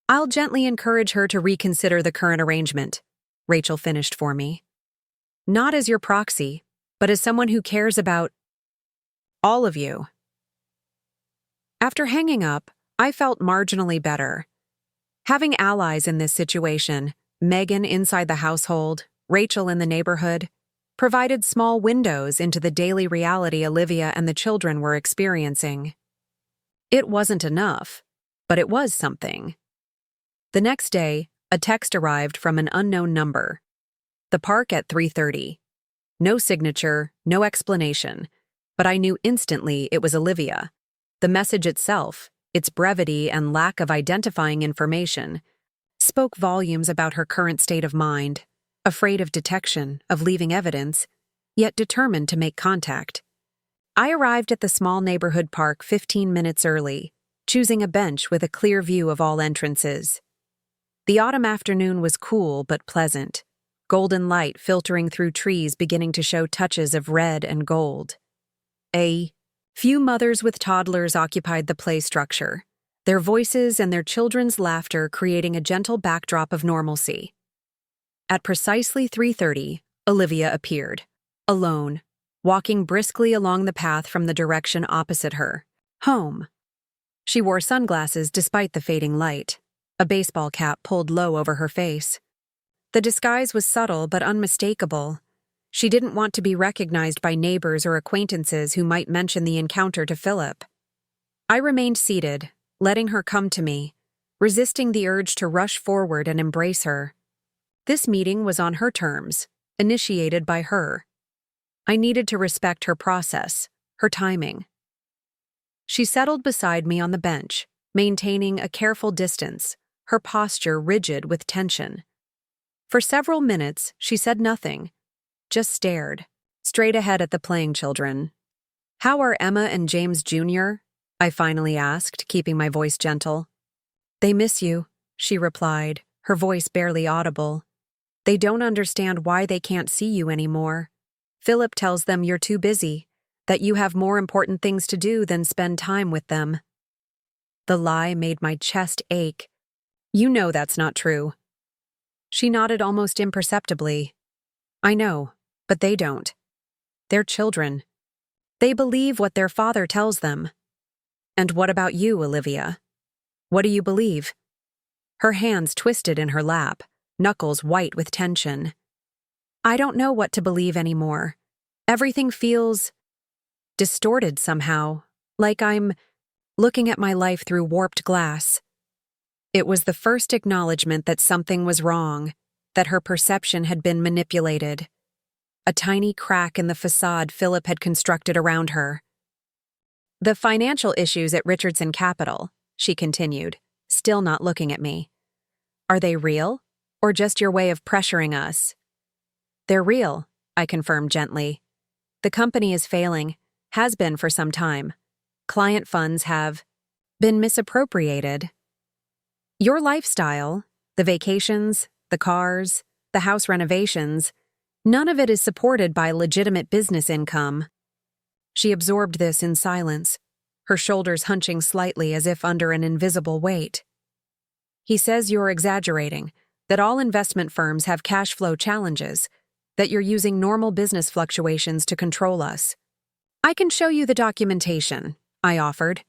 S1: "I'll gently encourage her to reconsider the current arrangement," Rachel finished for me. "Not as your proxy, but as someone who cares about all of you." After hanging up, I felt marginally better. Having allies in this situation, Megan inside the household, Rachel in the neighborhood, provided small windows into the daily reality Olivia and the children were experiencing. It wasn't enough, but it was something. The next day, a text arrived from an unknown number. "The park at 3:30. No signature, no explanation, but I knew instantly it was Olivia. The message itself, its brevity and lack of identifying information, spoke volumes about her current state of mind. Afraid of detection, of leaving evidence, yet determined to make contact. I arrived at the small neighborhood park 15 minutes early, choosing a bench with a clear view of all entrances. The autumn afternoon was cool but pleasant, golden light filtering through trees beginning to show touches of red and gold. A few mothers with toddlers occupied the play structure, their voices and their children's laughter creating a gentle backdrop of normalcy. At precisely 3:30, Olivia appeared, alone, walking briskly along the path from the direction opposite her, home. She wore sunglasses despite the fading light, a baseball cap pulled low over her face. The disguise was subtle but unmistakable. She didn't want to be recognized by neighbors or acquaintances who might mention the encounter to Philip. I remained seated, letting her come to me, resisting the urge to rush forward and embrace her. This meeting was on her terms, initiated by her. I needed to respect her process, her timing. She settled beside me on the bench, maintaining a careful distance, her posture rigid with tension. For several minutes, she said nothing, just stared, straight ahead at the playing children. "How are Emma and James Jr.?" I finally asked, keeping my voice gentle. "They miss you," she replied, her voice barely audible. "They don't understand why they can't see you anymore. Philip tells them you're too busy, that you have more important things to do than spend time with them." The lie made my chest ache. "You know that's not true." She nodded almost imperceptibly. "I know, but they don't. They're children. They believe what their father tells them." "And what about you, Olivia? What do you believe?" Her hands twisted in her lap, knuckles white with tension. "I don't know what to believe anymore. Everything feels distorted somehow, like I'm looking at my life through warped glass." It was the first acknowledgement that something was wrong, that her perception had been manipulated. A tiny crack in the facade Philip had constructed around her. "The financial issues at Richardson Capital," she continued, still not looking at me. "Are they real, or just your way of pressuring us?" "They're real," I confirmed gently. "The company is failing, has been for some time. Client funds have been misappropriated. Your lifestyle, the vacations, the cars, the house renovations, none of it is supported by legitimate business income." She absorbed this in silence, her shoulders hunching slightly as if under an invisible weight. "He says you're exaggerating, that all investment firms have cash flow challenges, that you're using normal business fluctuations to control us." "I can show you the documentation," I offered.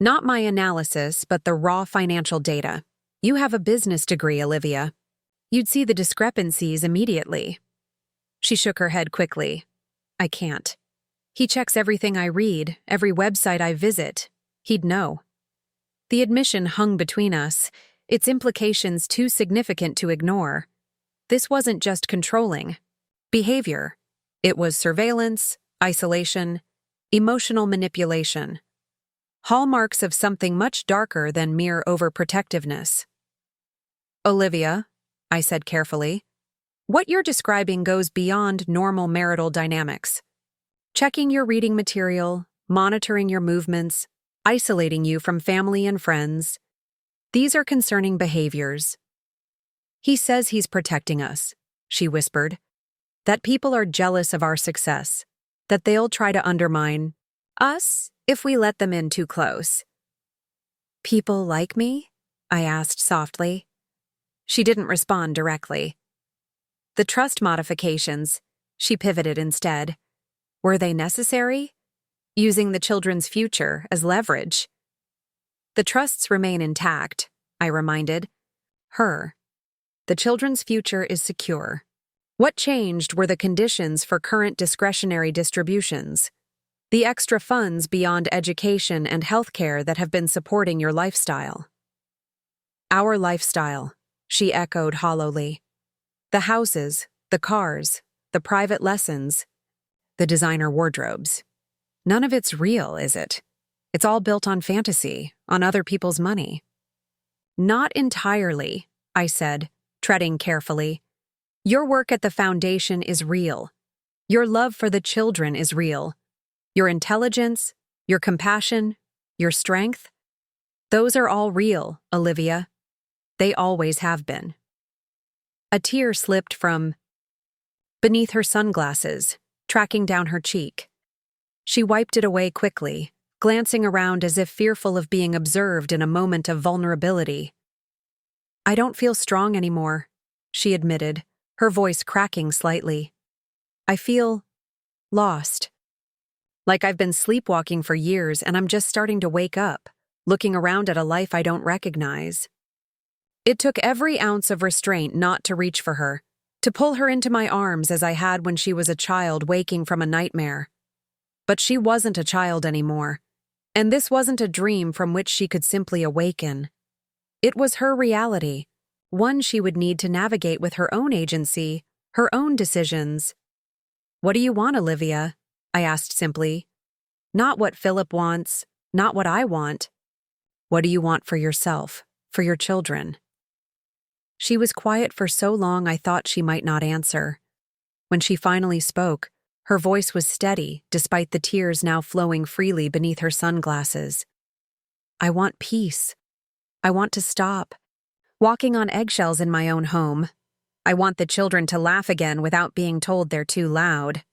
S1: "Not my analysis, but the raw financial data. You have a business degree, Olivia. You'd see the discrepancies immediately." She shook her head quickly. "I can't. He checks everything I read, every website I visit. He'd know." The admission hung between us, its implications too significant to ignore. This wasn't just controlling behavior. It was surveillance, isolation, emotional manipulation. Hallmarks of something much darker than mere overprotectiveness. "Olivia," I said carefully, "what you're describing goes beyond normal marital dynamics. Checking your reading material, monitoring your movements, isolating you from family and friends. These are concerning behaviors." "He says he's protecting us," she whispered. "That people are jealous of our success, that they'll try to undermine us if we let them in too close." "People like me?" I asked softly. She didn't respond directly. "The trust modifications," she pivoted instead. "Were they necessary? Using the children's future as leverage?" "The trusts remain intact," I reminded her. "The children's future is secure. What changed were the conditions for current discretionary distributions. The extra funds beyond education and healthcare that have been supporting your lifestyle." "Our lifestyle," she echoed hollowly. "The houses, the cars, the private lessons, the designer wardrobes. None of it's real, is it? It's all built on fantasy, on other people's money." "Not entirely," I said, treading carefully. "Your work at the foundation is real. Your love for the children is real. Your intelligence, your compassion, your strength, those are all real, Olivia. They always have been." A tear slipped from beneath her sunglasses, tracking down her cheek. She wiped it away quickly, glancing around as if fearful of being observed in a moment of vulnerability. "I don't feel strong anymore," she admitted, her voice cracking slightly. "I feel lost. Like I've been sleepwalking for years and I'm just starting to wake up, looking around at a life I don't recognize." It took every ounce of restraint not to reach for her, to pull her into my arms as I had when she was a child waking from a nightmare. But she wasn't a child anymore, and this wasn't a dream from which she could simply awaken. It was her reality, one she would need to navigate with her own agency, her own decisions. "What do you want, Olivia?" I asked simply. Not what Phillip wants, not what I want. What do you want for yourself, for your children? She was quiet for so long I thought she might not answer. When she finally spoke, her voice was steady despite the tears now flowing freely beneath her sunglasses. "I want peace. I want to stop walking on eggshells in my own home. I want the children to laugh again without being told they're too loud.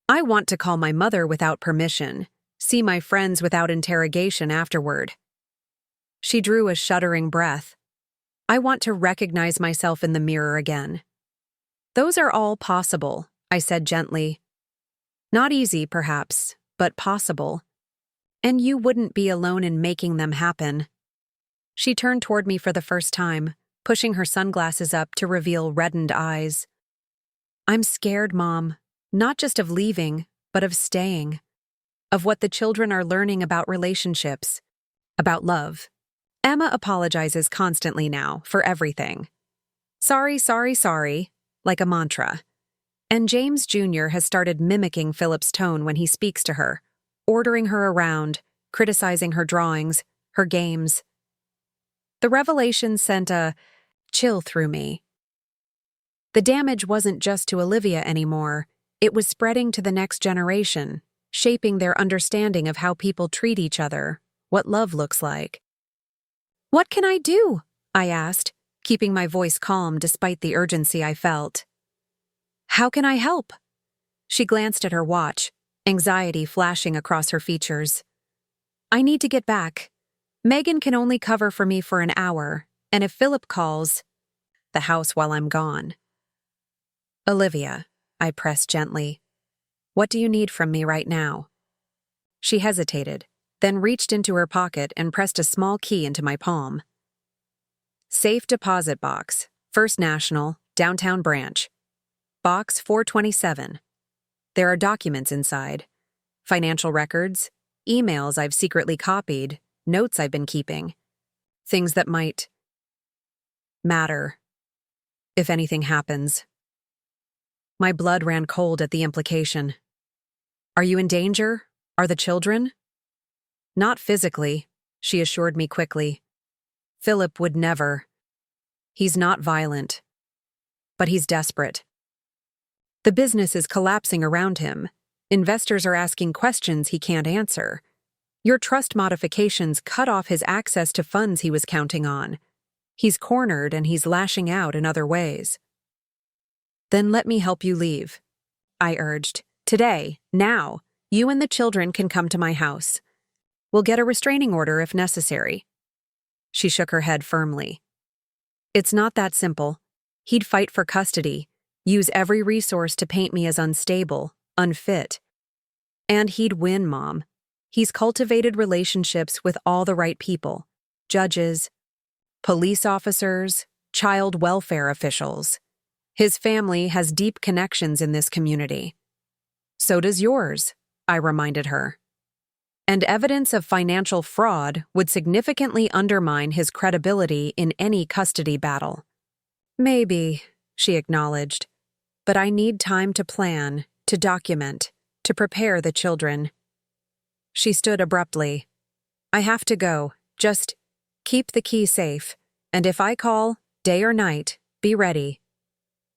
S1: I want to call my mother without permission, see my friends without interrogation afterward." She drew a shuddering breath. "I want to recognize myself in the mirror again." "Those are all possible," I said gently. "Not easy, perhaps, but possible. And you wouldn't be alone in making them happen." She turned toward me for the first time, pushing her sunglasses up to reveal reddened eyes. "I'm scared, Mom, not just of leaving, but of staying. Of what the children are learning about relationships, about love. Emma apologizes constantly now for everything. Sorry, sorry, sorry, like a mantra. And James Jr. has started mimicking Philip's tone when he speaks to her, ordering her around, criticizing her drawings, her games. The revelation sent a chill through me. The damage wasn't just to Olivia anymore, it was spreading to the next generation, shaping their understanding of how people treat each other, what love looks like. "What can I do?" I asked, keeping my voice calm despite the urgency I felt. "How can I help?" She glanced at her watch, anxiety flashing across her features. "I need to get back. Megan can only cover for me for an hour, and if Philip calls, the house while I'm gone." "Olivia," I pressed gently, "what do you need from me right now?" She hesitated, then reached into her pocket and pressed a small key into my palm. "Safe deposit box, First National, Downtown Branch. Box 427. There are documents inside. Financial records, emails I've secretly copied, notes I've been keeping. Things that might matter if anything happens." My blood ran cold at the implication. "Are you in danger? Are the children?" "Not physically," she assured me quickly. "Philip would never. He's not violent. But he's desperate. The business is collapsing around him. Investors are asking questions he can't answer. Your trust modifications cut off his access to funds he was counting on. He's cornered and he's lashing out in other ways." "Then let me help you leave," I urged. "Today, now, you and the children can come to my house. We'll get a restraining order if necessary." She shook her head firmly. "It's not that simple. He'd fight for custody, use every resource to paint me as unstable, unfit. And he'd win, Mom. He's cultivated relationships with all the right people: judges, police officers, child welfare officials. His family has deep connections in this community. So does yours," I reminded her. "And evidence of financial fraud would significantly undermine his credibility in any custody battle." "Maybe," she acknowledged, "but I need time to plan, to document, to prepare the children." She stood abruptly. "I have to go. Just keep the key safe, and if I call, day or night, be ready."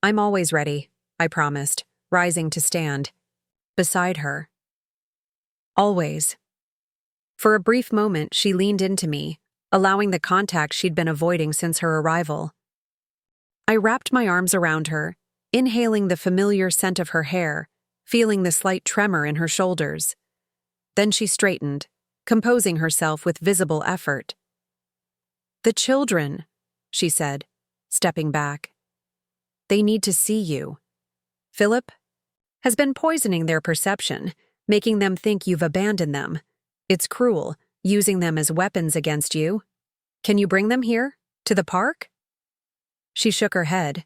S1: "I'm always ready," I promised, rising to stand beside her. "Always." For a brief moment, she leaned into me, allowing the contact she'd been avoiding since her arrival. I wrapped my arms around her, inhaling the familiar scent of her hair, feeling the slight tremor in her shoulders. Then she straightened, composing herself with visible effort. "The children," she said, stepping back. "They need to see you. Philip has been poisoning their perception, making them think you've abandoned them. It's cruel, using them as weapons against you. Can you bring them here, to the park?" She shook her head.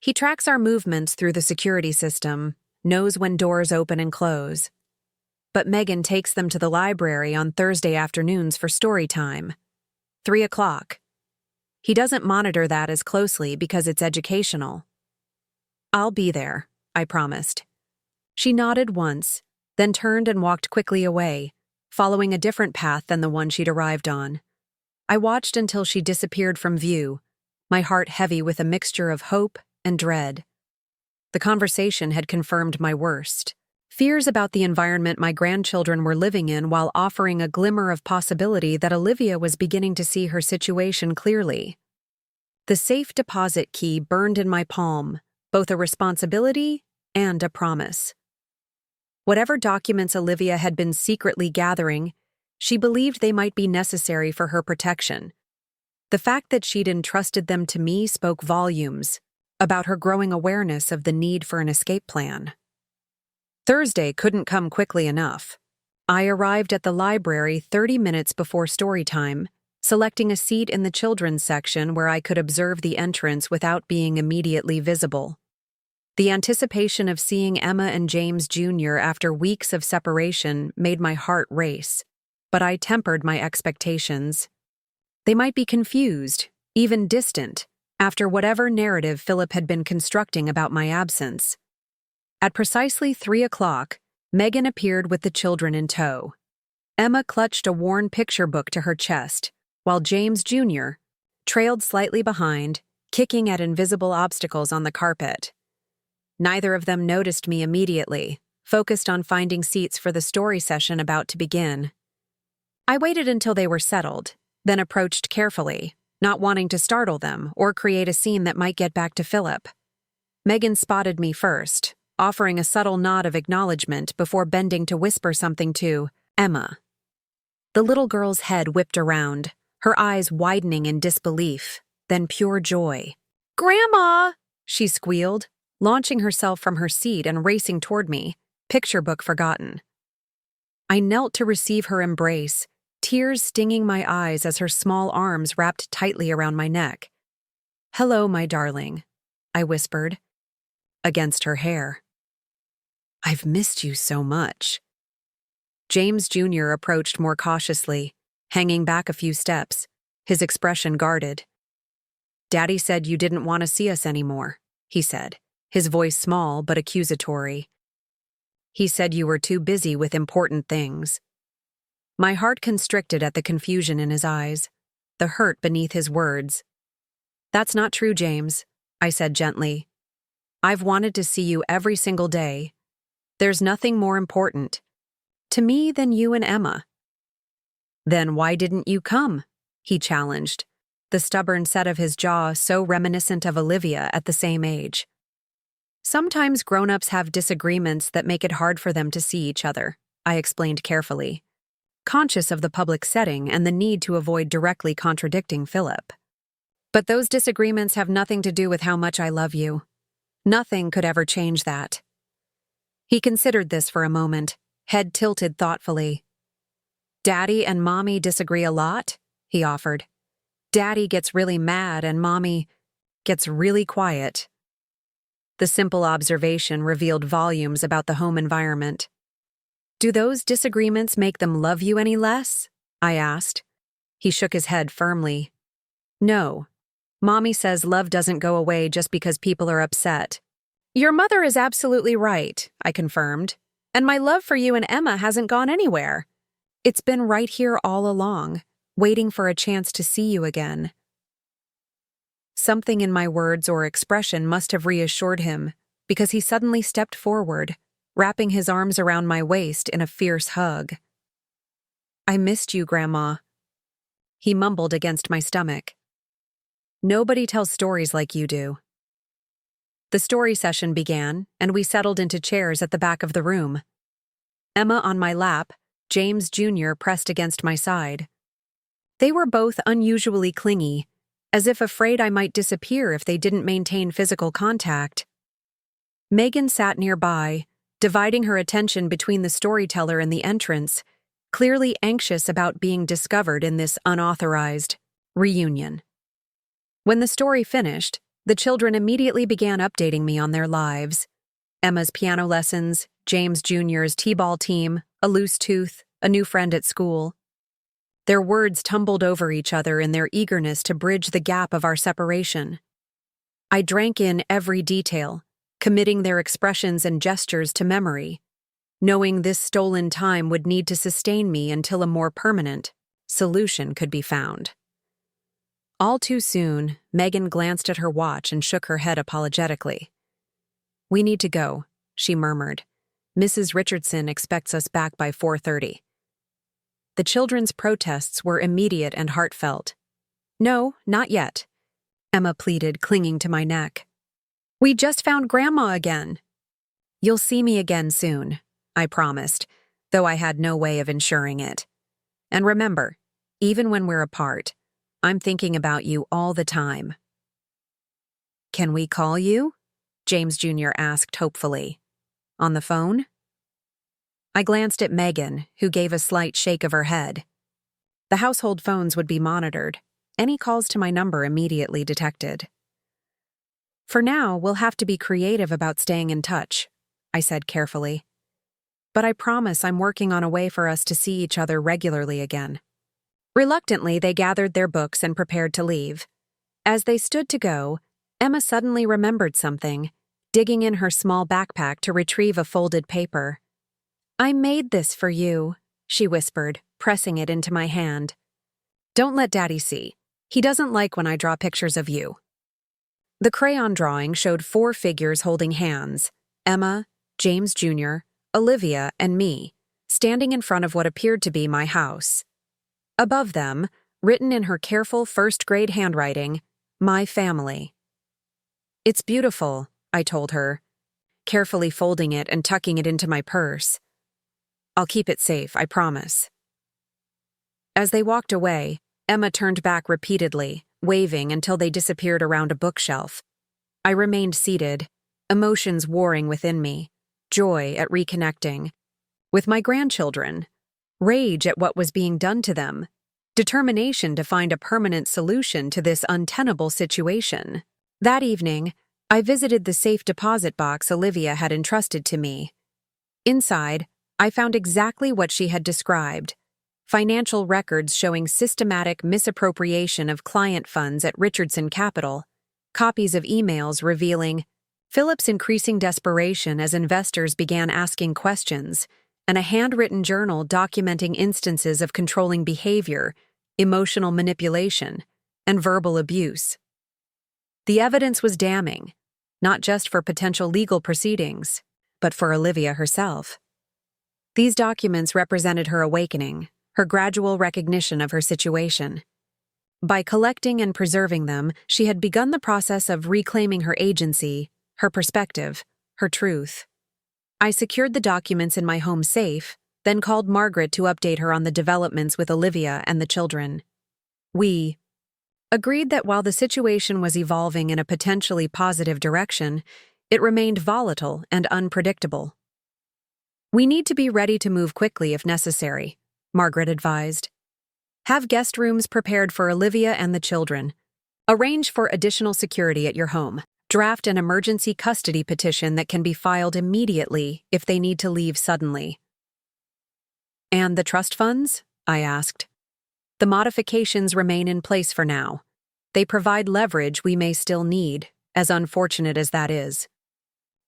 S1: He tracks our movements through the security system, knows when doors open and close. But Megan takes them to the library on Thursday afternoons for story time. 3 o'clock. He doesn't monitor that as closely because it's educational. I'll be there, I promised. She nodded once, then turned and walked quickly away, following a different path than the one she'd arrived on. I watched until she disappeared from view, my heart heavy with a mixture of hope and dread. The conversation had confirmed my worst. Fears about the environment my grandchildren were living in while offering a glimmer of possibility that Olivia was beginning to see her situation clearly. The safe deposit key burned in my palm, both a responsibility and a promise. Whatever documents Olivia had been secretly gathering, she believed they might be necessary for her protection. The fact that she'd entrusted them to me spoke volumes about her growing awareness of the need for an escape plan. Thursday couldn't come quickly enough. I arrived at the library 30 minutes before story time, selecting a seat in the children's section where I could observe the entrance without being immediately visible. The anticipation of seeing Emma and James Jr. after weeks of separation made my heart race, but I tempered my expectations. They might be confused, even distant, after whatever narrative Phillip had been constructing about my absence. At precisely 3 o'clock, Megan appeared with the children in tow. Emma clutched a worn picture book to her chest, while James Jr. trailed slightly behind, kicking at invisible obstacles on the carpet. Neither of them noticed me immediately, focused on finding seats for the story session about to begin. I waited until they were settled, then approached carefully, not wanting to startle them or create a scene that might get back to Phillip. Megan spotted me first, offering a subtle nod of acknowledgement before bending to whisper something to Emma. The little girl's head whipped around, her eyes widening in disbelief, then pure joy. "Grandma!" she squealed, launching herself from her seat and racing toward me, picture book forgotten. I knelt to receive her embrace, tears stinging my eyes as her small arms wrapped tightly around my neck. "Hello, my darling," I whispered, against her hair. "I've missed you so much." James Jr. approached more cautiously, hanging back a few steps, his expression guarded. "Daddy said you didn't want to see us anymore," he said, his voice small but accusatory. "He said you were too busy with important things." My heart constricted at the confusion in his eyes, the hurt beneath his words. "That's not true, James," I said gently. "I've wanted to see you every single day. There's nothing more important to me than you and Emma." "Then why didn't you come?" he challenged, the stubborn set of his jaw so reminiscent of Olivia at the same age. "Sometimes grown-ups have disagreements that make it hard for them to see each other," I explained carefully, conscious of the public setting and the need to avoid directly contradicting Phillip. "But those disagreements have nothing to do with how much I love you. Nothing could ever change that." He considered this for a moment, head tilted thoughtfully. "Daddy and Mommy disagree a lot," he offered. "Daddy gets really mad and Mommy gets really quiet." The simple observation revealed volumes about the home environment. "Do those disagreements make them love you any less?" I asked. He shook his head firmly. "No. Mommy says love doesn't go away just because people are upset." "Your mother is absolutely right," I confirmed. "And my love for you and Emma hasn't gone anywhere. It's been right here all along, waiting for a chance to see you again." Something in my words or expression must have reassured him, because he suddenly stepped forward, wrapping his arms around my waist in a fierce hug. "I missed you, Grandma," he mumbled against my stomach. "Nobody tells stories like you do." The story session began, and we settled into chairs at the back of the room. Emma on my lap, James Jr. pressed against my side. They were both unusually clingy, as if afraid I might disappear if they didn't maintain physical contact. Megan sat nearby, dividing her attention between the storyteller and the entrance, clearly anxious about being discovered in this unauthorized reunion. When the story finished, The children immediately began updating me on their lives. Emma's piano lessons, James Jr.'s t-ball team, a loose tooth, a new friend at school. Their words tumbled over each other in their eagerness to bridge the gap of our separation. I drank in every detail, committing their expressions and gestures to memory, knowing this stolen time would need to sustain me until a more permanent solution could be found. All too soon, Megan glanced at her watch and shook her head apologetically. "We need to go," she murmured. "Mrs. Richardson expects us back by 4:30. The children's protests were immediate and heartfelt. "No, not yet," Emma pleaded, clinging to my neck. "We just found Grandma again." "You'll see me again soon," I promised, though I had no way of ensuring it. "And remember, even when we're apart, I'm thinking about you all the time." "Can we call you?" James Jr. asked hopefully. "On the phone?" I glanced at Megan, who gave a slight shake of her head. The household phones would be monitored, any calls to my number immediately detected. "For now, we'll have to be creative about staying in touch," I said carefully. "But I promise I'm working on a way for us to see each other regularly again." Reluctantly, they gathered their books and prepared to leave. As they stood to go, Emma suddenly remembered something, digging in her small backpack to retrieve a folded paper. "I made this for you," she whispered, pressing it into my hand. "Don't let Daddy see. He doesn't like when I draw pictures of you." The crayon drawing showed 4 figures holding hands: Emma, James Jr., Olivia, and me, standing in front of what appeared to be my house. Above them, written in her careful first-grade handwriting, "My family." "It's beautiful," I told her, carefully folding it and tucking it into my purse. "I'll keep it safe, I promise." As they walked away, Emma turned back repeatedly, waving until they disappeared around a bookshelf. I remained seated, emotions warring within me, joy at reconnecting with my grandchildren, rage at what was being done to them, determination to find a permanent solution to this untenable situation. That evening, I visited the safe deposit box Olivia had entrusted to me. Inside, I found exactly what she had described: financial records showing systematic misappropriation of client funds at Richardson Capital, copies of emails revealing Philip's increasing desperation as investors began asking questions, and a handwritten journal documenting instances of controlling behavior, emotional manipulation, and verbal abuse. The evidence was damning, not just for potential legal proceedings, but for Olivia herself. These documents represented her awakening, her gradual recognition of her situation. By collecting and preserving them, she had begun the process of reclaiming her agency, her perspective, her truth. I secured the documents in my home safe, then called Margaret to update her on the developments with Olivia and the children. We agreed that while the situation was evolving in a potentially positive direction, it remained volatile and unpredictable. "We need to be ready to move quickly if necessary," Margaret advised. "Have guest rooms prepared for Olivia and the children. Arrange for additional security at your home. Draft an emergency custody petition that can be filed immediately if they need to leave suddenly." "And the trust funds?" I asked. "The modifications remain in place for now. They provide leverage we may still need, as unfortunate as that is."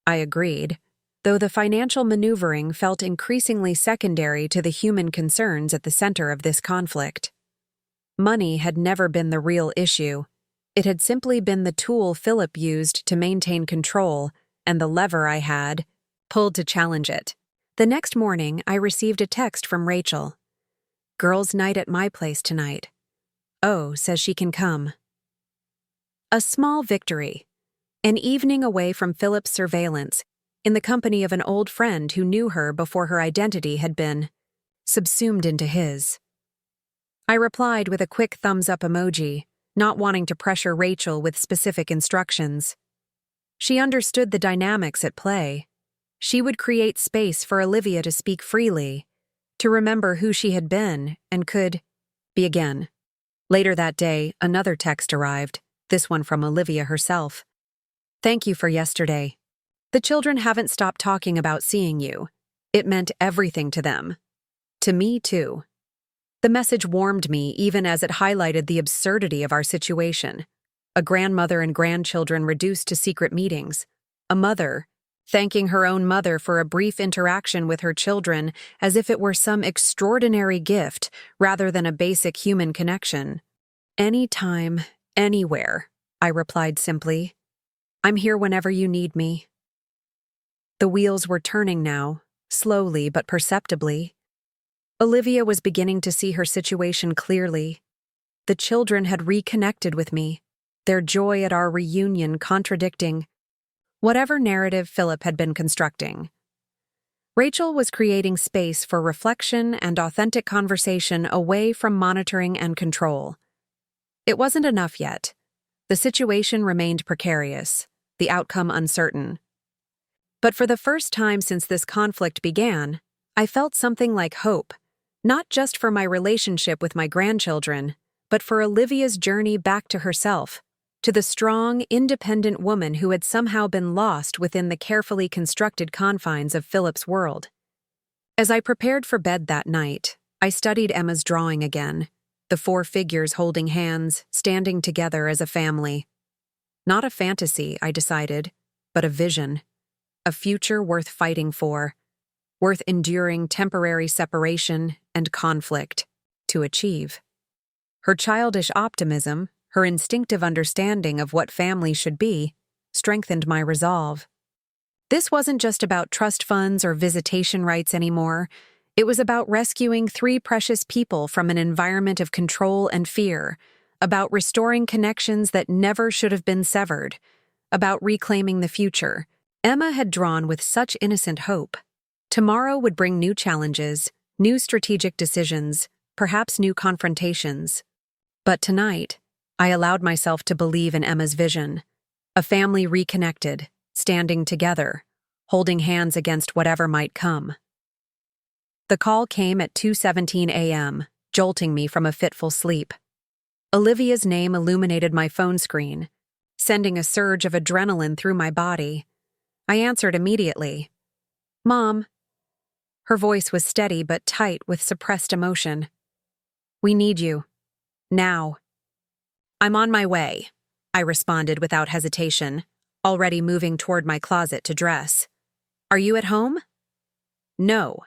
S1: I agreed, though the financial maneuvering felt increasingly secondary to the human concerns at the center of this conflict. Money had never been the real issue. It had simply been the tool Phillip used to maintain control, and the lever I had pulled to challenge it. The next morning, I received a text from Rachel. "Girls' night at my place tonight. Oh, says she can come." A small victory. An evening away from Philip's surveillance, in the company of an old friend who knew her before her identity had been subsumed into his. I replied with a quick thumbs-up emoji, not wanting to pressure Rachel with specific instructions. She understood the dynamics at play. She would create space for Olivia to speak freely, to remember who she had been and could be again. Later that day, another text arrived, this one from Olivia herself. Thank you for yesterday. The children haven't stopped talking about seeing you. It meant everything to them. To me, too. The message warmed me even as it highlighted the absurdity of our situation. A grandmother and grandchildren reduced to secret meetings. A mother thanking her own mother for a brief interaction with her children as if it were some extraordinary gift rather than a basic human connection. Anytime, anywhere, I replied simply. I'm here whenever you need me. The wheels were turning now, slowly but perceptibly. Olivia was beginning to see her situation clearly. The children had reconnected with me, their joy at our reunion contradicting whatever narrative Phillip had been constructing. Rachel was creating space for reflection and authentic conversation away from monitoring and control. It wasn't enough yet. The situation remained precarious, the outcome uncertain. But for the first time since this conflict began, I felt something like hope, not just for my relationship with my grandchildren, but for Olivia's journey back to herself, to the strong, independent woman who had somehow been lost within the carefully constructed confines of Philip's world. As I prepared for bed that night, I studied Emma's drawing again, the 4 figures holding hands, standing together as a family. Not a fantasy, I decided, but a vision. A future worth fighting for, worth enduring temporary separation and conflict to achieve. Her childish optimism, her instinctive understanding of what family should be, strengthened my resolve. This wasn't just about trust funds or visitation rights anymore. It was about rescuing 3 precious people from an environment of control and fear, about restoring connections that never should have been severed, about reclaiming the future Emma had drawn with such innocent hope. Tomorrow would bring new challenges, new strategic decisions, perhaps new confrontations. But tonight, I allowed myself to believe in Emma's vision. A family reconnected, standing together, holding hands against whatever might come. The call came at 2:17 a.m., jolting me from a fitful sleep. Olivia's name illuminated my phone screen, sending a surge of adrenaline through my body. I answered immediately. "Mom." Her voice was steady but tight with suppressed emotion. "We need you. Now." "I'm on my way," I responded without hesitation, already moving toward my closet to dress. "Are you at home?" "No.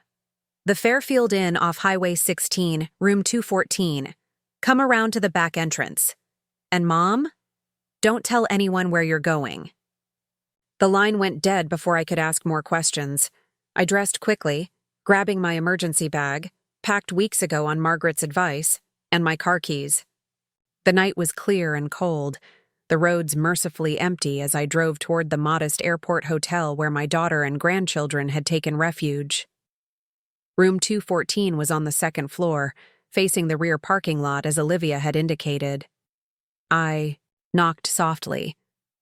S1: The Fairfield Inn off Highway 16, room 214. Come around to the back entrance. And Mom? Don't tell anyone where you're going." The line went dead before I could ask more questions. I dressed quickly, grabbing my emergency bag, packed weeks ago on Margaret's advice, and my car keys. The night was clear and cold, the roads mercifully empty as I drove toward the modest airport hotel where my daughter and grandchildren had taken refuge. Room 214 was on the 2nd floor, facing the rear parking lot as Olivia had indicated. I knocked softly,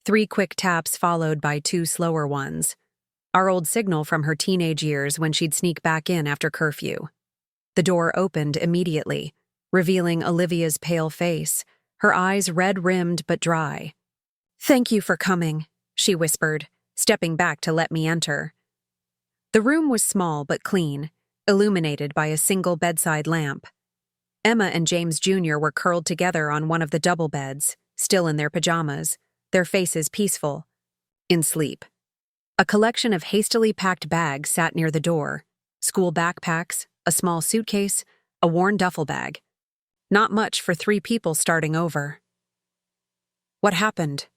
S1: 3 quick taps followed by 2 slower ones. Our old signal from her teenage years when she'd sneak back in after curfew. The door opened immediately, revealing Olivia's pale face, her eyes red-rimmed but dry. "Thank you for coming," she whispered, stepping back to let me enter. The room was small but clean, illuminated by a single bedside lamp. Emma and James Jr. were curled together on one of the double beds, still in their pajamas, their faces peaceful, in sleep. A collection of hastily packed bags sat near the door, school backpacks, a small suitcase, a worn duffel bag. Not much for 3 people starting over. "What happened?"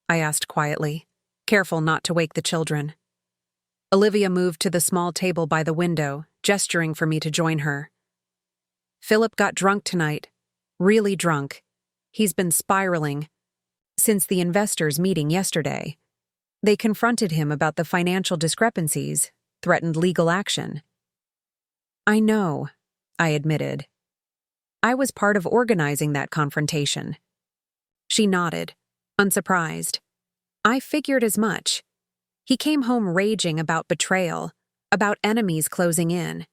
S1: I asked quietly, careful not to wake the children. Olivia moved to the small table by the window, gesturing for me to join her. "Philip got drunk tonight. Really drunk. He's been spiraling. Since the investors' meeting yesterday. They confronted him about the financial discrepancies, threatened legal action." "I know," I admitted. "I was part of organizing that confrontation." She nodded, unsurprised. "I figured as much. He came home raging about betrayal, about enemies closing in.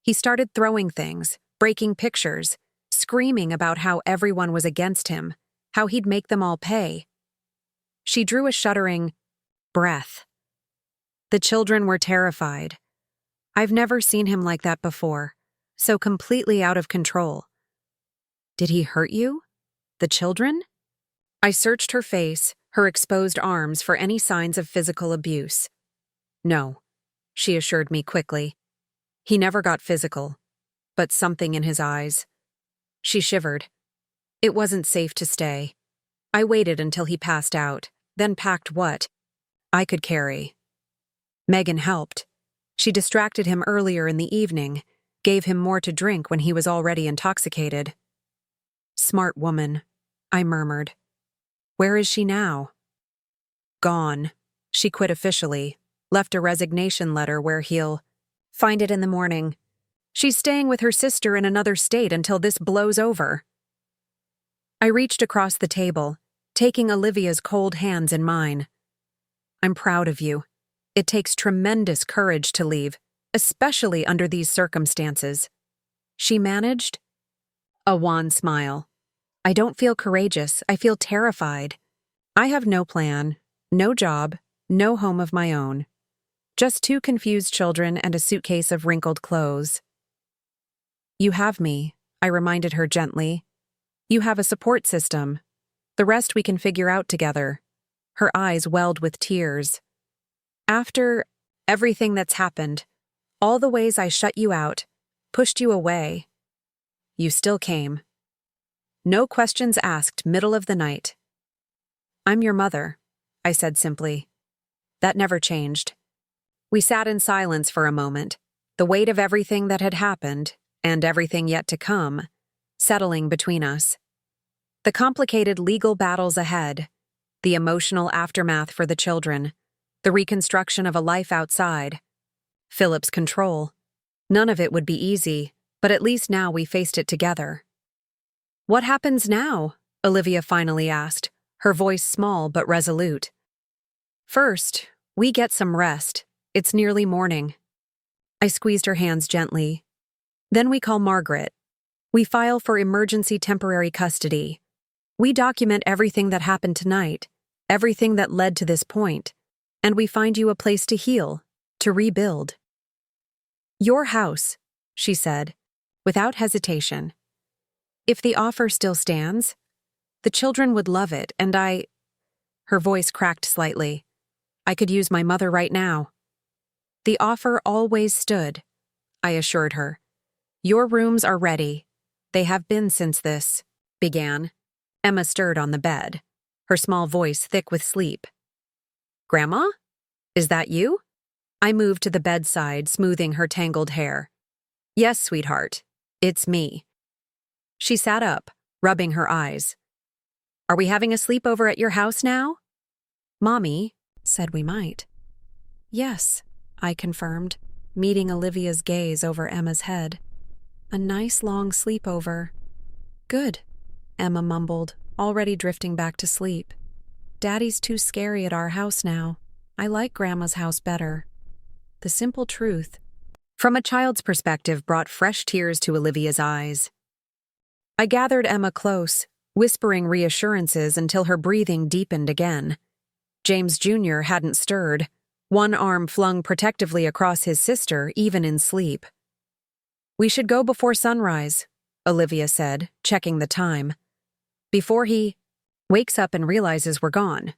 S1: He started throwing things, breaking pictures, screaming about how everyone was against him, how he'd make them all pay." She drew a shuddering, breath. The children were terrified. I've never seen him like that before, so completely out of control. Did he hurt you? The children? I searched her face, her exposed arms for any signs of physical abuse. No, she assured me quickly. He never got physical, but something in his eyes. She shivered. It wasn't safe to stay. I waited until he passed out, then packed what I could carry. Megan helped. She distracted him earlier in the evening, gave him more to drink when he was already intoxicated. Smart woman, I murmured. Where is she now? Gone. She quit officially, left a resignation letter where he'll find it in the morning. She's staying with her sister in another state until this blows over. I reached across the table, taking Olivia's cold hands in mine. I'm proud of you. It takes tremendous courage to leave, especially under these circumstances. She managed? A wan smile. I don't feel courageous, I feel terrified. I have no plan, no job, no home of my own. Just 2 confused children and a suitcase of wrinkled clothes. You have me, I reminded her gently. You have a support system. The rest we can figure out together. Her eyes welled with tears. After everything that's happened, all the ways I shut you out, pushed you away, you still came. No questions asked, middle of the night. I'm your mother, I said simply. That never changed. We sat in silence for a moment, the weight of everything that had happened, and everything yet to come, settling between us. The complicated legal battles ahead, the emotional aftermath for the children, the reconstruction of a life outside, Philip's control. None of it would be easy, but at least now we faced it together. What happens now? Olivia finally asked, her voice small but resolute. First, we get some rest. It's nearly morning. I squeezed her hands gently. Then we call Margaret. We file for emergency temporary custody. We document everything that happened tonight, everything that led to this point, and we find you a place to heal, to rebuild. Your house, she said, without hesitation. If the offer still stands, the children would love it, and Her voice cracked slightly. I could use my mother right now. The offer always stood, I assured her. Your rooms are ready. They have been since this began. Emma stirred on the bed, her small voice thick with sleep. Grandma? Is that you? I moved to the bedside, smoothing her tangled hair. Yes, sweetheart. It's me. She sat up, rubbing her eyes. Are we having a sleepover at your house now? Mommy said we might. Yes, I confirmed, meeting Olivia's gaze over Emma's head. A nice long sleepover. Good, Emma mumbled, already drifting back to sleep. Daddy's too scary at our house now. I like Grandma's house better. The simple truth, from a child's perspective, brought fresh tears to Olivia's eyes. I gathered Emma close, whispering reassurances until her breathing deepened again. James Jr. hadn't stirred, one arm flung protectively across his sister, even in sleep. We should go before sunrise, Olivia said, checking the time. Before he wakes up and realizes we're gone.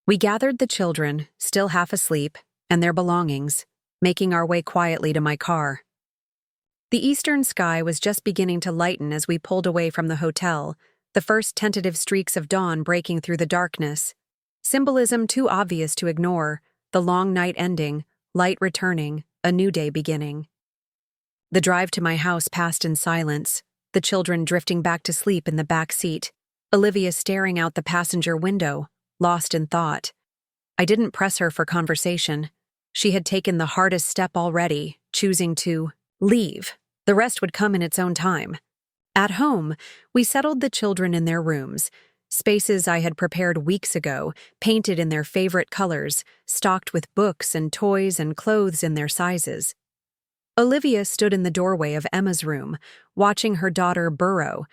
S1: We gathered the children, still half asleep, and their belongings, making our way quietly to my car. The eastern sky was just beginning to lighten as we pulled away from the hotel, the first tentative streaks of dawn breaking through the darkness. Symbolism too obvious to ignore, the long night ending, light returning, a new day beginning. The drive to my house passed in silence, the children drifting back to sleep in the back seat, Olivia staring out the passenger window, lost in thought. I didn't press her for conversation. She had taken the hardest step already, choosing to leave. The rest would come in its own time. At home, we settled the children in their rooms, spaces I had prepared weeks ago, painted in their favorite colors, stocked with books and toys and clothes in their sizes. Olivia stood in the doorway of Emma's room, watching her daughter burrow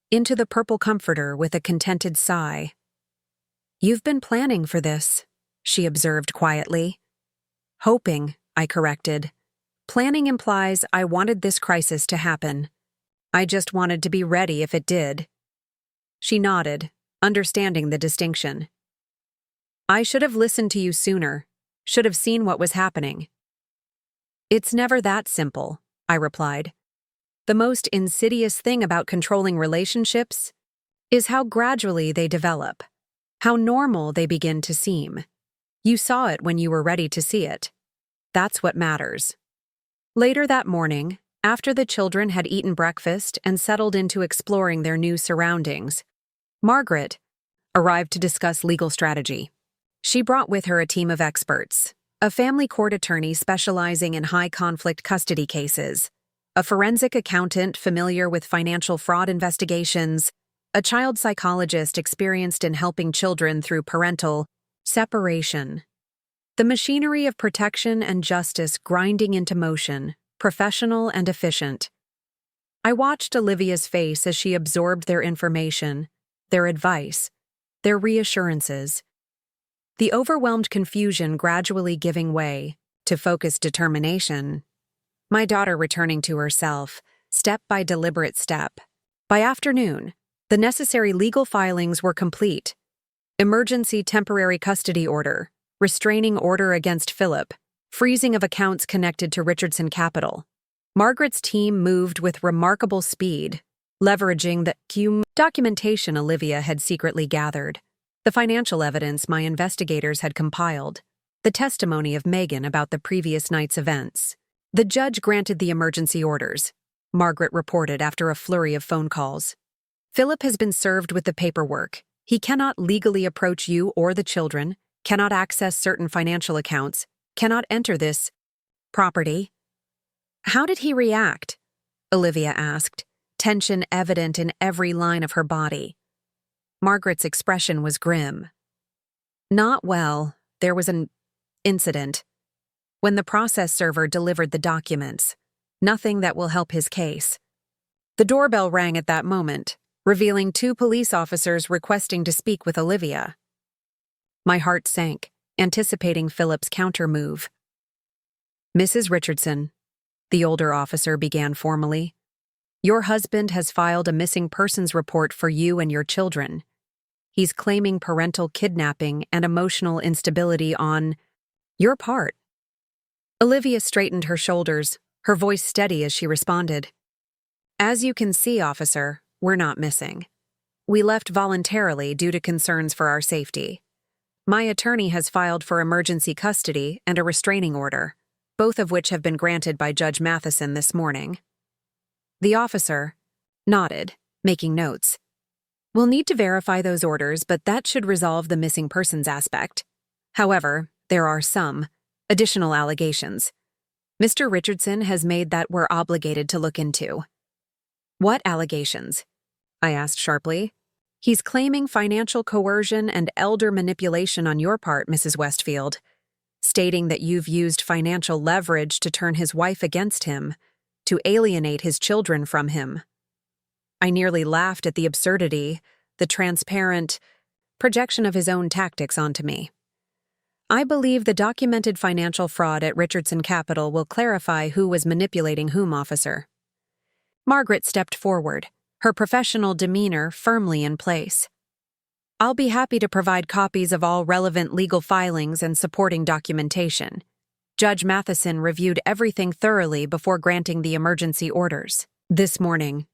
S1: into the purple comforter with a contented sigh. You've been planning for this, she observed quietly. Hoping, I corrected. Planning implies I wanted this crisis to happen. I just wanted to be ready if it did. She nodded, understanding the distinction. I should have listened to you sooner, should have seen what was happening. It's never that simple, I replied. The most insidious thing about controlling relationships is how gradually they develop, how normal they begin to seem. You saw it when you were ready to see it. That's what matters. Later that morning, after the children had eaten breakfast and settled into exploring their new surroundings, Margaret arrived to discuss legal strategy. She brought with her a team of experts, a family court attorney specializing in high-conflict custody cases, a forensic accountant familiar with financial fraud investigations, a child psychologist experienced in helping children through parental separation. The machinery of protection and justice grinding into motion, professional and efficient. I watched Olivia's face as she absorbed their information, their advice, their reassurances. The overwhelmed confusion gradually giving way to focused determination. My daughter returning to herself, step by deliberate step. By afternoon, the necessary legal filings were complete. Emergency temporary custody order, restraining order against Phillip, freezing of accounts connected to Richardson Capital. Margaret's team moved with remarkable speed, leveraging the documentation Olivia had secretly gathered, the financial evidence my investigators had compiled, the testimony of Megan about the previous night's events. The judge granted the emergency orders, Margaret reported after a flurry of phone calls. Phillip has been served with the paperwork. He cannot legally approach you or the children, cannot access certain financial accounts, cannot enter this property. How did he react? Olivia asked, tension evident in every line of her body. Margaret's expression was grim. Not well. There was an incident. When the process server delivered the documents, nothing that will help his case. The doorbell rang at that moment, revealing 2 police officers requesting to speak with Olivia. My heart sank, anticipating Philip's counter-move. Mrs. Richardson, the older officer began formally, your husband has filed a missing persons report for you and your children. He's claiming parental kidnapping and emotional instability on your part. Olivia straightened her shoulders, her voice steady as she responded. As you can see, officer, we're not missing. We left voluntarily due to concerns for our safety. My attorney has filed for emergency custody and a restraining order, both of which have been granted by Judge Matheson this morning. The officer nodded, making notes. We'll need to verify those orders, but that should resolve the missing persons aspect. However, there are some additional allegations. Mr. Richardson has made that we're obligated to look into. What allegations? I asked sharply. He's claiming financial coercion and elder manipulation on your part, Mrs. Westfield, stating that you've used financial leverage to turn his wife against him, to alienate his children from him. I nearly laughed at the absurdity, the transparent projection of his own tactics onto me. I believe the documented financial fraud at Richardson Capital will clarify who was manipulating whom, officer. Margaret stepped forward, her professional demeanor firmly in place. I'll be happy to provide copies of all relevant legal filings and supporting documentation. Judge Matheson reviewed everything thoroughly before granting the emergency orders. This morning,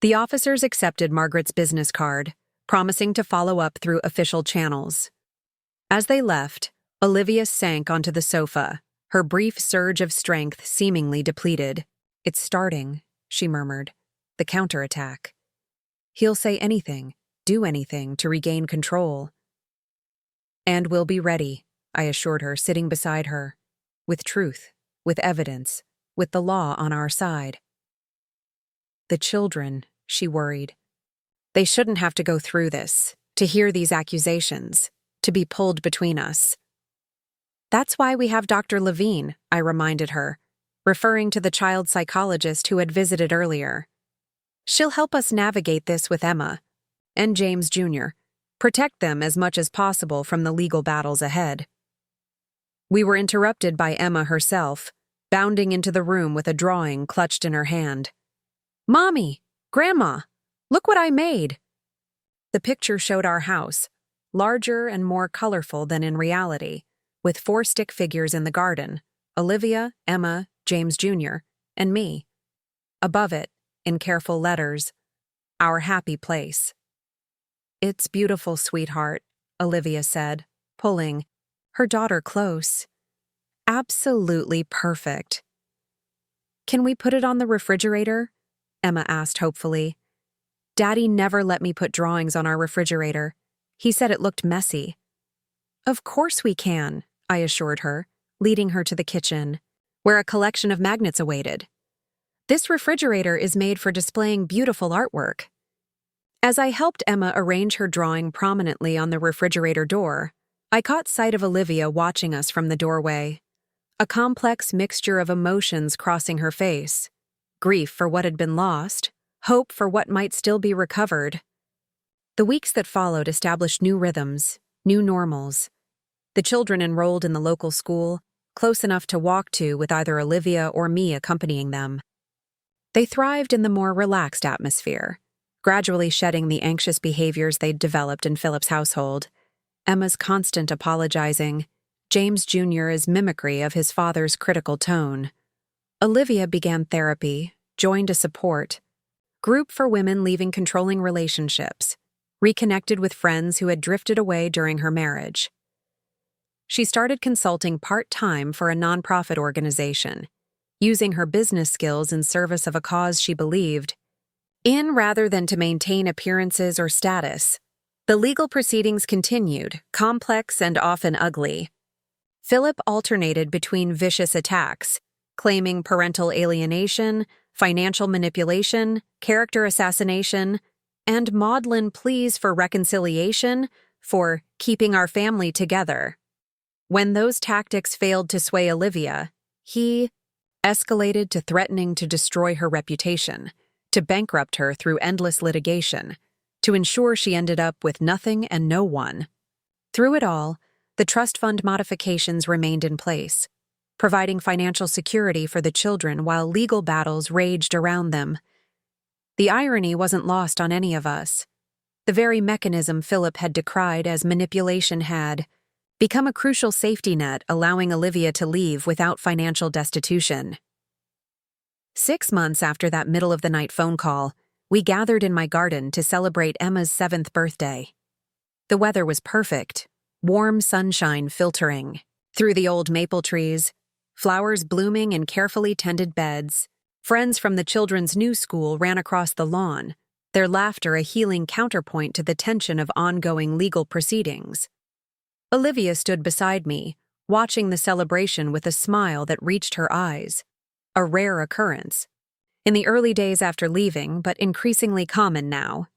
S1: the officers accepted Margaret's business card, promising to follow up through official channels. As they left, Olivia sank onto the sofa, her brief surge of strength seemingly depleted. It's starting, she murmured. The counterattack. He'll say anything, do anything to regain control. And we'll be ready, I assured her, sitting beside her, with truth, with evidence, with the law on our side. The children, she worried. They shouldn't have to go through this, to hear these accusations, to be pulled between us. That's why we have Dr. Levine, I reminded her, referring to the child psychologist who had visited earlier. She'll help us navigate this with Emma, and James Jr., protect them as much as possible from the legal battles ahead. We were interrupted by Emma herself, bounding into the room with a drawing clutched in her hand. "Mommy! Grandma! Look what I made!" The picture showed our house, larger and more colorful than in reality, with 4 stick figures in the garden: Olivia, Emma, James Jr., and me. Above it, in careful letters, "Our happy place." "It's beautiful, sweetheart," Olivia said, pulling her daughter close. "Absolutely perfect." "Can we put it on the refrigerator?" Emma asked hopefully. "Daddy never let me put drawings on our refrigerator. He said it looked messy." "Of course we can," I assured her, leading her to the kitchen, where a collection of magnets awaited. "This refrigerator is made for displaying beautiful artwork." As I helped Emma arrange her drawing prominently on the refrigerator door, I caught sight of Olivia watching us from the doorway. A complex mixture of emotions crossing her face: grief for what had been lost, hope for what might still be recovered. The weeks that followed established new rhythms, new normals. The children enrolled in the local school, close enough to walk to with either Olivia or me accompanying them. They thrived in the more relaxed atmosphere, gradually shedding the anxious behaviors they'd developed in Philip's household. Emma's constant apologizing, James Jr.'s mimicry of his father's critical tone. Olivia began therapy, joined a support group for women leaving controlling relationships, reconnected with friends who had drifted away during her marriage. She started consulting part-time for a nonprofit organization, using her business skills in service of a cause she believed in rather than to maintain appearances or status. The legal proceedings continued, complex and often ugly. Philip alternated between vicious attacks, claiming parental alienation, financial manipulation, character assassination, and maudlin pleas for reconciliation, for keeping our family together. When those tactics failed to sway Olivia, he escalated to threatening to destroy her reputation, to bankrupt her through endless litigation, to ensure she ended up with nothing and no one. Through it all, the trust fund modifications remained in place, providing financial security for the children while legal battles raged around them. The irony wasn't lost on any of us. The very mechanism Philip had decried as manipulation had become a crucial safety net, allowing Olivia to leave without financial destitution. 6 months after that middle-of-the-night phone call, we gathered in my garden to celebrate Emma's 7th birthday. The weather was perfect, warm sunshine filtering through the old maple trees, flowers blooming in carefully tended beds. Friends from the children's new school ran across the lawn, their laughter a healing counterpoint to the tension of ongoing legal proceedings. Olivia stood beside me, watching the celebration with a smile that reached her eyes, a rare occurrence. In the early days after leaving, but increasingly common now.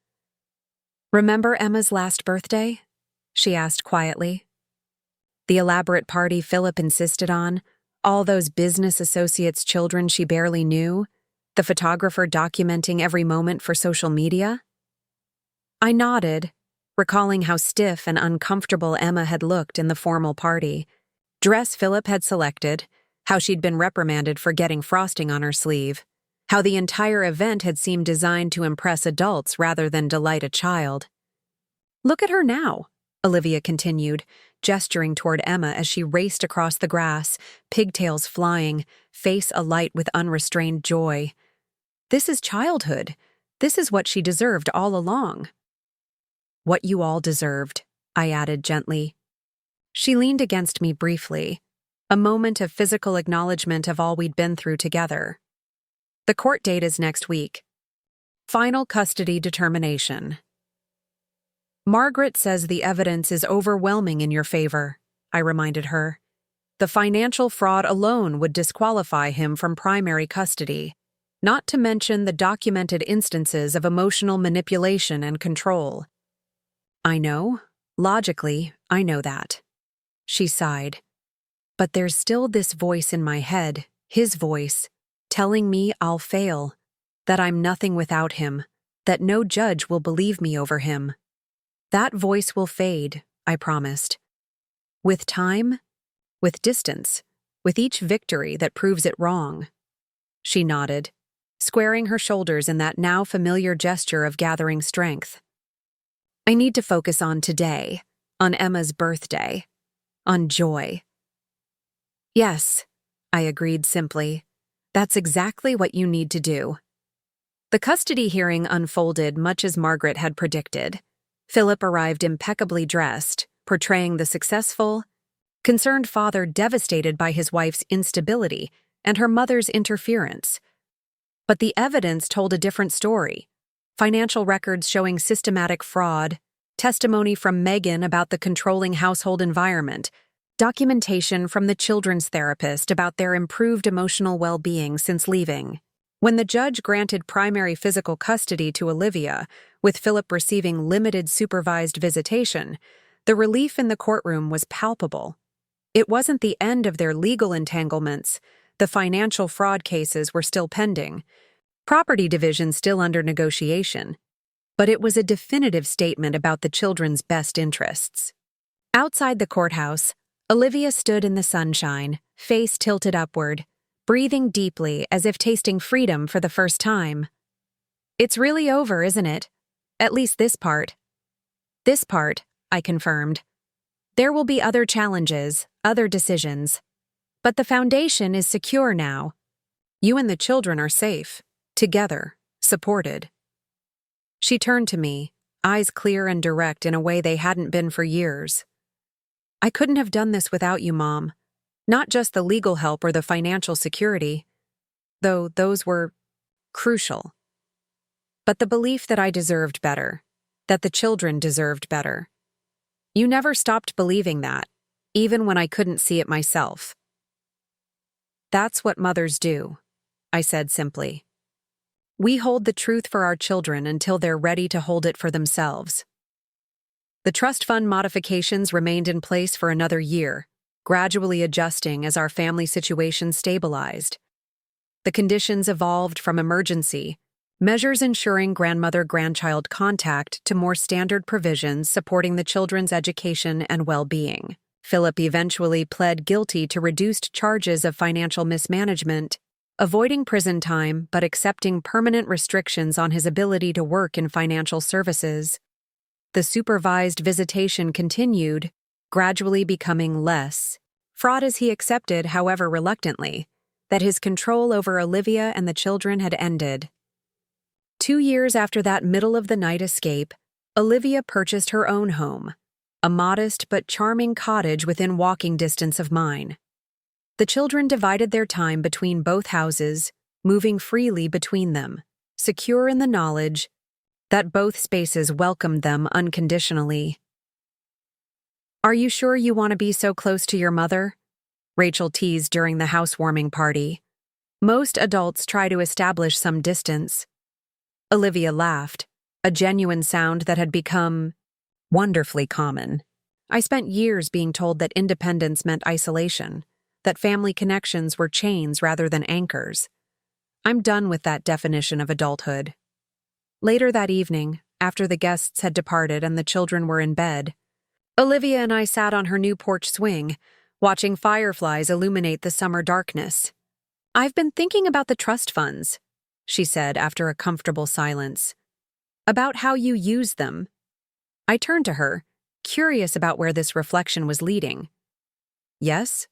S1: "Remember Emma's last birthday?" she asked quietly. "The elaborate party Philip insisted on, all those business associates' children she barely knew, the photographer documenting every moment for social media?" I nodded, recalling how stiff and uncomfortable Emma had looked in the formal party, dress Philip had selected, how she'd been reprimanded for getting frosting on her sleeve, how the entire event had seemed designed to impress adults rather than delight a child. "Look at her now," Olivia continued, gesturing toward Emma as she raced across the grass, pigtails flying, face alight with unrestrained joy. "This is childhood. This is what she deserved all along." "What you all deserved," I added gently. She leaned against me briefly, a moment of physical acknowledgement of all we'd been through together. "The court date is next week. Final custody determination." "Margaret says the evidence is overwhelming in your favor," I reminded her. "The financial fraud alone would disqualify him from primary custody, not to mention the documented instances of emotional manipulation and control." "I know. Logically, I know that." She sighed. "But there's still this voice in my head, his voice, telling me I'll fail, that I'm nothing without him, that no judge will believe me over him." That voice will fade, I promised. With time, with distance, with each victory that proves it wrong. She nodded, squaring her shoulders in that now familiar gesture of gathering strength. I need to focus on today, on Emma's birthday, on joy. Yes, I agreed simply. That's exactly what you need to do. The custody hearing unfolded much as Margaret had predicted. Philip arrived impeccably dressed, portraying the successful, concerned father devastated by his wife's instability and her mother's interference. But the evidence told a different story. Financial records showing systematic fraud, testimony from Megan about the controlling household environment, documentation from the children's therapist about their improved emotional well-being since leaving. When the judge granted primary physical custody to Olivia, with Philip receiving limited supervised visitation, the relief in the courtroom was palpable. It wasn't the end of their legal entanglements. The financial fraud cases were still pending, property division still under negotiation, but it was a definitive statement about the children's best interests. Outside the courthouse, Olivia stood in the sunshine, face tilted upward, breathing deeply as if tasting freedom for the first time. It's really over, isn't it? At least this part. This part, I confirmed. There will be other challenges, other decisions. But the foundation is secure now. You and the children are safe, together, supported. She turned to me, eyes clear and direct in a way they hadn't been for years. I couldn't have done this without you, Mom. Not just the legal help or the financial security, though those were crucial. But the belief that I deserved better, that the children deserved better. You never stopped believing that, even when I couldn't see it myself. That's what mothers do, I said simply. We hold the truth for our children until they're ready to hold it for themselves. The trust fund modifications remained in place for another year, gradually adjusting as our family situation stabilized. The conditions evolved from emergency, measures ensuring grandmother-grandchild contact, to more standard provisions supporting the children's education and well-being. Philip eventually pled guilty to reduced charges of financial mismanagement, avoiding prison time but accepting permanent restrictions on his ability to work in financial services. The supervised visitation continued, gradually becoming less fraught as he accepted, however reluctantly, that his control over Olivia and the children had ended. 2 years after that middle-of-the-night escape, Olivia purchased her own home, a modest but charming cottage within walking distance of mine. The children divided their time between both houses, moving freely between them, secure in the knowledge that both spaces welcomed them unconditionally. "Are you sure you want to be so close to your mother?" Rachel teased during the housewarming party. "Most adults try to establish some distance." Olivia laughed, a genuine sound that had become wonderfully common. I spent years being told that independence meant isolation, that family connections were chains rather than anchors. I'm done with that definition of adulthood. Later that evening, after the guests had departed and the children were in bed, Olivia and I sat on her new porch swing, watching fireflies illuminate the summer darkness. "I've been thinking about the trust funds," she said after a comfortable silence. "About how you use them." I turned to her, curious about where this reflection was leading. "Yes?"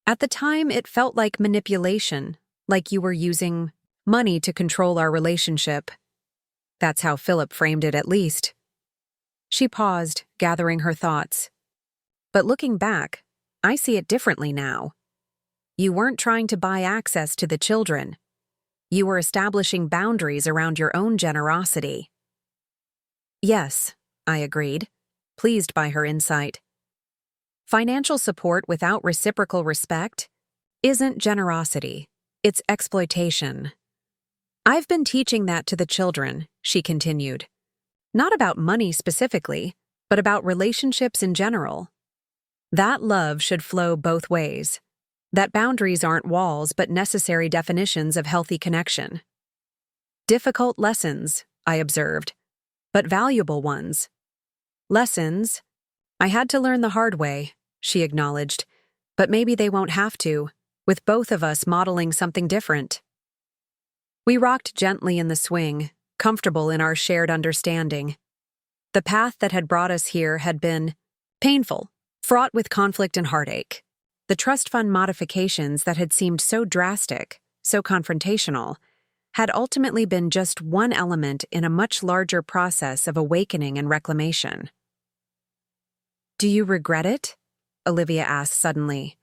S1: "At the time, it felt like manipulation, like you were using money to control our relationship. That's how Philip framed it, at least." She paused, gathering her thoughts. "But looking back, I see it differently now. You weren't trying to buy access to the children. You were establishing boundaries around your own generosity." "Yes," I agreed, pleased by her insight. Financial support without reciprocal respect isn't generosity, it's exploitation. "I've been teaching that to the children," she continued. "Not about money specifically, but about relationships in general. That love should flow both ways. That boundaries aren't walls but necessary definitions of healthy connection." "Difficult lessons," I observed, "but valuable ones." Lessons? I had to learn the hard way, she acknowledged. But maybe they won't have to, with both of us modeling something different. We rocked gently in the swing, comfortable in our shared understanding. The path that had brought us here had been painful, fraught with conflict and heartache. The trust fund modifications that had seemed so drastic, so confrontational, had ultimately been just one element in a much larger process of awakening and reclamation. "Do you regret it?" Olivia asked suddenly.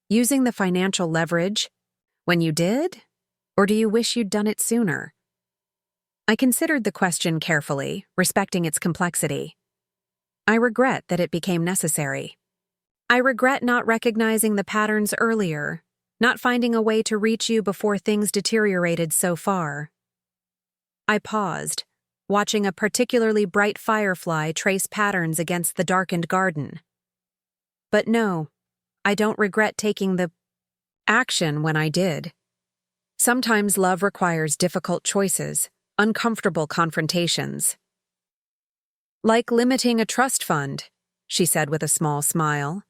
S1: "Using the financial leverage when you did? Or do you wish you'd done it sooner?" I considered the question carefully, respecting its complexity. I regret that it became necessary. I regret not recognizing the patterns earlier, not finding a way to reach you before things deteriorated so far. I paused, watching a particularly bright firefly trace patterns against the darkened garden. But no, I don't regret taking the action when I did. Sometimes love requires difficult choices, uncomfortable confrontations. "Like limiting a trust fund," she said with a small smile.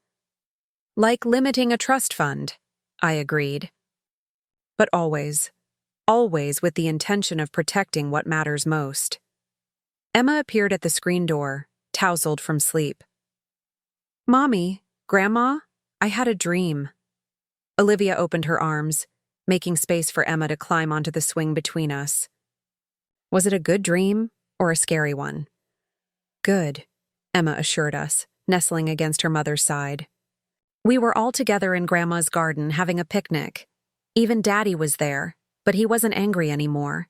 S1: "Like limiting a trust fund," I agreed. But always with the intention of protecting what matters most. Emma appeared at the screen door, tousled from sleep. "Mommy, Grandma, I had a dream." Olivia opened her arms, making space for Emma to climb onto the swing between us. "Was it a good dream or a scary one?" "Good," Emma assured us, nestling against her mother's side. "We were all together in Grandma's garden having a picnic. Even Daddy was there, but he wasn't angry anymore.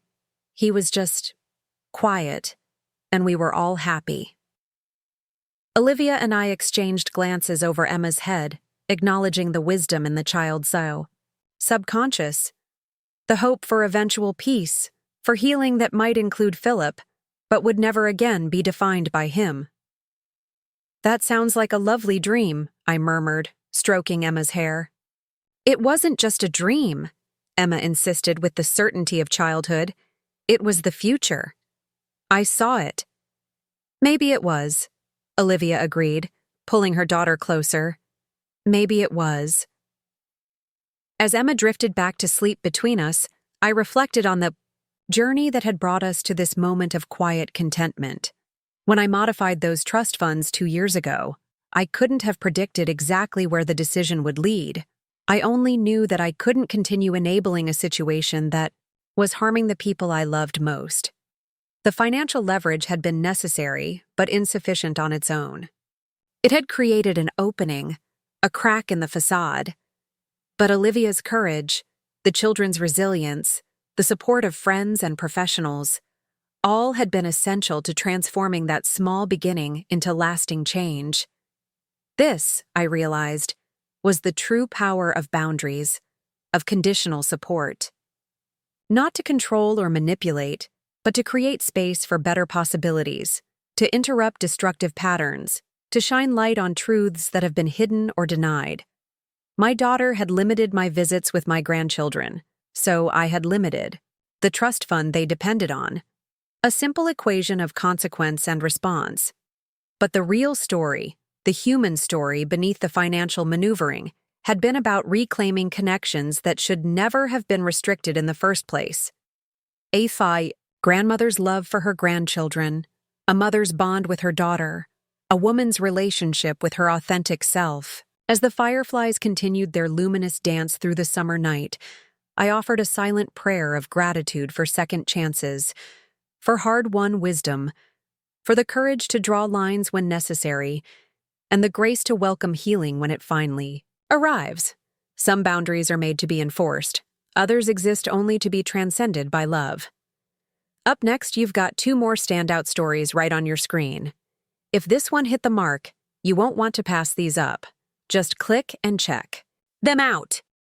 S1: He was just quiet, and we were all happy." Olivia and I exchanged glances over Emma's head, acknowledging the wisdom in the child's soul. Subconscious. The hope for eventual peace, for healing that might include Phillip, but would never again be defined by him. "That sounds like a lovely dream," I murmured, stroking Emma's hair. "It wasn't just a dream," Emma insisted with the certainty of childhood. "It was the future. I saw it." "Maybe it was," Olivia agreed, pulling her daughter closer. "Maybe it was." As Emma drifted back to sleep between us, I reflected on the journey that had brought us to this moment of quiet contentment. When I modified those trust funds 2 years ago, I couldn't have predicted exactly where the decision would lead. I only knew that I couldn't continue enabling a situation that was harming the people I loved most. The financial leverage had been necessary, but insufficient on its own. It had created an opening, a crack in the facade. But Olivia's courage, the children's resilience, the support of friends and professionals, all had been essential to transforming that small beginning into lasting change. This, I realized, was the true power of boundaries, of conditional support. Not to control or manipulate, but to create space for better possibilities, to interrupt destructive patterns, to shine light on truths that have been hidden or denied. My daughter had limited my visits with my grandchildren, so I had limited the trust fund they depended on. A simple equation of consequence and response. But the real story, the human story beneath the financial maneuvering, had been about reclaiming connections that should never have been restricted in the first place. A grandmother's love for her grandchildren, a mother's bond with her daughter, a woman's relationship with her authentic self. As the fireflies continued their luminous dance through the summer night, I offered a silent prayer of gratitude for second chances, for hard-won wisdom, for the courage to draw lines when necessary, and the grace to welcome healing when it finally arrives. Some boundaries are made to be enforced, others exist only to be transcended by love. Up next, you've got 2 more standout stories right on your screen. If this one hit the mark, you won't want to pass these up. Just click and check them out.